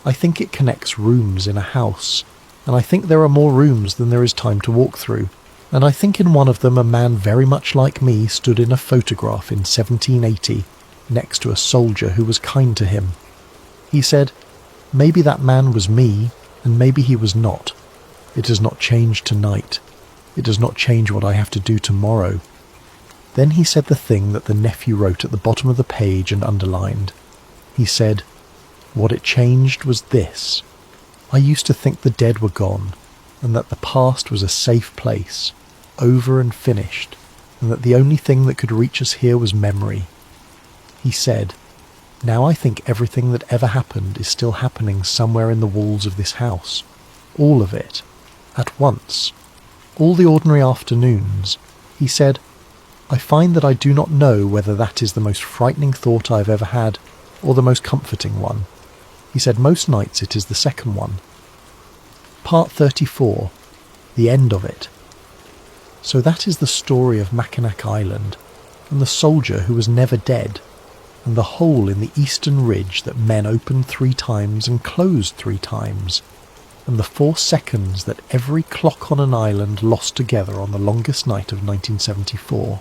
I think it connects rooms in a house, and I think there are more rooms than there is time to walk through, and I think in one of them a man very much like me stood in a photograph in 1780 next to a soldier who was kind to him. He said, maybe that man was me, and maybe he was not. It does not change tonight. It does not change what I have to do tomorrow." Then he said the thing that the nephew wrote at the bottom of the page and underlined. He said, "What it changed was this. I used to think the dead were gone, and that the past was a safe place, over and finished, and that the only thing that could reach us here was memory." He said, "Now I think everything that ever happened is still happening somewhere in the walls of this house. All of it. At once. All the ordinary afternoons." He said, "I find that I do not know whether that is the most frightening thought I have ever had, or the most comforting one." He said most nights it is the second one. Part 34. The end of it. So that is the story of Mackinac Island, and the soldier who was never dead, and the hole in the eastern ridge that men opened 3 times and closed 3 times, and the 4 seconds that every clock on an island lost together on the longest night of 1974.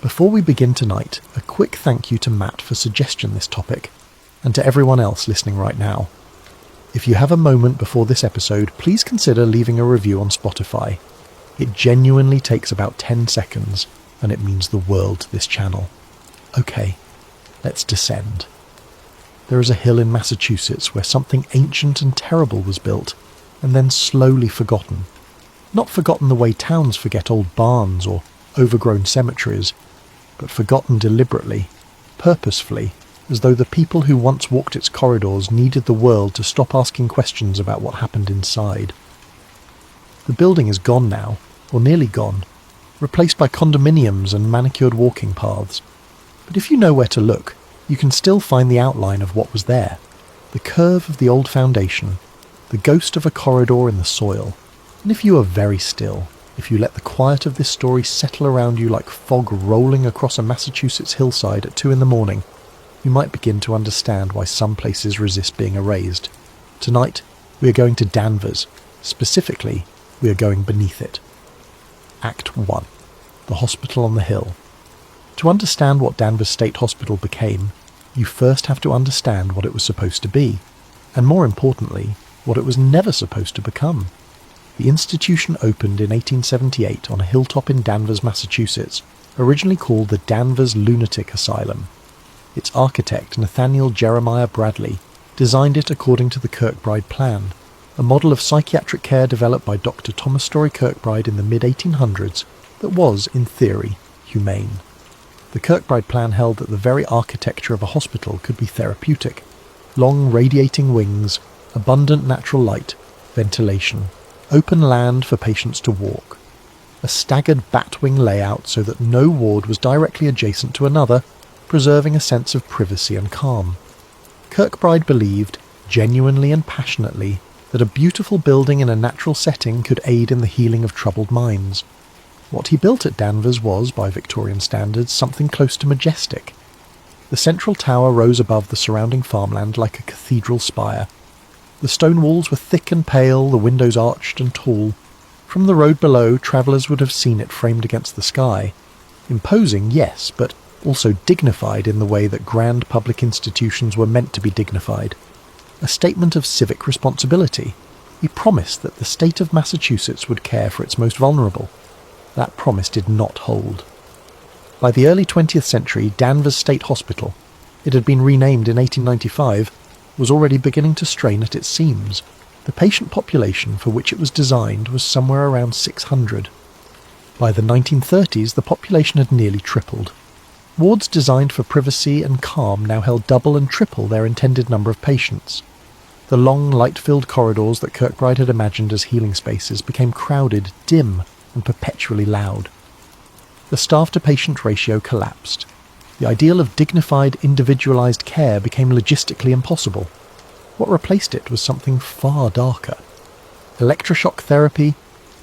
Before we begin tonight, a quick thank you to Matt for suggesting this topic, and to everyone else listening right now. If you have a moment before this episode, please consider leaving a review on Spotify. It genuinely takes about 10 seconds, and it means the world to this channel. Okay, let's descend. There is a hill in Massachusetts where something ancient and terrible was built, and then slowly forgotten. Not forgotten the way towns forget old barns or overgrown cemeteries, but forgotten deliberately, purposefully, as though the people who once walked its corridors needed the world to stop asking questions about what happened inside. The building is gone now, or nearly gone, replaced by condominiums and manicured walking paths. But if you know where to look, you can still find the outline of what was there, the curve of the old foundation, the ghost of a corridor in the soil. And if you are very still, if you let the quiet of this story settle around you like fog rolling across a Massachusetts hillside at 2 a.m, you might begin to understand why some places resist being erased. Tonight, we are going to Danvers. Specifically, we are going beneath it. Act 1. The Hospital on the Hill. To understand what Danvers State Hospital became, you first have to understand what it was supposed to be, and more importantly, what it was never supposed to become. The institution opened in 1878 on a hilltop in Danvers, Massachusetts, originally called the Danvers Lunatic Asylum. Its architect, Nathaniel Jeremiah Bradley, designed it according to the Kirkbride Plan, a model of psychiatric care developed by Dr. Thomas Story Kirkbride in the mid-1800s that was, in theory, humane. The Kirkbride Plan held that the very architecture of a hospital could be therapeutic. Long radiating wings, abundant natural light, ventilation, open land for patients to walk. A staggered batwing layout so that no ward was directly adjacent to another, preserving a sense of privacy and calm. Kirkbride believed, genuinely and passionately, that a beautiful building in a natural setting could aid in the healing of troubled minds. What he built at Danvers was, by Victorian standards, something close to majestic. The central tower rose above the surrounding farmland like a cathedral spire. The stone walls were thick and pale, the windows arched and tall. From the road below, travellers would have seen it framed against the sky. Imposing, yes, but also dignified in the way that grand public institutions were meant to be dignified. A statement of civic responsibility. He promised that the state of Massachusetts would care for its most vulnerable. That promise did not hold. By the early 20th century, Danvers State Hospital, it had been renamed in 1895, was already beginning to strain at its seams. The patient population for which it was designed was somewhere around 600. By the 1930s, the population had nearly tripled. Wards designed for privacy and calm now held double and triple their intended number of patients. The long, light-filled corridors that Kirkbride had imagined as healing spaces became crowded, dim, and perpetually loud. The staff-to-patient ratio collapsed. The ideal of dignified, individualized care became logistically impossible. What replaced it was something far darker. Electroshock therapy,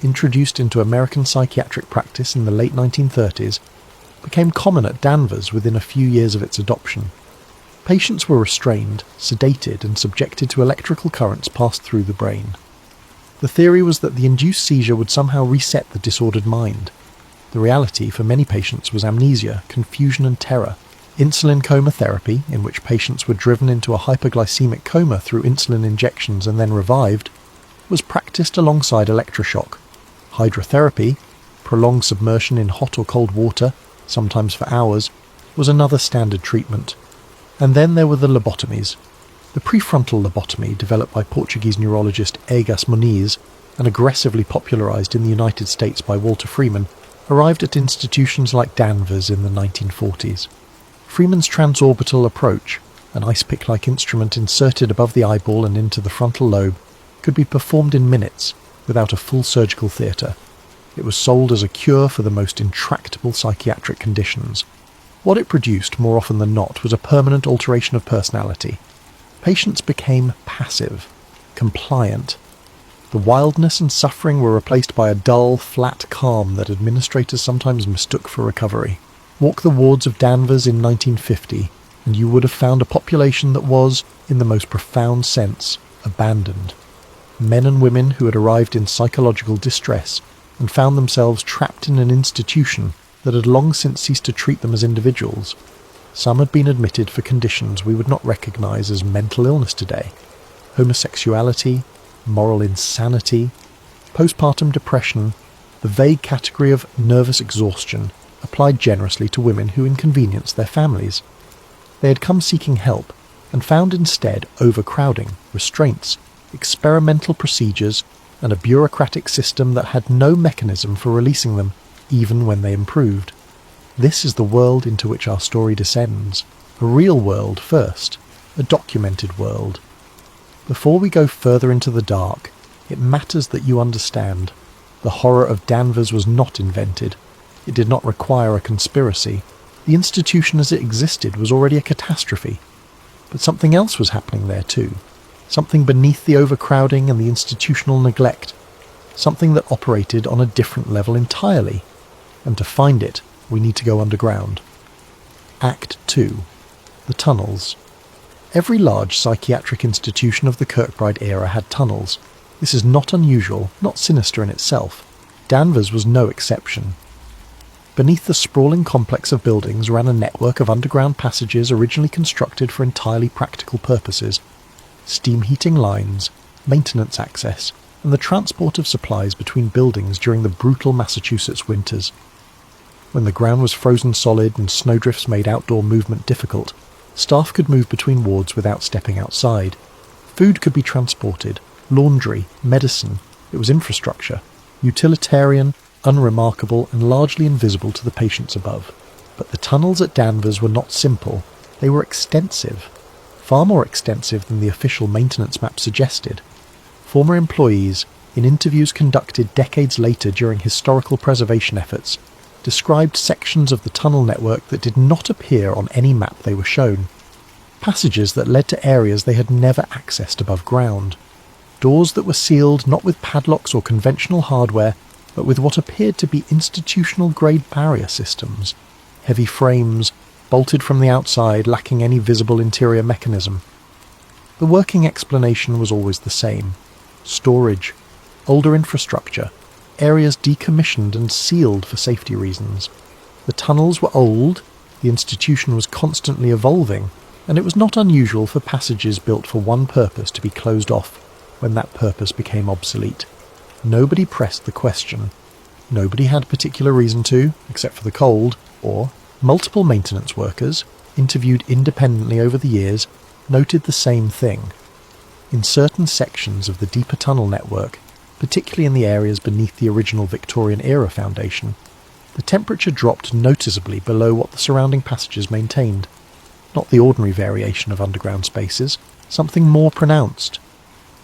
introduced into American psychiatric practice in the late 1930s, became common at Danvers within a few years of its adoption. Patients were restrained, sedated, and subjected to electrical currents passed through the brain. The theory was that the induced seizure would somehow reset the disordered mind. The reality for many patients was amnesia, confusion and terror. Insulin coma therapy, in which patients were driven into a hyperglycemic coma through insulin injections and then revived, was practiced alongside electroshock. Hydrotherapy, prolonged submersion in hot or cold water, sometimes for hours, was another standard treatment. And then there were the lobotomies. The prefrontal lobotomy, developed by Portuguese neurologist Egas Moniz and aggressively popularised in the United States by Walter Freeman, arrived at institutions like Danvers in the 1940s. Freeman's transorbital approach, an ice-pick-like instrument inserted above the eyeball and into the frontal lobe, could be performed in minutes without a full surgical theatre. It was sold as a cure for the most intractable psychiatric conditions. What it produced, more often than not, was a permanent alteration of personality. Patients became passive, compliant. The wildness and suffering were replaced by a dull, flat calm that administrators sometimes mistook for recovery. Walk the wards of Danvers in 1950, and you would have found a population that was, in the most profound sense, abandoned. Men and women who had arrived in psychological distress and found themselves trapped in an institution that had long since ceased to treat them as individuals. Some had been admitted for conditions we would not recognise as mental illness today. Homosexuality, moral insanity, postpartum depression, the vague category of nervous exhaustion applied generously to women who inconvenienced their families. They had come seeking help, and found instead overcrowding, restraints, experimental procedures, and a bureaucratic system that had no mechanism for releasing them, even when they improved. This is the world into which our story descends. A real world first, a documented world. Before we go further into the dark, it matters that you understand. The horror of Danvers was not invented. It did not require a conspiracy. The institution as it existed was already a catastrophe. But something else was happening there too. Something beneath the overcrowding and the institutional neglect. Something that operated on a different level entirely. And to find it, we need to go underground. Act 2. The tunnels. Every large psychiatric institution of the Kirkbride era had tunnels. This is not unusual, not sinister in itself. Danvers was no exception. Beneath the sprawling complex of buildings ran a network of underground passages originally constructed for entirely practical purposes. Steam heating lines, maintenance access, and the transport of supplies between buildings during the brutal Massachusetts winters. When the ground was frozen solid and snowdrifts made outdoor movement difficult, staff could move between wards without stepping outside. Food could be transported, laundry, medicine. It was infrastructure, utilitarian, unremarkable, and largely invisible to the patients above. But the tunnels at Danvers were not simple. They were extensive. Far more extensive than the official maintenance map suggested. Former employees, in interviews conducted decades later during historical preservation efforts, described sections of the tunnel network that did not appear on any map they were shown. Passages that led to areas they had never accessed above ground. Doors that were sealed not with padlocks or conventional hardware, but with what appeared to be institutional-grade barrier systems. Heavy frames, bolted from the outside, lacking any visible interior mechanism. The working explanation was always the same. Storage, older infrastructure, areas decommissioned and sealed for safety reasons. The tunnels were old, the institution was constantly evolving, and it was not unusual for passages built for one purpose to be closed off when that purpose became obsolete. Nobody pressed the question. Nobody had particular reason to, except for the cold, or multiple maintenance workers, interviewed independently over the years, noted the same thing. In certain sections of the deeper tunnel network, particularly in the areas beneath the original Victorian-era foundation, the temperature dropped noticeably below what the surrounding passages maintained. Not the ordinary variation of underground spaces, something more pronounced.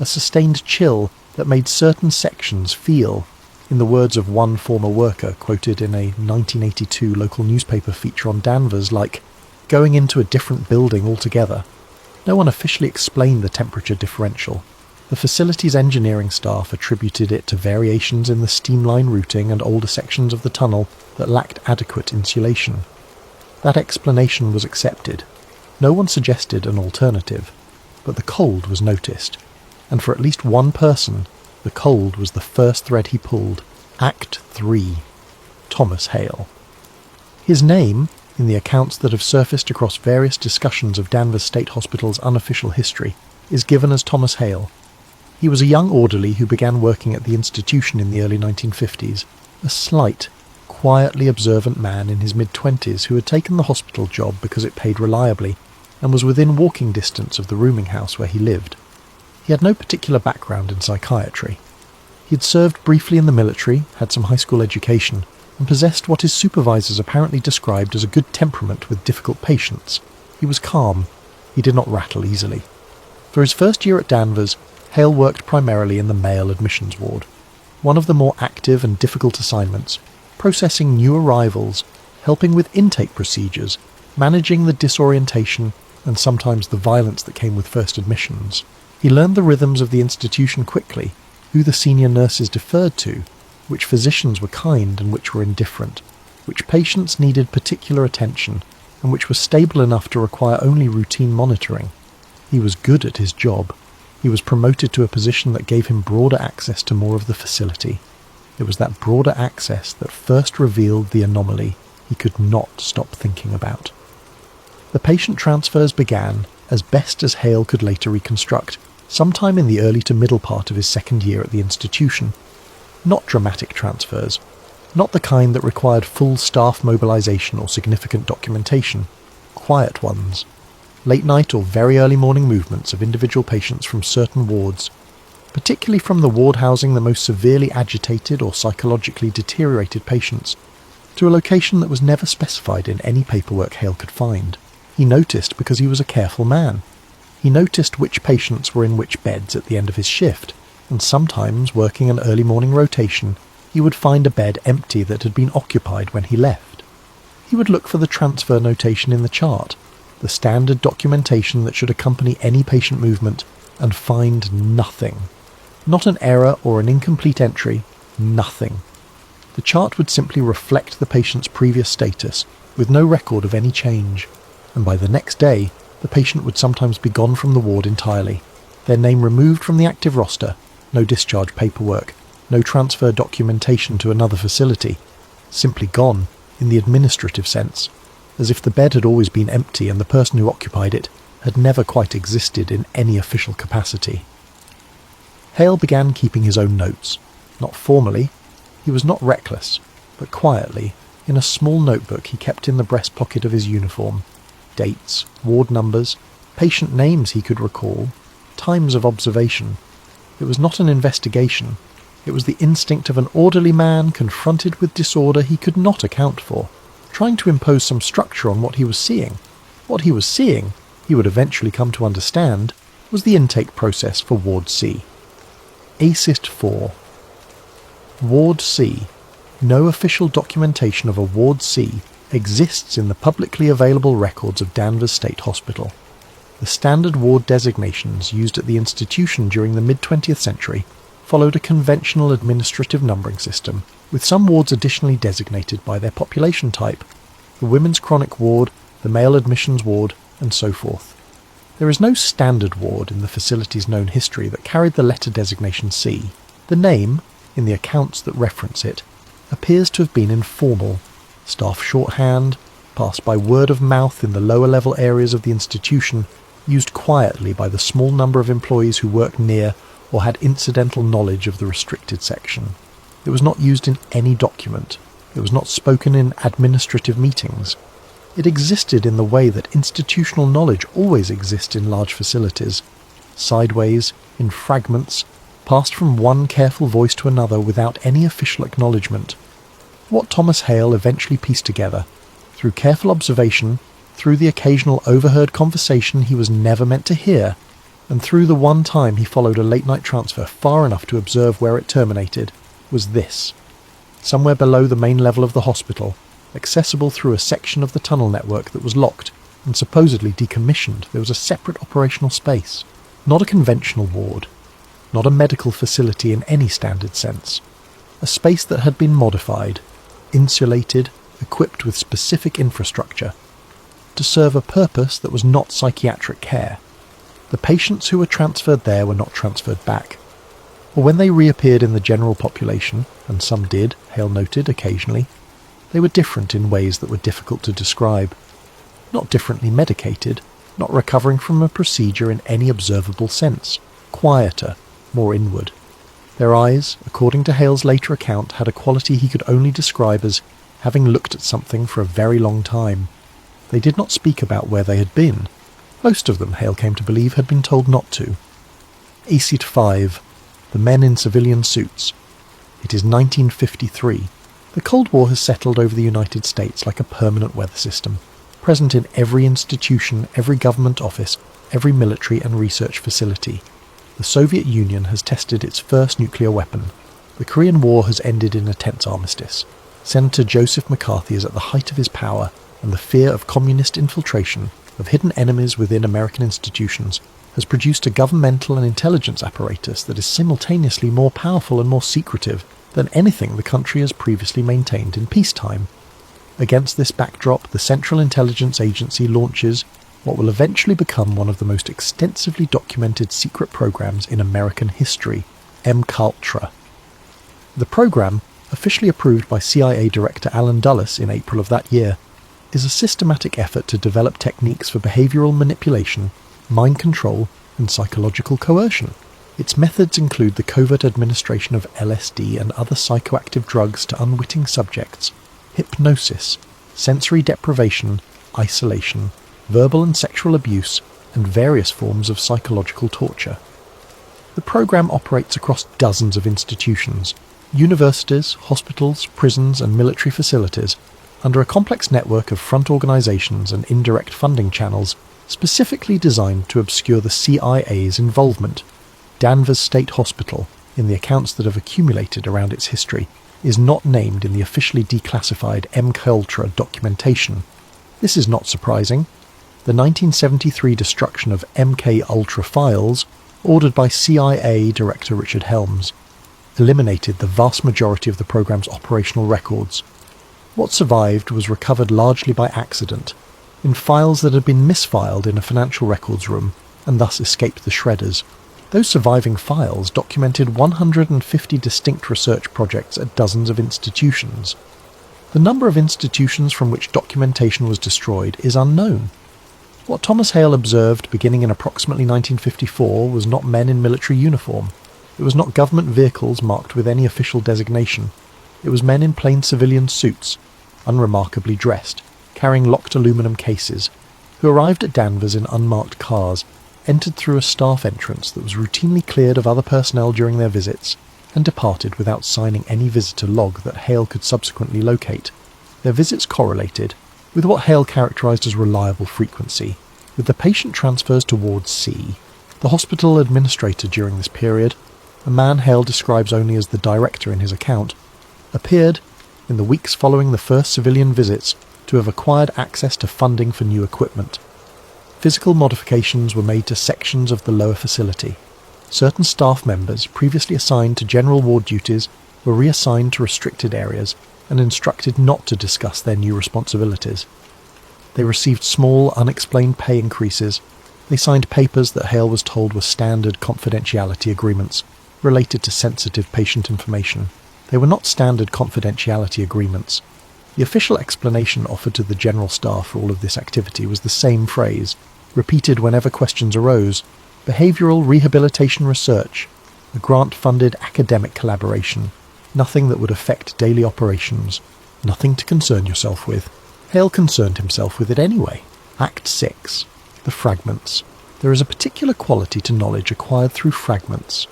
A sustained chill that made certain sections feel, in the words of one former worker quoted in a 1982 local newspaper feature on Danvers, like going into a different building altogether. No one officially explained the temperature differential. The facility's engineering staff attributed it to variations in the steamline routing and older sections of the tunnel that lacked adequate insulation. That explanation was accepted. No one suggested an alternative, but the cold was noticed, and for at least one person, the cold was the first thread he pulled. Act 3. Thomas Hale. His name, in the accounts that have surfaced across various discussions of Danvers State Hospital's unofficial history, is given as Thomas Hale. He was a young orderly who began working at the institution in the early 1950s, a slight, quietly observant man in his mid-20s who had taken the hospital job because it paid reliably and was within walking distance of the rooming house where he lived. He had no particular background in psychiatry. He had served briefly in the military, had some high school education, and possessed what his supervisors apparently described as a good temperament with difficult patients. He was calm. He did not rattle easily. For his first year at Danvers, Hale worked primarily in the male admissions ward, one of the more active and difficult assignments, processing new arrivals, helping with intake procedures, managing the disorientation and sometimes the violence that came with first admissions. He learned the rhythms of the institution quickly, who the senior nurses deferred to, which physicians were kind and which were indifferent, which patients needed particular attention, and which were stable enough to require only routine monitoring. He was good at his job. He was promoted to a position that gave him broader access to more of the facility. It was that broader access that first revealed the anomaly he could not stop thinking about. The patient transfers began, as best as Hale could later reconstruct, sometime in the early to middle part of his second year at the institution. Not dramatic transfers, not the kind that required full staff mobilization or significant documentation. Quiet ones. late night or very early morning movements of individual patients from certain wards, particularly from the ward housing the most severely agitated or psychologically deteriorated patients, to a location that was never specified in any paperwork Hale could find. He noticed because he was a careful man. He noticed which patients were in which beds at the end of his shift, and sometimes, working an early morning rotation, he would find a bed empty that had been occupied when he left. He would look for the transfer notation in the chart, the standard documentation that should accompany any patient movement, and find nothing. Not an error or an incomplete entry, nothing. The chart would simply reflect the patient's previous status, with no record of any change, and by the next day, the patient would sometimes be gone from the ward entirely, their name removed from the active roster, no discharge paperwork, no transfer documentation to another facility, simply gone, in the administrative sense, as if the bed had always been empty and the person who occupied it had never quite existed in any official capacity. Hale began keeping his own notes, not formally. He was not reckless, but quietly, in a small notebook he kept in the breast pocket of his uniform. Dates, ward numbers, patient names he could recall, times of observation. It was not an investigation. It was the instinct of an orderly man confronted with disorder he could not account for, trying to impose some structure on what he was seeing. What he was seeing, he would eventually come to understand, was the intake process for Ward C. ACIST 4. Ward C. No official documentation of a Ward C exists in the publicly available records of Danvers State Hospital. The standard ward designations used at the institution during the mid-20th century followed a conventional administrative numbering system, with some wards additionally designated by their population type, the women's chronic ward, the male admissions ward, and so forth. There is no standard ward in the facility's known history that carried the letter designation C. The name, in the accounts that reference it, appears to have been informal, staff shorthand, passed by word of mouth in the lower level areas of the institution, used quietly by the small number of employees who worked near or had incidental knowledge of the restricted section. It was not used in any document. It was not spoken in administrative meetings. It existed in the way that institutional knowledge always exists in large facilities, sideways, in fragments, passed from one careful voice to another without any official acknowledgement. What Thomas Hale eventually pieced together, through careful observation, through the occasional overheard conversation he was never meant to hear, and through the one time he followed a late-night transfer far enough to observe where it terminated, was this. Somewhere below the main level of the hospital, accessible through a section of the tunnel network that was locked and supposedly decommissioned, there was a separate operational space. Not a conventional ward, not a medical facility in any standard sense. A space that had been modified, insulated, equipped with specific infrastructure, to serve a purpose that was not psychiatric care. The patients who were transferred there were not transferred back, or when they reappeared in the general population, and some did, Hale noted, occasionally, they were different in ways that were difficult to describe. Not differently medicated, not recovering from a procedure in any observable sense, quieter, more inward. Their eyes, according to Hale's later account, had a quality he could only describe as having looked at something for a very long time. They did not speak about where they had been. Most of them, Hale came to believe, had been told not to. ACIT 5. The men in civilian suits. It is 1953. The Cold War has settled over the United States like a permanent weather system, present in every institution, every government office, every military and research facility. The Soviet Union has tested its first nuclear weapon. The Korean War has ended in a tense armistice. Senator Joseph McCarthy is at the height of his power, and the fear of communist infiltration, of hidden enemies within American institutions, has produced a governmental and intelligence apparatus that is simultaneously more powerful and more secretive than anything the country has previously maintained in peacetime. Against this backdrop, the Central Intelligence Agency launches what will eventually become one of the most extensively documented secret programs in American history, MKUltra. The program, officially approved by CIA Director Alan Dulles in April of that year, is a systematic effort to develop techniques for behavioral manipulation, mind control, and psychological coercion. Its methods include the covert administration of LSD and other psychoactive drugs to unwitting subjects, hypnosis, sensory deprivation, isolation, verbal and sexual abuse, and various forms of psychological torture. The program operates across dozens of institutions, universities, hospitals, prisons, and military facilities, under a complex network of front organizations and indirect funding channels specifically designed to obscure the CIA's involvement. Danvers State Hospital, in the accounts that have accumulated around its history, is not named in the officially declassified MKUltra documentation. This is not surprising. The 1973 destruction of MKUltra files, ordered by CIA Director Richard Helms, eliminated the vast majority of the program's operational records. What survived was recovered largely by accident, in files that had been misfiled in a financial records room and thus escaped the shredders. Those surviving files documented 150 distinct research projects at dozens of institutions. The number of institutions from which documentation was destroyed is unknown. What Thomas Hale observed beginning in approximately 1954 was not men in military uniform. It was not government vehicles marked with any official designation. It was men in plain civilian suits, unremarkably dressed, carrying locked aluminum cases, who arrived at Danvers in unmarked cars, entered through a staff entrance that was routinely cleared of other personnel during their visits, and departed without signing any visitor log that Hale could subsequently locate. Their visits correlated with what Hale characterised as reliable frequency, with the patient transfers towards C. The hospital administrator during this period, a man Hale describes only as the director in his account, appeared, in the weeks following the first civilian visits, to have acquired access to funding for new equipment. Physical modifications were made to sections of the lower facility. Certain staff members previously assigned to general ward duties were reassigned to restricted areas and instructed not to discuss their new responsibilities. They received small, unexplained pay increases. They signed papers that Hale was told were standard confidentiality agreements related to sensitive patient information. They were not standard confidentiality agreements. The official explanation offered to the general staff for all of this activity was the same phrase, repeated whenever questions arose: behavioural rehabilitation research, a grant-funded academic collaboration, nothing that would affect daily operations, nothing to concern yourself with. Hale concerned himself with it anyway. Act 6. The fragments. There is a particular quality to knowledge acquired through fragments,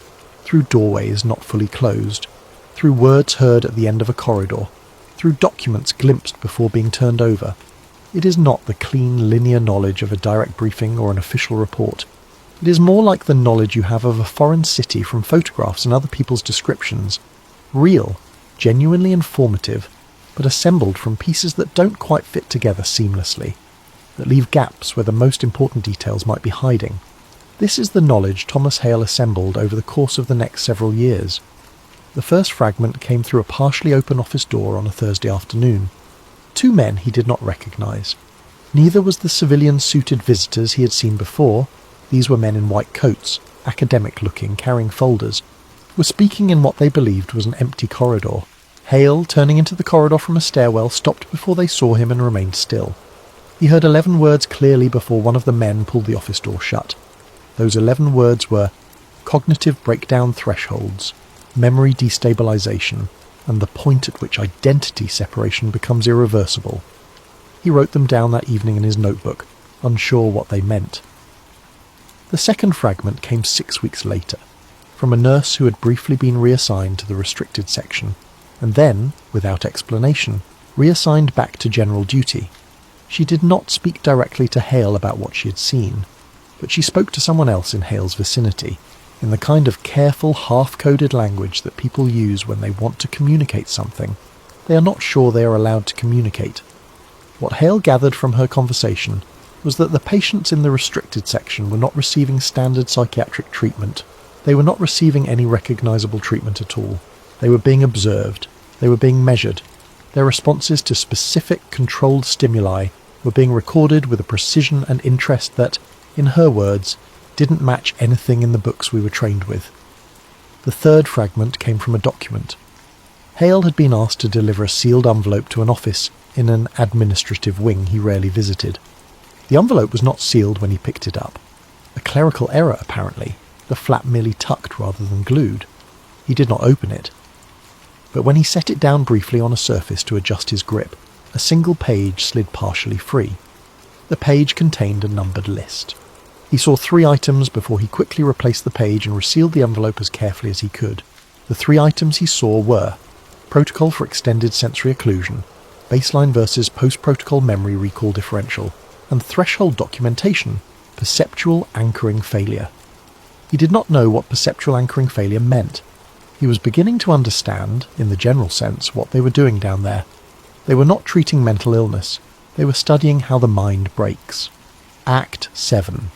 through doorways not fully closed, through words heard at the end of a corridor, through documents glimpsed before being turned over. It is not the clean, linear knowledge of a direct briefing or an official report. It is more like the knowledge you have of a foreign city from photographs and other people's descriptions. Real, genuinely informative, but assembled from pieces that don't quite fit together seamlessly, that leave gaps where the most important details might be hiding. This is the knowledge Thomas Hale assembled over the course of the next several years. The first fragment came through a partially open office door on a Thursday afternoon. Two men he did not recognise. Neither was the civilian-suited visitors he had seen before. These were men in white coats, academic-looking, carrying folders, were speaking in what they believed was an empty corridor. Hale, turning into the corridor from a stairwell, stopped before they saw him and remained still. He heard 11 words clearly before one of the men pulled the office door shut. Those 11 words were cognitive breakdown thresholds, memory destabilization, and the point at which identity separation becomes irreversible. He wrote them down that evening in his notebook, unsure what they meant. The second fragment came 6 weeks later, from a nurse who had briefly been reassigned to the restricted section, and then, without explanation, reassigned back to general duty. She did not speak directly to Hale about what she had seen, but she spoke to someone else in Hale's vicinity, in the kind of careful, half-coded language that people use when they want to communicate something they are not sure they are allowed to communicate. What Hale gathered from her conversation was that the patients in the restricted section were not receiving standard psychiatric treatment. They were not receiving any recognisable treatment at all. They were being observed. They were being measured. Their responses to specific, controlled stimuli were being recorded with a precision and interest that, in her words, didn't match anything in the books we were trained with. The third fragment came from a document. Hale had been asked to deliver a sealed envelope to an office in an administrative wing he rarely visited. The envelope was not sealed when he picked it up. A clerical error, apparently, the flap merely tucked rather than glued. He did not open it. But when he set it down briefly on a surface to adjust his grip, a single page slid partially free. The page contained a numbered list. He saw 3 items before he quickly replaced the page and resealed the envelope as carefully as he could. The 3 items he saw were Protocol for Extended Sensory Occlusion, Baseline versus Post-Protocol Memory Recall Differential, and Threshold Documentation, Perceptual Anchoring Failure. He did not know what perceptual anchoring failure meant. He was beginning to understand, in the general sense, what they were doing down there. They were not treating mental illness. They were studying how the mind breaks. Act 7.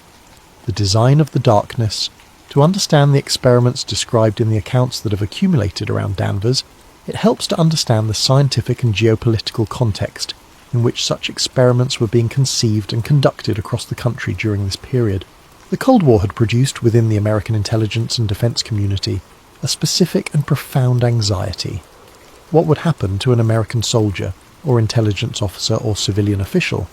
The Design of the Darkness. To understand the experiments described in the accounts that have accumulated around Danvers, it helps to understand the scientific and geopolitical context in which such experiments were being conceived and conducted across the country during this period. The Cold War had produced within the American intelligence and defense community a specific and profound anxiety. What would happen to an American soldier, or intelligence officer or civilian official,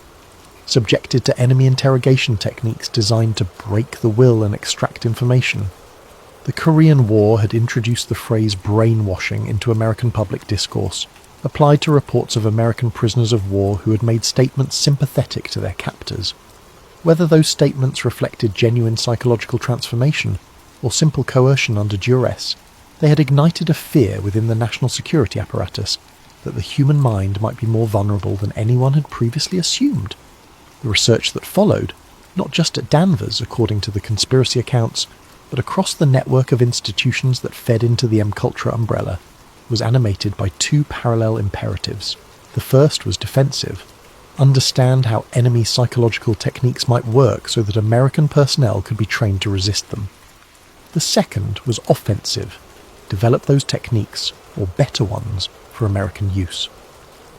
subjected to enemy interrogation techniques designed to break the will and extract information? The Korean War had introduced the phrase brainwashing into American public discourse, applied to reports of American prisoners of war who had made statements sympathetic to their captors. Whether those statements reflected genuine psychological transformation or simple coercion under duress, they had ignited a fear within the national security apparatus that the human mind might be more vulnerable than anyone had previously assumed. The research that followed, not just at Danvers according to the conspiracy accounts, but across the network of institutions that fed into the M-Culture umbrella, was animated by 2 parallel imperatives. The first was defensive. Understand how enemy psychological techniques might work so that American personnel could be trained to resist them. The second was offensive. Develop those techniques, or better ones, for American use.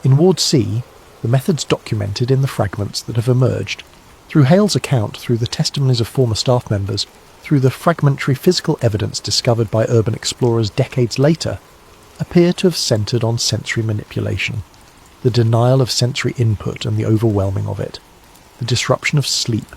In Ward C, the methods documented in the fragments that have emerged, through Hale's account, through the testimonies of former staff members, through the fragmentary physical evidence discovered by urban explorers decades later, appear to have centred on sensory manipulation, the denial of sensory input and the overwhelming of it, the disruption of sleep,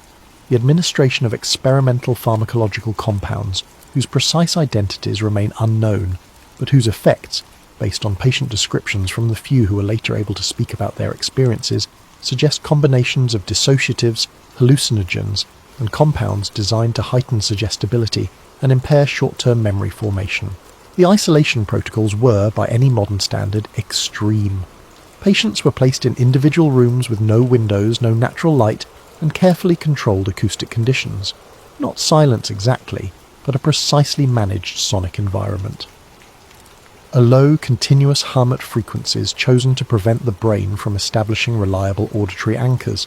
the administration of experimental pharmacological compounds whose precise identities remain unknown, but whose effects, based on patient descriptions from the few who were later able to speak about their experiences, suggest combinations of dissociatives, hallucinogens, and compounds designed to heighten suggestibility and impair short-term memory formation. The isolation protocols were, by any modern standard, extreme. Patients were placed in individual rooms with no windows, no natural light, and carefully controlled acoustic conditions. Not silence exactly, but a precisely managed sonic environment. A low, continuous hum at frequencies chosen to prevent the brain from establishing reliable auditory anchors.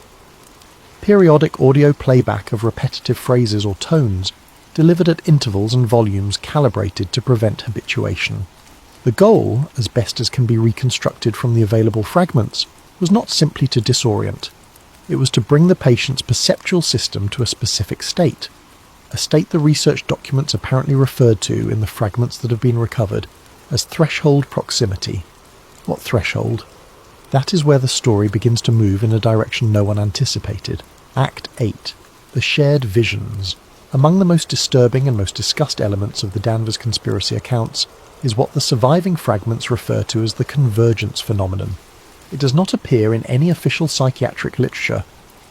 Periodic audio playback of repetitive phrases or tones, delivered at intervals and volumes calibrated to prevent habituation. The goal, as best as can be reconstructed from the available fragments, was not simply to disorient. It was to bring the patient's perceptual system to a specific state, a state the research documents apparently referred to in the fragments that have been recovered as threshold proximity. What threshold? That is where the story begins to move in a direction no one anticipated. Act 8. The Shared Visions. Among the most disturbing and most discussed elements of the Danvers conspiracy accounts is what the surviving fragments refer to as the convergence phenomenon. It does not appear in any official psychiatric literature.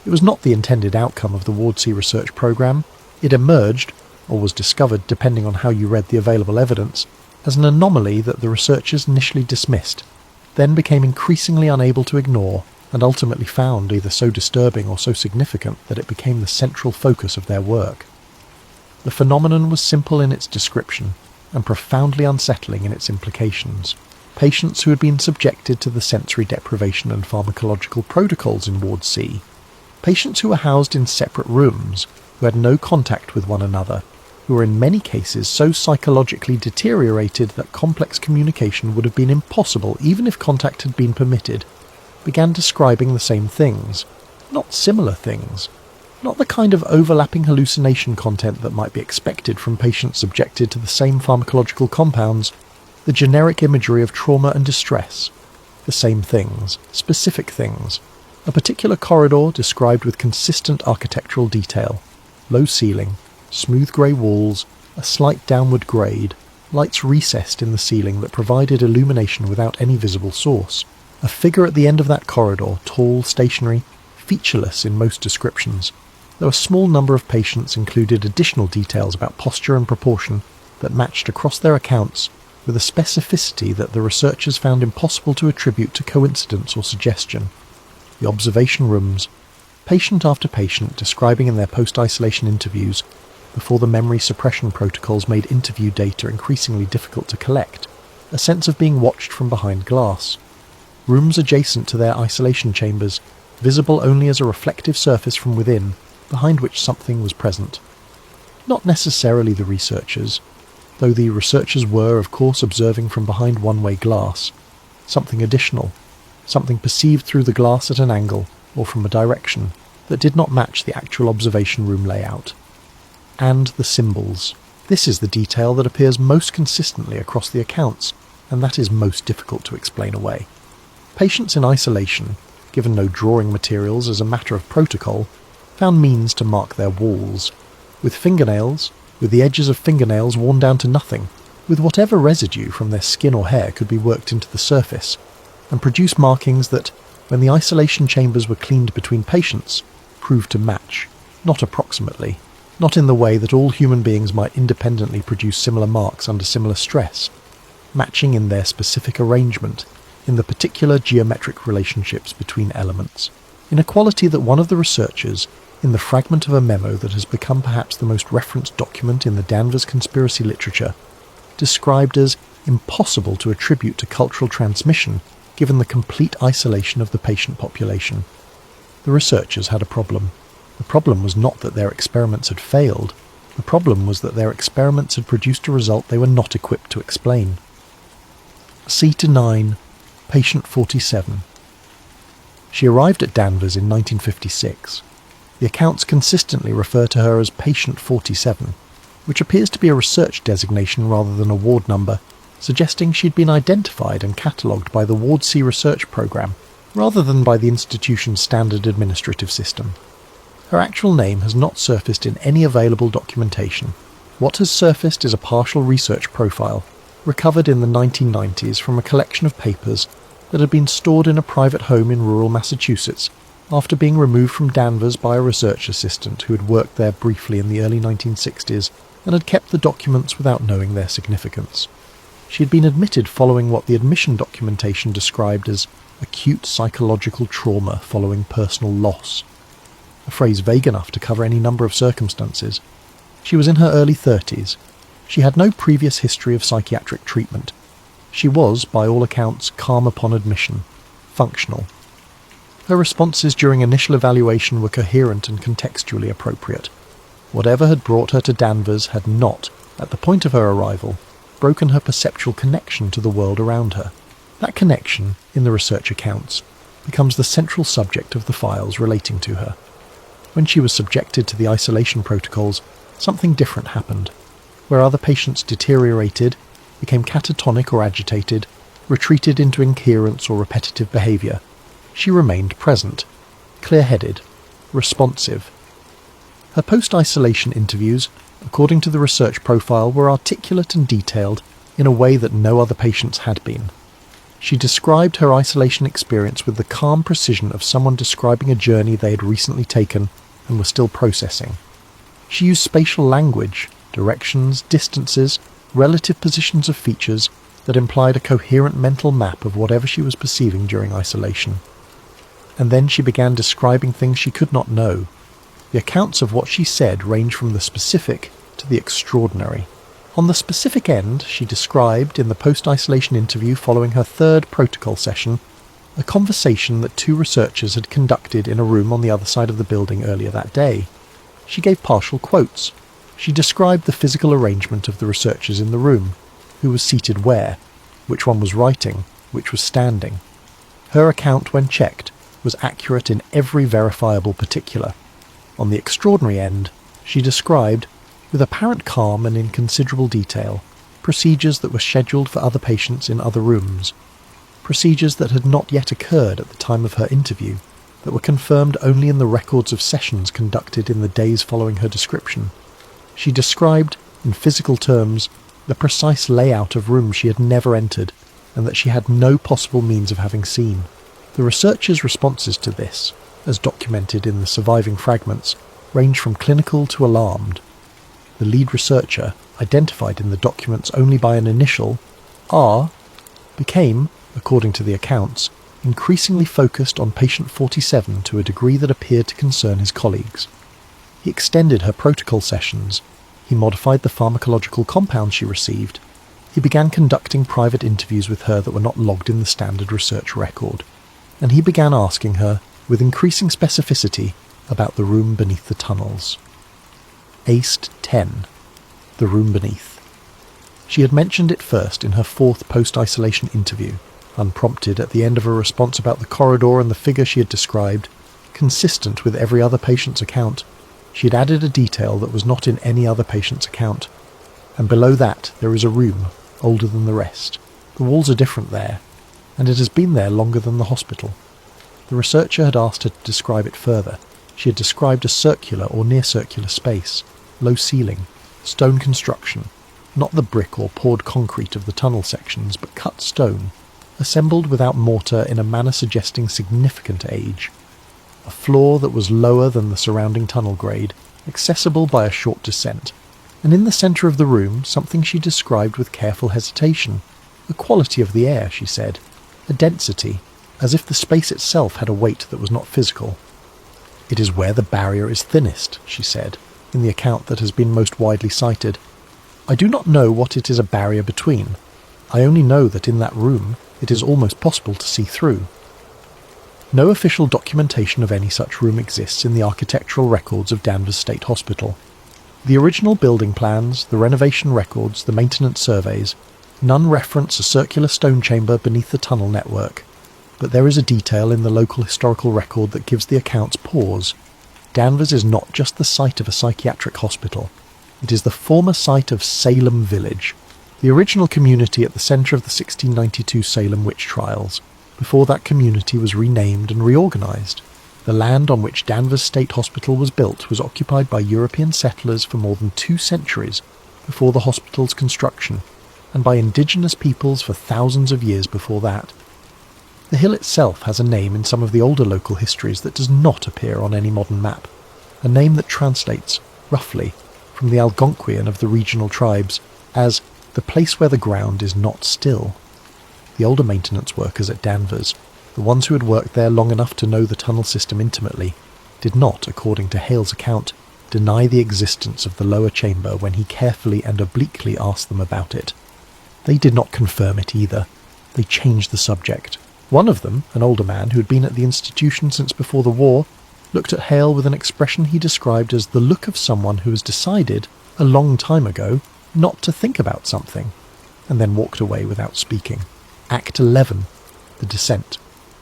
It was not the intended outcome of the Ward C research program. It emerged, or was discovered depending on how you read the available evidence, as an anomaly that the researchers initially dismissed, then became increasingly unable to ignore, and ultimately found either so disturbing or so significant that it became the central focus of their work. The phenomenon was simple in its description, and profoundly unsettling in its implications. Patients who had been subjected to the sensory deprivation and pharmacological protocols in Ward C, patients who were housed in separate rooms, who had no contact with one another, who were in many cases so psychologically deteriorated that complex communication would have been impossible even if contact had been permitted, began describing the same things, not similar things, not the kind of overlapping hallucination content that might be expected from patients subjected to the same pharmacological compounds, the generic imagery of trauma and distress, the same things, specific things, a particular corridor described with consistent architectural detail, low ceiling, smooth grey walls, a slight downward grade, lights recessed in the ceiling that provided illumination without any visible source. A figure at the end of that corridor, tall, stationary, featureless in most descriptions, though a small number of patients included additional details about posture and proportion that matched across their accounts with a specificity that the researchers found impossible to attribute to coincidence or suggestion. The observation rooms, patient after patient describing in their post-isolation interviews, before the memory suppression protocols made interview data increasingly difficult to collect, a sense of being watched from behind glass. Rooms adjacent to their isolation chambers, visible only as a reflective surface from within, behind which something was present. Not necessarily the researchers, though the researchers were, of course, observing from behind one-way glass. Something additional, something perceived through the glass at an angle or from a direction that did not match the actual observation room layout. And the symbols. This is the detail that appears most consistently across the accounts, and that is most difficult to explain away. Patients in isolation, given no drawing materials as a matter of protocol, found means to mark their walls, with fingernails, with the edges of fingernails worn down to nothing, with whatever residue from their skin or hair could be worked into the surface, and produce markings that, when the isolation chambers were cleaned between patients, proved to match, not approximately, not in the way that all human beings might independently produce similar marks under similar stress, matching in their specific arrangement, in the particular geometric relationships between elements, in a quality that one of the researchers, in the fragment of a memo that has become perhaps the most referenced document in the Danvers conspiracy literature, described as impossible to attribute to cultural transmission given the complete isolation of the patient population. The researchers had a problem. The problem was not that their experiments had failed. The problem was that their experiments had produced a result they were not equipped to explain. C-9, patient 47. She arrived at Danvers in 1956. The accounts consistently refer to her as patient 47, which appears to be a research designation rather than a ward number, suggesting she'd been identified and catalogued by the Ward C research program, rather than by the institution's standard administrative system. Her actual name has not surfaced in any available documentation. What has surfaced is a partial research profile, recovered in the 1990s from a collection of papers that had been stored in a private home in rural Massachusetts after being removed from Danvers by a research assistant who had worked there briefly in the early 1960s and had kept the documents without knowing their significance. She had been admitted following what the admission documentation described as acute psychological trauma following personal loss, a phrase vague enough to cover any number of circumstances. She was in her early 30s. She had no previous history of psychiatric treatment. She was, by all accounts, calm upon admission, functional. Her responses during initial evaluation were coherent and contextually appropriate. Whatever had brought her to Danvers had not, at the point of her arrival, broken her perceptual connection to the world around her. That connection, in the research accounts, becomes the central subject of the files relating to her. When she was subjected to the isolation protocols, something different happened. Where other patients deteriorated, became catatonic or agitated, retreated into incoherence or repetitive behaviour, she remained present, clear-headed, responsive. Her post-isolation interviews, according to the research profile, were articulate and detailed in a way that no other patients had been. She described her isolation experience with the calm precision of someone describing a journey they had recently taken and were still processing. She used spatial language, directions, distances, relative positions of features that implied a coherent mental map of whatever she was perceiving during isolation. And then she began describing things she could not know. The accounts of what she said range from the specific to the extraordinary. On the specific end, she described, in the post-isolation interview following her third protocol session, a conversation that two researchers had conducted in a room on the other side of the building earlier that day. She gave partial quotes. She described the physical arrangement of the researchers in the room, who was seated where, which one was writing, which was standing. Her account, when checked, was accurate in every verifiable particular. On the extraordinary end, she described, with apparent calm and in considerable detail, procedures that were scheduled for other patients in other rooms, procedures that had not yet occurred at the time of her interview, that were confirmed only in the records of sessions conducted in the days following her description. She described, in physical terms, the precise layout of rooms she had never entered, and that she had no possible means of having seen. The researchers' responses to this, as documented in the surviving fragments, range from clinical to alarmed. The lead researcher, identified in the documents only by an initial, R, became, according to the accounts, increasingly focused on patient 47 to a degree that appeared to concern his colleagues. He extended her protocol sessions, he modified the pharmacological compounds she received, he began conducting private interviews with her that were not logged in the standard research record, and he began asking her, with increasing specificity, about the room beneath the tunnels. Aced 10. The room beneath. She had mentioned it first in her fourth post-isolation interview, unprompted at the end of her response about the corridor and the figure she had described. Consistent with every other patient's account, she had added a detail that was not in any other patient's account. And below that there is a room, older than the rest. The walls are different there, and it has been there longer than the hospital. The researcher had asked her to describe it further. She had described a circular or near-circular space, low ceiling, stone construction, not the brick or poured concrete of the tunnel sections, but cut stone, assembled without mortar in a manner suggesting significant age. A floor that was lower than the surrounding tunnel grade, accessible by a short descent, and in the centre of the room something she described with careful hesitation. The quality of the air, she said, a density, as if the space itself had a weight that was not physical. It is where the barrier is thinnest, she said, in the account that has been most widely cited. I do not know what it is a barrier between. I only know that in that room it is almost possible to see through. No official documentation of any such room exists in the architectural records of Danvers State Hospital. The original building plans, the renovation records, the maintenance surveys, none reference a circular stone chamber beneath the tunnel network, but there is a detail in the local historical record that gives the accounts pause. Danvers is not just the site of a psychiatric hospital. It is the former site of Salem Village, the original community at the centre of the 1692 Salem witch trials, before that community was renamed and reorganised. The land on which Danvers State Hospital was built was occupied by European settlers for more than 2 centuries before the hospital's construction, and by indigenous peoples for thousands of years before that. The hill itself has a name in some of the older local histories that does not appear on any modern map, a name that translates, roughly, from the Algonquian of the regional tribes as the place where the ground is not still. The older maintenance workers at Danvers, the ones who had worked there long enough to know the tunnel system intimately, did not, according to Hale's account, deny the existence of the lower chamber when he carefully and obliquely asked them about it. They did not confirm it either. They changed the subject. One of them, an older man who had been at the institution since before the war, looked at Hale with an expression he described as the look of someone who has decided, a long time ago, not to think about something, and then walked away without speaking. Act 11. The Descent.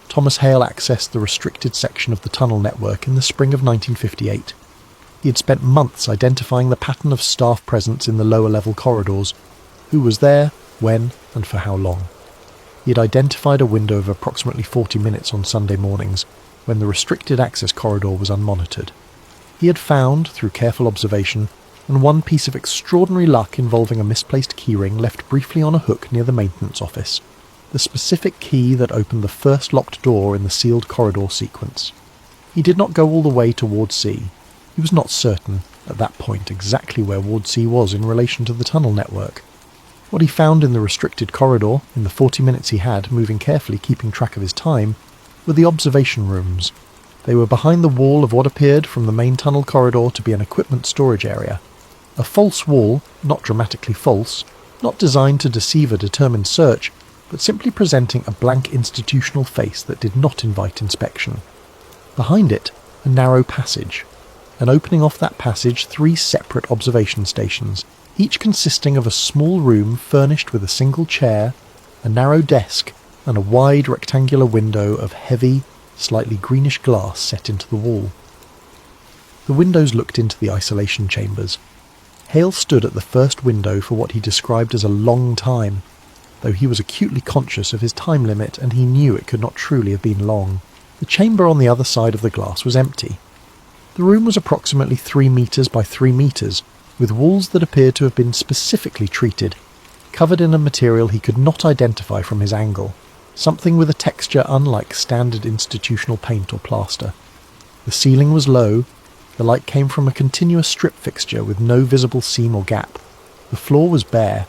Thomas Hale accessed the restricted section of the tunnel network in the spring of 1958. He had spent months identifying the pattern of staff presence in the lower level corridors, who was there, when, and for how long. He had identified a window of approximately 40 minutes on Sunday mornings, when the restricted access corridor was unmonitored. He had found, through careful observation, and one piece of extraordinary luck involving a misplaced keyring left briefly on a hook near the maintenance office, the specific key that opened the first locked door in the sealed corridor sequence. He did not go all the way to Ward C. He was not certain, at that point, exactly where Ward C was in relation to the tunnel network. What he found in the restricted corridor, in the 40 minutes he had, moving carefully, keeping track of his time, were the observation rooms. They were behind the wall of what appeared from the main tunnel corridor to be an equipment storage area. A false wall, not dramatically false, not designed to deceive a determined search, but simply presenting a blank institutional face that did not invite inspection. Behind it, a narrow passage, and opening off that passage 3 separate observation stations, each consisting of a small room furnished with a single chair, a narrow desk, and a wide rectangular window of heavy, slightly greenish glass set into the wall. The windows looked into the isolation chambers. Hale stood at the first window for what he described as a long time, though he was acutely conscious of his time limit and he knew it could not truly have been long. The chamber on the other side of the glass was empty. The room was approximately 3 metres by 3 metres, with walls that appeared to have been specifically treated, covered in a material he could not identify from his angle, something with a texture unlike standard institutional paint or plaster. The ceiling was low. The light came from a continuous strip fixture with no visible seam or gap. The floor was bare.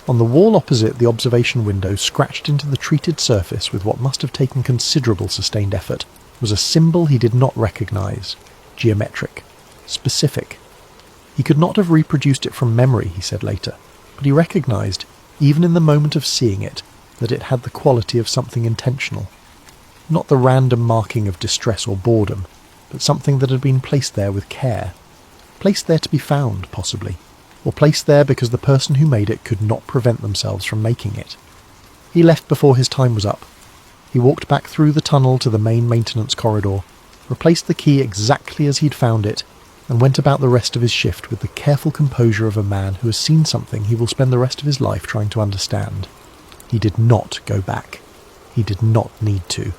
On the wall opposite the observation window, scratched into the treated surface with what must have taken considerable sustained effort, was a symbol he did not recognise. Geometric. Specific. He could not have reproduced it from memory, he said later, but he recognised, even in the moment of seeing it, that it had the quality of something intentional. Not the random marking of distress or boredom, but something that had been placed there with care. Placed there to be found, possibly, or placed there because the person who made it could not prevent themselves from making it. He left before his time was up. He walked back through the tunnel to the main maintenance corridor, replaced the key exactly as he'd found it, and went about the rest of his shift with the careful composure of a man who has seen something he will spend the rest of his life trying to understand. He did not go back. He did not need to.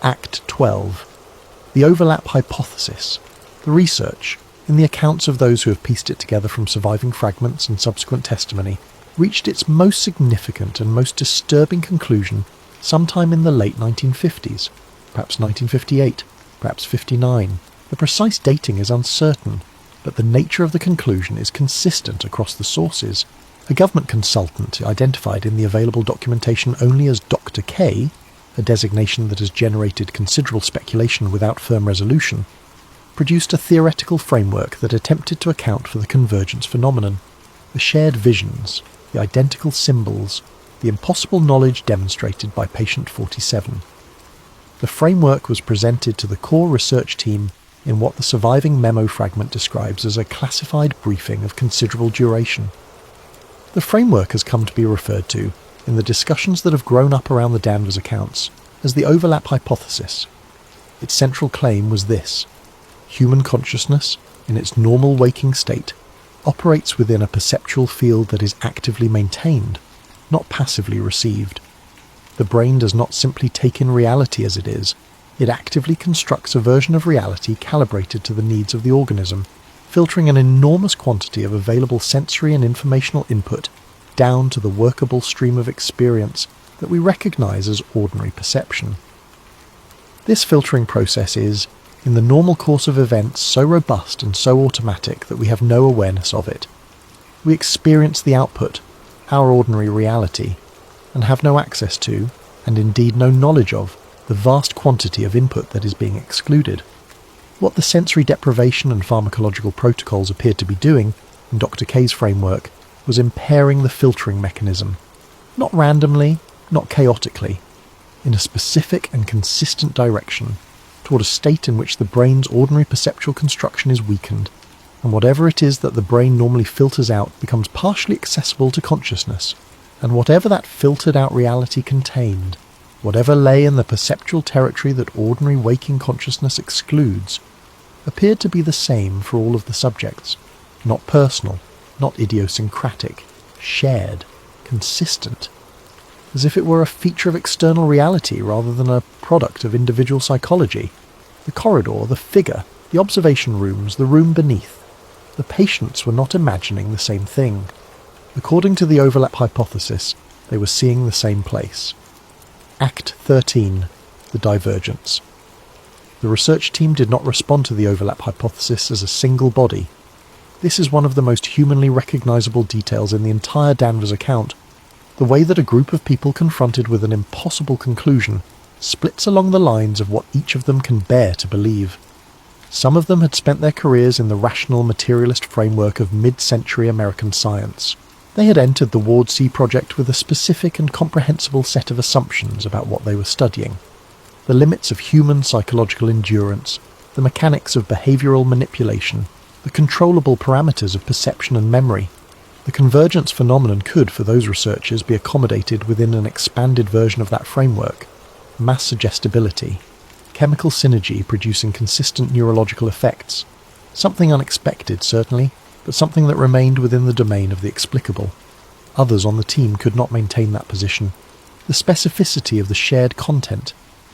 Act 12. The overlap hypothesis. The research, in the accounts of those who have pieced it together from surviving fragments and subsequent testimony, reached its most significant and most disturbing conclusion sometime in the late 1950s, perhaps 1958, perhaps 59. The precise dating is uncertain, but the nature of the conclusion is consistent across the sources. A government consultant, identified in the available documentation only as Dr. K, a designation that has generated considerable speculation without firm resolution, produced a theoretical framework that attempted to account for the convergence phenomenon, the shared visions, the identical symbols, the impossible knowledge demonstrated by patient 47. The framework was presented to the core research team in what the surviving memo fragment describes as a classified briefing of considerable duration. The framework has come to be referred to, in the discussions that have grown up around the Danvers accounts, as the overlap hypothesis. Its central claim was this: human consciousness, in its normal waking state, operates within a perceptual field that is actively maintained, not passively received. The brain does not simply take in reality as it is, it actively constructs a version of reality calibrated to the needs of the organism, filtering an enormous quantity of available sensory and informational input down to the workable stream of experience that we recognise as ordinary perception. This filtering process is, in the normal course of events, so robust and so automatic that we have no awareness of it. We experience the output, our ordinary reality, and have no access to, and indeed no knowledge of, the vast quantity of input that is being excluded. What the sensory deprivation and pharmacological protocols appeared to be doing, in Dr. K's framework, was impairing the filtering mechanism, not randomly, not chaotically, in a specific and consistent direction, toward a state in which the brain's ordinary perceptual construction is weakened, and whatever it is that the brain normally filters out becomes partially accessible to consciousness, and whatever that filtered out reality contained, whatever lay in the perceptual territory that ordinary waking consciousness excludes, appeared to be the same for all of the subjects, not personal, not idiosyncratic, shared, consistent, as if it were a feature of external reality rather than a product of individual psychology. The corridor, the figure, the observation rooms, the room beneath. The patients were not imagining the same thing. According to the overlap hypothesis, they were seeing the same place. Act 13. The divergence. The research team did not respond to the overlap hypothesis as a single body. This is one of the most humanly recognisable details in the entire Danvers account. The way that a group of people confronted with an impossible conclusion splits along the lines of what each of them can bear to believe. Some of them had spent their careers in the rational materialist framework of mid-century American science. They had entered the Ward C project with a specific and comprehensible set of assumptions about what they were studying. The limits of human psychological endurance, the mechanics of behavioural manipulation, the controllable parameters of perception and memory. The convergence phenomenon could, for those researchers, be accommodated within an expanded version of that framework. Mass suggestibility, chemical synergy producing consistent neurological effects. Something unexpected, certainly, but something that remained within the domain of the explicable. Others on the team could not maintain that position. The specificity of the shared content,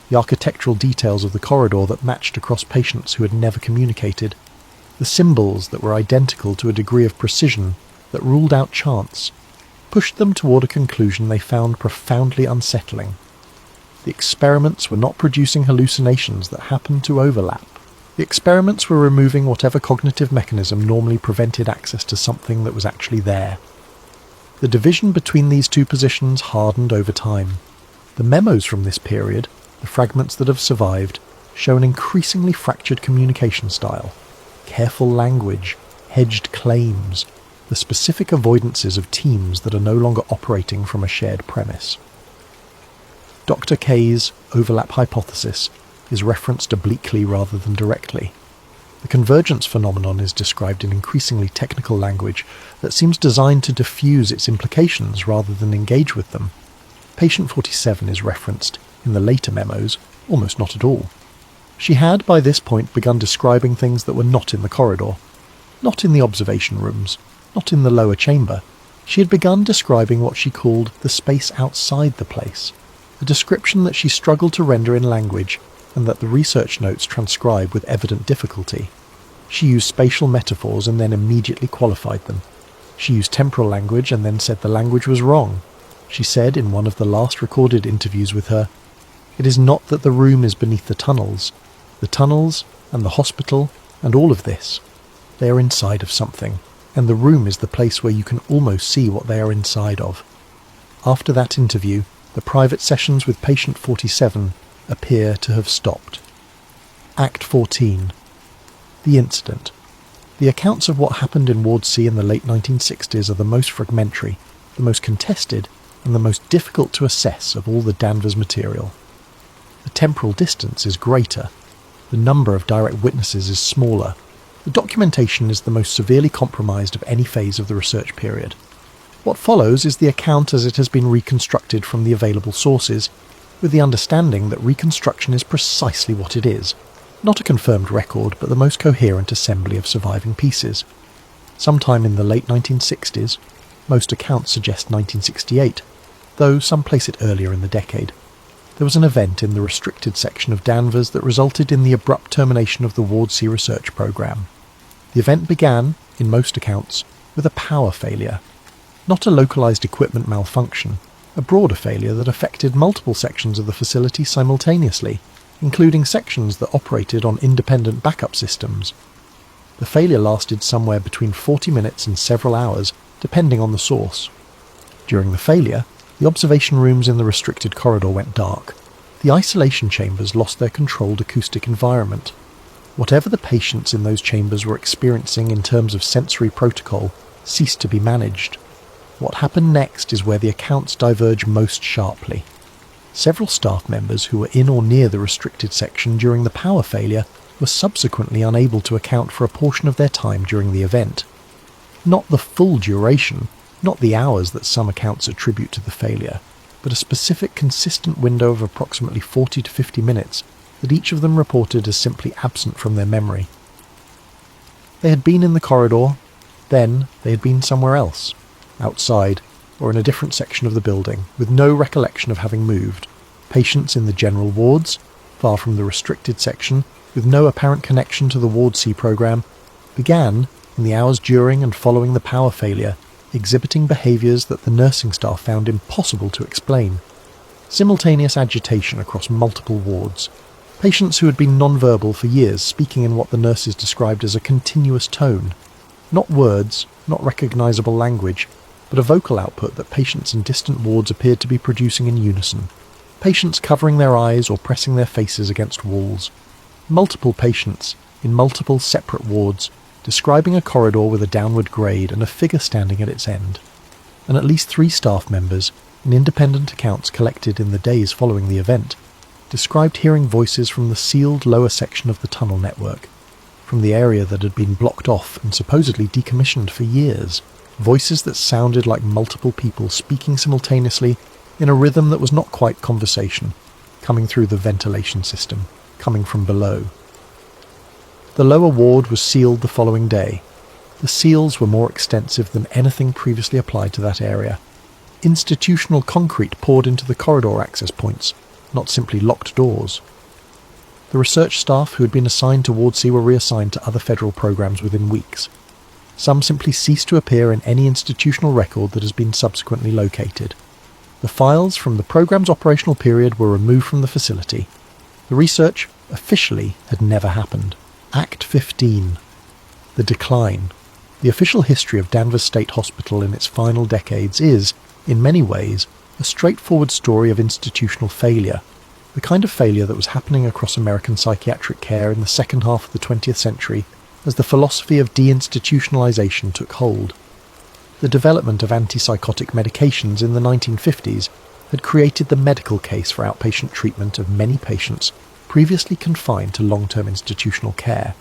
the architectural details of the corridor that matched across patients who had never communicated, the symbols that were identical to a degree of precision that ruled out chance, pushed them toward a conclusion they found profoundly unsettling. The experiments were not producing hallucinations that happened to overlap. The experiments were removing whatever cognitive mechanism normally prevented access to something that was actually there. The division between these two positions hardened over time. The memos from this period, the fragments that have survived, show an increasingly fractured communication style, careful language, hedged claims, the specific avoidances of teams that are no longer operating from a shared premise. Dr. K's overlap hypothesis is referenced obliquely rather than directly. The convergence phenomenon is described in increasingly technical language that seems designed to diffuse its implications rather than engage with them. Patient 47 is referenced, in the later memos, almost not at all. She had by this point begun describing things that were not in the corridor, not in the observation rooms, not in the lower chamber. She had begun describing what she called the space outside the place, a description that she struggled to render in language and that the research notes transcribe with evident difficulty. She used spatial metaphors and then immediately qualified them. She used temporal language and then said the language was wrong. She said in one of the last recorded interviews with her, "It is not that the room is beneath the tunnels and the hospital and all of this. They are inside of something, and the room is the place where you can almost see what they are inside of." After that interview, the private sessions with patient 47 appear to have stopped. Act 14. The incident. The accounts of what happened in Ward C in the late 1960s are the most fragmentary, the most contested, and the most difficult to assess of all the Danvers material. The temporal distance is greater. The number of direct witnesses is smaller. The documentation is the most severely compromised of any phase of the research period. What follows is the account as it has been reconstructed from the available sources, with the understanding that reconstruction is precisely what it is, not a confirmed record, but the most coherent assembly of surviving pieces. Sometime in the late 1960s, most accounts suggest 1968, though some place it earlier in the decade, there was an event in the restricted section of Danvers that resulted in the abrupt termination of the Ward C research programme. The event began, in most accounts, with a power failure, not a localised equipment malfunction, a broader failure that affected multiple sections of the facility simultaneously, including sections that operated on independent backup systems. The failure lasted somewhere between 40 minutes and several hours, depending on the source. During the failure, the observation rooms in the restricted corridor went dark. The isolation chambers lost their controlled acoustic environment. Whatever the patients in those chambers were experiencing in terms of sensory protocol ceased to be managed. What happened next is where the accounts diverge most sharply. Several staff members who were in or near the restricted section during the power failure were subsequently unable to account for a portion of their time during the event. Not the full duration, not the hours that some accounts attribute to the failure, but a specific consistent window of approximately 40 to 50 minutes that each of them reported as simply absent from their memory. They had been in the corridor, then they had been somewhere else, outside, or in a different section of the building, with no recollection of having moved. Patients in the general wards, far from the restricted section, with no apparent connection to the Ward C programme, began, in the hours during and following the power failure, exhibiting behaviours that the nursing staff found impossible to explain. Simultaneous agitation across multiple wards. Patients who had been non-verbal for years speaking in what the nurses described as a continuous tone. Not words, not recognisable language, but a vocal output that patients in distant wards appeared to be producing in unison. Patients covering their eyes or pressing their faces against walls. Multiple patients, in multiple separate wards, describing a corridor with a downward grade and a figure standing at its end. And at least 3 staff members, in independent accounts collected in the days following the event, described hearing voices from the sealed lower section of the tunnel network, from the area that had been blocked off and supposedly decommissioned for years. Voices that sounded like multiple people speaking simultaneously in a rhythm that was not quite conversation, coming through the ventilation system, coming from below. The lower ward was sealed the following day. The seals were more extensive than anything previously applied to that area. Institutional concrete poured into the corridor access points, not simply locked doors. The research staff who had been assigned to Ward C were reassigned to other federal programs within weeks. Some simply ceased to appear in any institutional record that has been subsequently located. The files from the program's operational period were removed from the facility. The research, officially, had never happened. Act 15. The Decline. The official history of Danvers State Hospital in its final decades is, in many ways, a straightforward story of institutional failure, the kind of failure that was happening across American psychiatric care in the second half of the 20th century as the philosophy of deinstitutionalization took hold. The development of antipsychotic medications in the 1950s had created the medical case for outpatient treatment of many patients previously confined to long-term institutional care.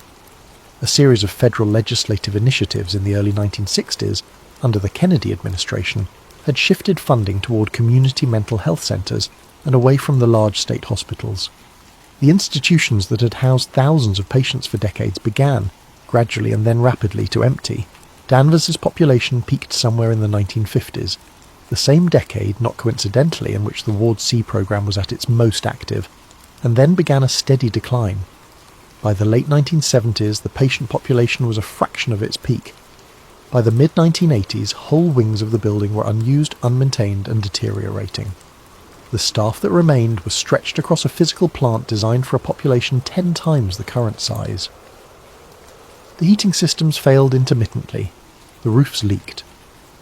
A series of federal legislative initiatives in the early 1960s, under the Kennedy administration, had shifted funding toward community mental health centres and away from the large state hospitals. The institutions that had housed thousands of patients for decades began, gradually and then rapidly, to empty. Danvers' population peaked somewhere in the 1950s, the same decade, not coincidentally, in which the Ward C programme was at its most active, and then began a steady decline. By the late 1970s, the patient population was a fraction of its peak. By the mid-1980s, whole wings of the building were unused, unmaintained, and deteriorating. The staff that remained was stretched across a physical plant designed for a population 10 times the current size. The heating systems failed intermittently. The roofs leaked.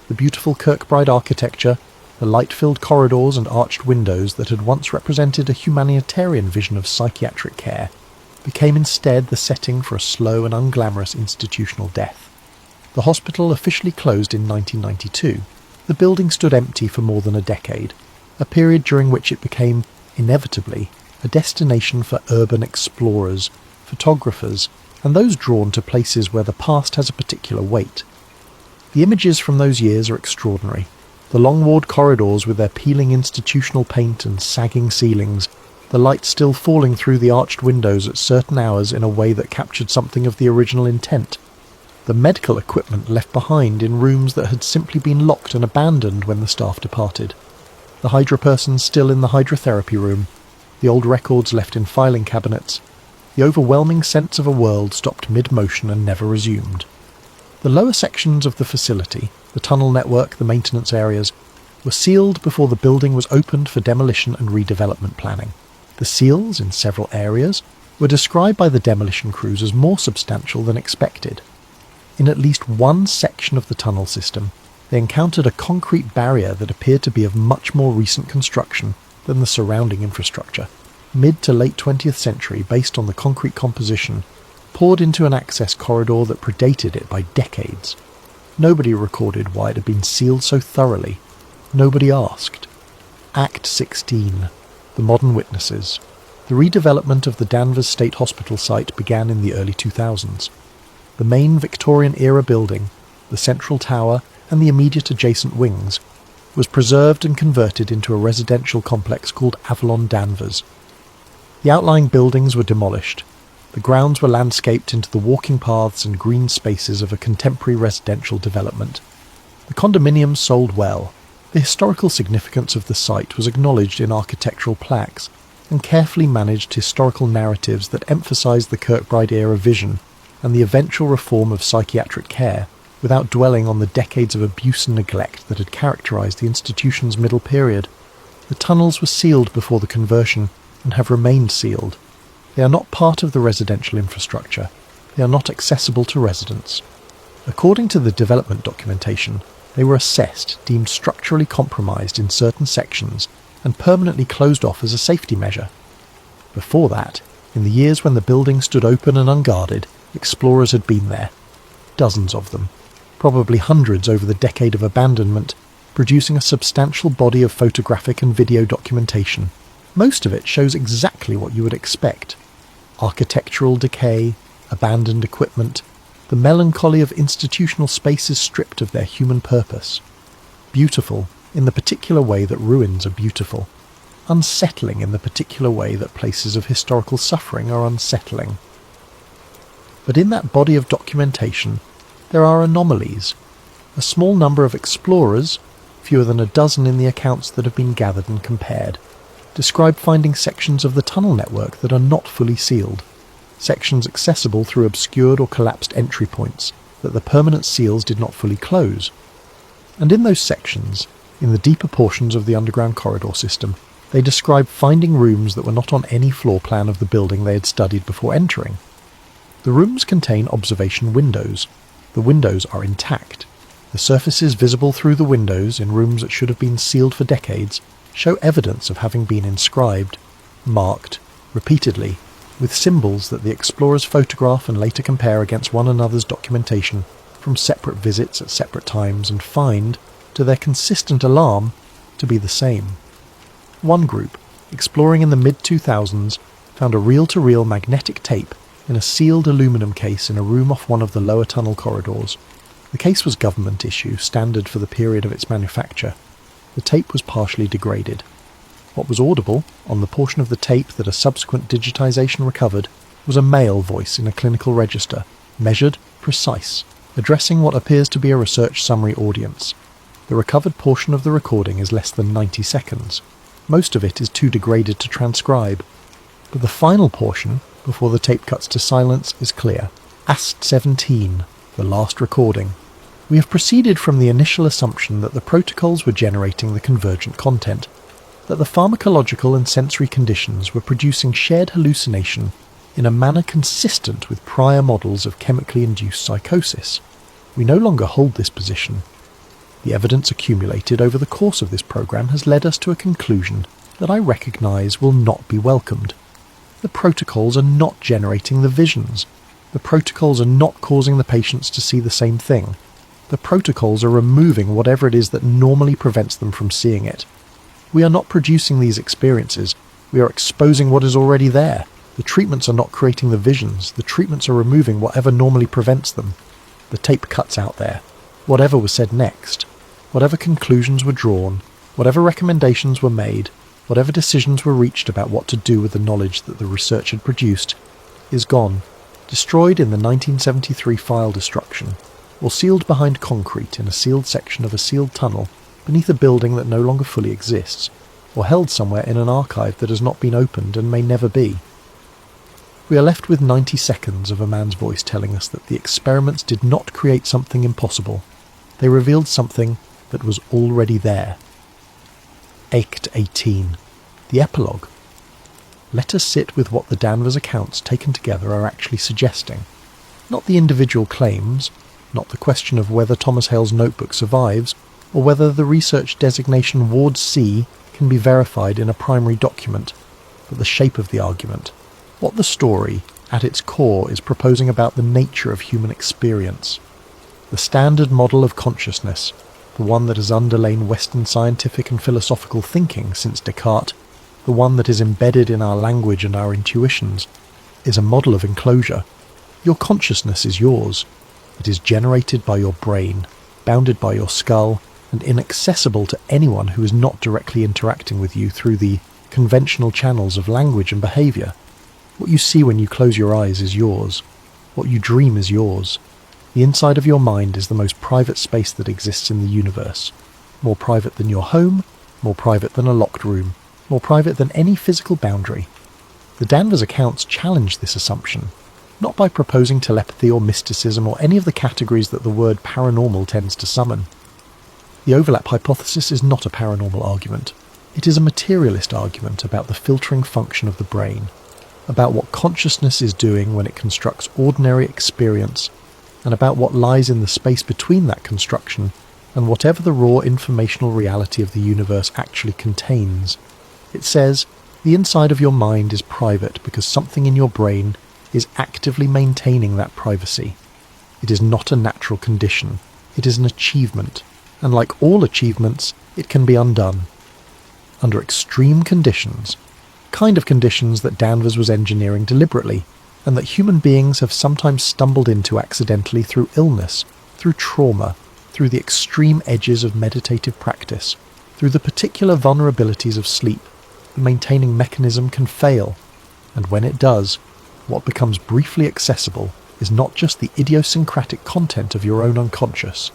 The beautiful Kirkbride architecture, the light-filled corridors and arched windows that had once represented a humanitarian vision of psychiatric care, became instead the setting for a slow and unglamorous institutional death. The hospital officially closed in 1992. The building stood empty for more than a decade, a period during which it became, inevitably, a destination for urban explorers, photographers, and those drawn to places where the past has a particular weight. The images from those years are extraordinary. The long ward corridors with their peeling institutional paint and sagging ceilings, the light still falling through the arched windows at certain hours in a way that captured something of the original intent. The medical equipment left behind in rooms that had simply been locked and abandoned when the staff departed. The hydropersons still in the hydrotherapy room, the old records left in filing cabinets, the overwhelming sense of a world stopped mid-motion and never resumed. The lower sections of the facility, the tunnel network, the maintenance areas, were sealed before the building was opened for demolition and redevelopment planning. The seals, in several areas, were described by the demolition crews as more substantial than expected. In at least one section of the tunnel system, they encountered a concrete barrier that appeared to be of much more recent construction than the surrounding infrastructure, mid to late 20th century based on the concrete composition, poured into an access corridor that predated it by decades. Nobody recorded why it had been sealed so thoroughly. Nobody asked. Act 16. The Modern Witnesses. The redevelopment of the Danvers State Hospital site began in the early 2000s. The main Victorian-era building, the central tower, and the immediate adjacent wings, was preserved and converted into a residential complex called Avalon Danvers. The outlying buildings were demolished. The grounds were landscaped into the walking paths and green spaces of a contemporary residential development. The condominiums sold well. The historical significance of the site was acknowledged in architectural plaques and carefully managed historical narratives that emphasised the Kirkbride-era vision and the eventual reform of psychiatric care, without dwelling on the decades of abuse and neglect that had characterised the institution's middle period. The tunnels were sealed before the conversion and have remained sealed. They are not part of the residential infrastructure. They are not accessible to residents. According to the development documentation, they were assessed, deemed structurally compromised in certain sections, and permanently closed off as a safety measure. Before that, in the years when the building stood open and unguarded, explorers had been there. Dozens of them. Probably hundreds over the decade of abandonment, producing a substantial body of photographic and video documentation. Most of it shows exactly what you would expect. Architectural decay, abandoned equipment, the melancholy of institutional spaces stripped of their human purpose. Beautiful in the particular way that ruins are beautiful. Unsettling in the particular way that places of historical suffering are unsettling. But in that body of documentation, there are anomalies. A small number of explorers, fewer than a dozen in the accounts that have been gathered and compared, describe finding sections of the tunnel network that are not fully sealed, sections accessible through obscured or collapsed entry points that the permanent seals did not fully close. And in those sections, in the deeper portions of the underground corridor system, they describe finding rooms that were not on any floor plan of the building they had studied before entering. The rooms contain observation windows. The windows are intact. The surfaces visible through the windows in rooms that should have been sealed for decades show evidence of having been inscribed, marked, repeatedly, with symbols that the explorers photograph and later compare against one another's documentation from separate visits at separate times and find, to their consistent alarm, to be the same. One group, exploring in the mid-2000s, found a reel-to-reel magnetic tape in a sealed aluminum case in a room off one of the lower tunnel corridors. The case was government issue, standard for the period of its manufacture. The tape was partially degraded. What was audible, on the portion of the tape that a subsequent digitization recovered, was a male voice in a clinical register, measured, precise, addressing what appears to be a research summary audience. The recovered portion of the recording is less than 90 seconds. Most of it is too degraded to transcribe. But the final portion, before the tape cuts to silence, is clear. AST 17, the last recording. We have proceeded from the initial assumption that the protocols were generating the convergent content, that the pharmacological and sensory conditions were producing shared hallucination in a manner consistent with prior models of chemically induced psychosis. We no longer hold this position. The evidence accumulated over the course of this program has led us to a conclusion that I recognise will not be welcomed. The protocols are not generating the visions. The protocols are not causing the patients to see the same thing. The protocols are removing whatever it is that normally prevents them from seeing it. We are not producing these experiences. We are exposing what is already there. The treatments are not creating the visions. The treatments are removing whatever normally prevents them. The tape cuts out there. Whatever was said next, whatever conclusions were drawn, whatever recommendations were made, whatever decisions were reached about what to do with the knowledge that the research had produced, is gone, destroyed in the 1973 file destruction, or sealed behind concrete in a sealed section of a sealed tunnel beneath a building that no longer fully exists, or held somewhere in an archive that has not been opened and may never be. We are left with 90 seconds of a man's voice telling us that the experiments did not create something impossible. They revealed something that was already there. Act 18. The epilogue. Let us sit with what the Danvers accounts taken together are actually suggesting. Not the individual claims, not the question of whether Thomas Hale's notebook survives, or whether the research designation Ward C can be verified in a primary document, but the shape of the argument. What the story, at its core, is proposing about the nature of human experience. The standard model of consciousness, the one that has underlain Western scientific and philosophical thinking since Descartes, the one that is embedded in our language and our intuitions, is a model of enclosure. Your consciousness is yours. It is generated by your brain, bounded by your skull, and inaccessible to anyone who is not directly interacting with you through the conventional channels of language and behaviour. What you see when you close your eyes is yours. What you dream is yours. The inside of your mind is the most private space that exists in the universe. More private than your home, more private than a locked room, more private than any physical boundary. The Danvers accounts challenge this assumption, not by proposing telepathy or mysticism or any of the categories that the word paranormal tends to summon. The overlap hypothesis is not a paranormal argument. It is a materialist argument about the filtering function of the brain, about what consciousness is doing when it constructs ordinary experience, and about what lies in the space between that construction and whatever the raw informational reality of the universe actually contains. It says, the inside of your mind is private because something in your brain is actively maintaining that privacy. It is not a natural condition. It is an achievement, and like all achievements, it can be undone. Under extreme conditions, kind of conditions that Danvers was engineering deliberately, and that human beings have sometimes stumbled into accidentally through illness, through trauma, through the extreme edges of meditative practice, through the particular vulnerabilities of sleep, the maintaining mechanism can fail, and when it does, what becomes briefly accessible is not just the idiosyncratic content of your own unconscious.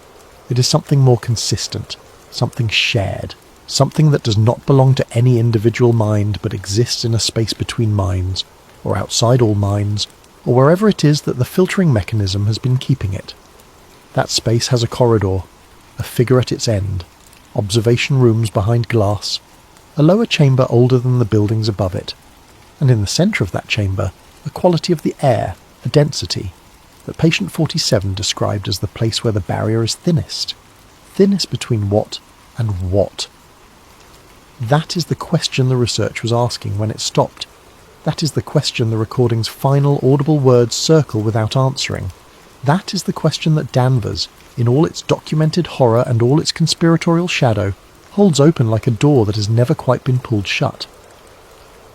It is something more consistent, something shared, something that does not belong to any individual mind but exists in a space between minds, or outside all minds, or wherever it is that the filtering mechanism has been keeping it. That space has a corridor, a figure at its end, observation rooms behind glass, a lower chamber older than the buildings above it, and in the centre of that chamber, the quality of the air, a density, that patient 47 described as the place where the barrier is thinnest. Thinnest between what and what? That is the question the research was asking when it stopped. That is the question the recording's final audible words circle without answering. That is the question that Danvers, in all its documented horror and all its conspiratorial shadow, holds open like a door that has never quite been pulled shut.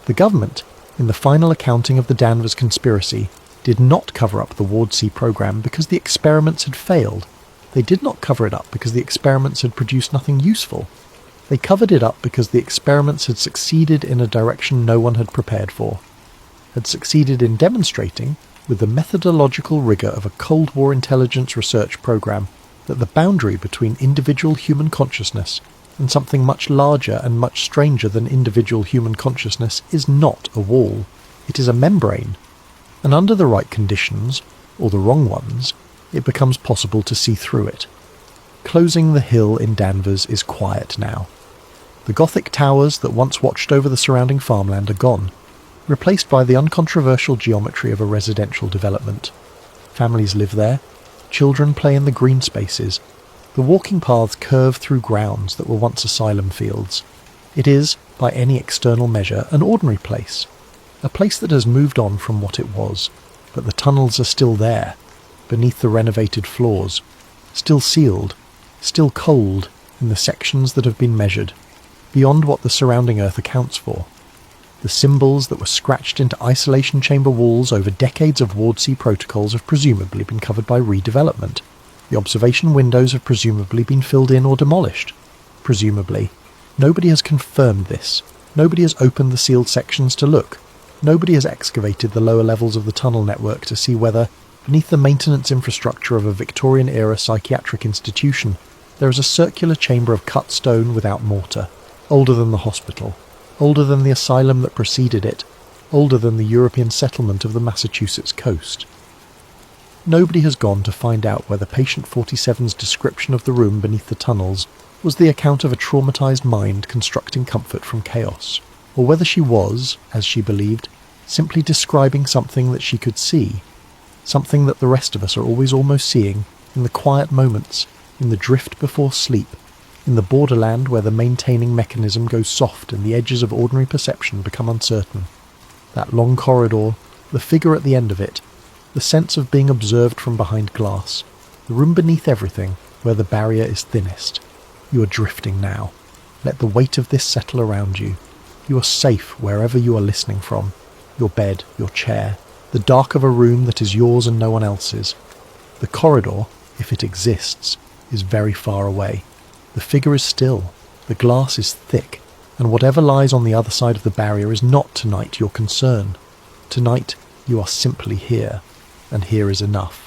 The government, in the final accounting of the Danvers conspiracy, did not cover up the Ward C program because the experiments had failed. They did not cover it up because the experiments had produced nothing useful. They covered it up because the experiments had succeeded in a direction no one had prepared for, had succeeded in demonstrating, with the methodological rigour of a Cold War intelligence research program, that the boundary between individual human consciousness and something much larger and much stranger than individual human consciousness is not a wall. It is a membrane. And under the right conditions, or the wrong ones, it becomes possible to see through it. Closing the hill in Danvers is quiet now. The Gothic towers that once watched over the surrounding farmland are gone, replaced by the uncontroversial geometry of a residential development. Families live there, children play in the green spaces, the walking paths curve through grounds that were once asylum fields. It is, by any external measure, an ordinary place, a place that has moved on from what it was, but the tunnels are still there, beneath the renovated floors, still sealed, still cold in the sections that have been measured, beyond what the surrounding earth accounts for. The symbols that were scratched into isolation chamber walls over decades of Ward C protocols have presumably been covered by redevelopment. The observation windows have presumably been filled in or demolished. Presumably. Nobody has confirmed this. Nobody has opened the sealed sections to look. Nobody has excavated the lower levels of the tunnel network to see whether, beneath the maintenance infrastructure of a Victorian-era psychiatric institution, there is a circular chamber of cut stone without mortar, older than the hospital, older than the asylum that preceded it, older than the European settlement of the Massachusetts coast. Nobody has gone to find out whether patient 47's description of the room beneath the tunnels was the account of a traumatized mind constructing comfort from chaos, or whether she was, as she believed, simply describing something that she could see, something that the rest of us are always almost seeing, in the quiet moments, in the drift before sleep, in the borderland where the maintaining mechanism goes soft and the edges of ordinary perception become uncertain. That long corridor, the figure at the end of it, the sense of being observed from behind glass, the room beneath everything, where the barrier is thinnest. You are drifting now. Let the weight of this settle around you. You are safe wherever you are listening from. Your bed, your chair, the dark of a room that is yours and no one else's. The corridor, if it exists, is very far away. The figure is still. The glass is thick. And whatever lies on the other side of the barrier is not tonight your concern. Tonight, you are simply here. And here is enough.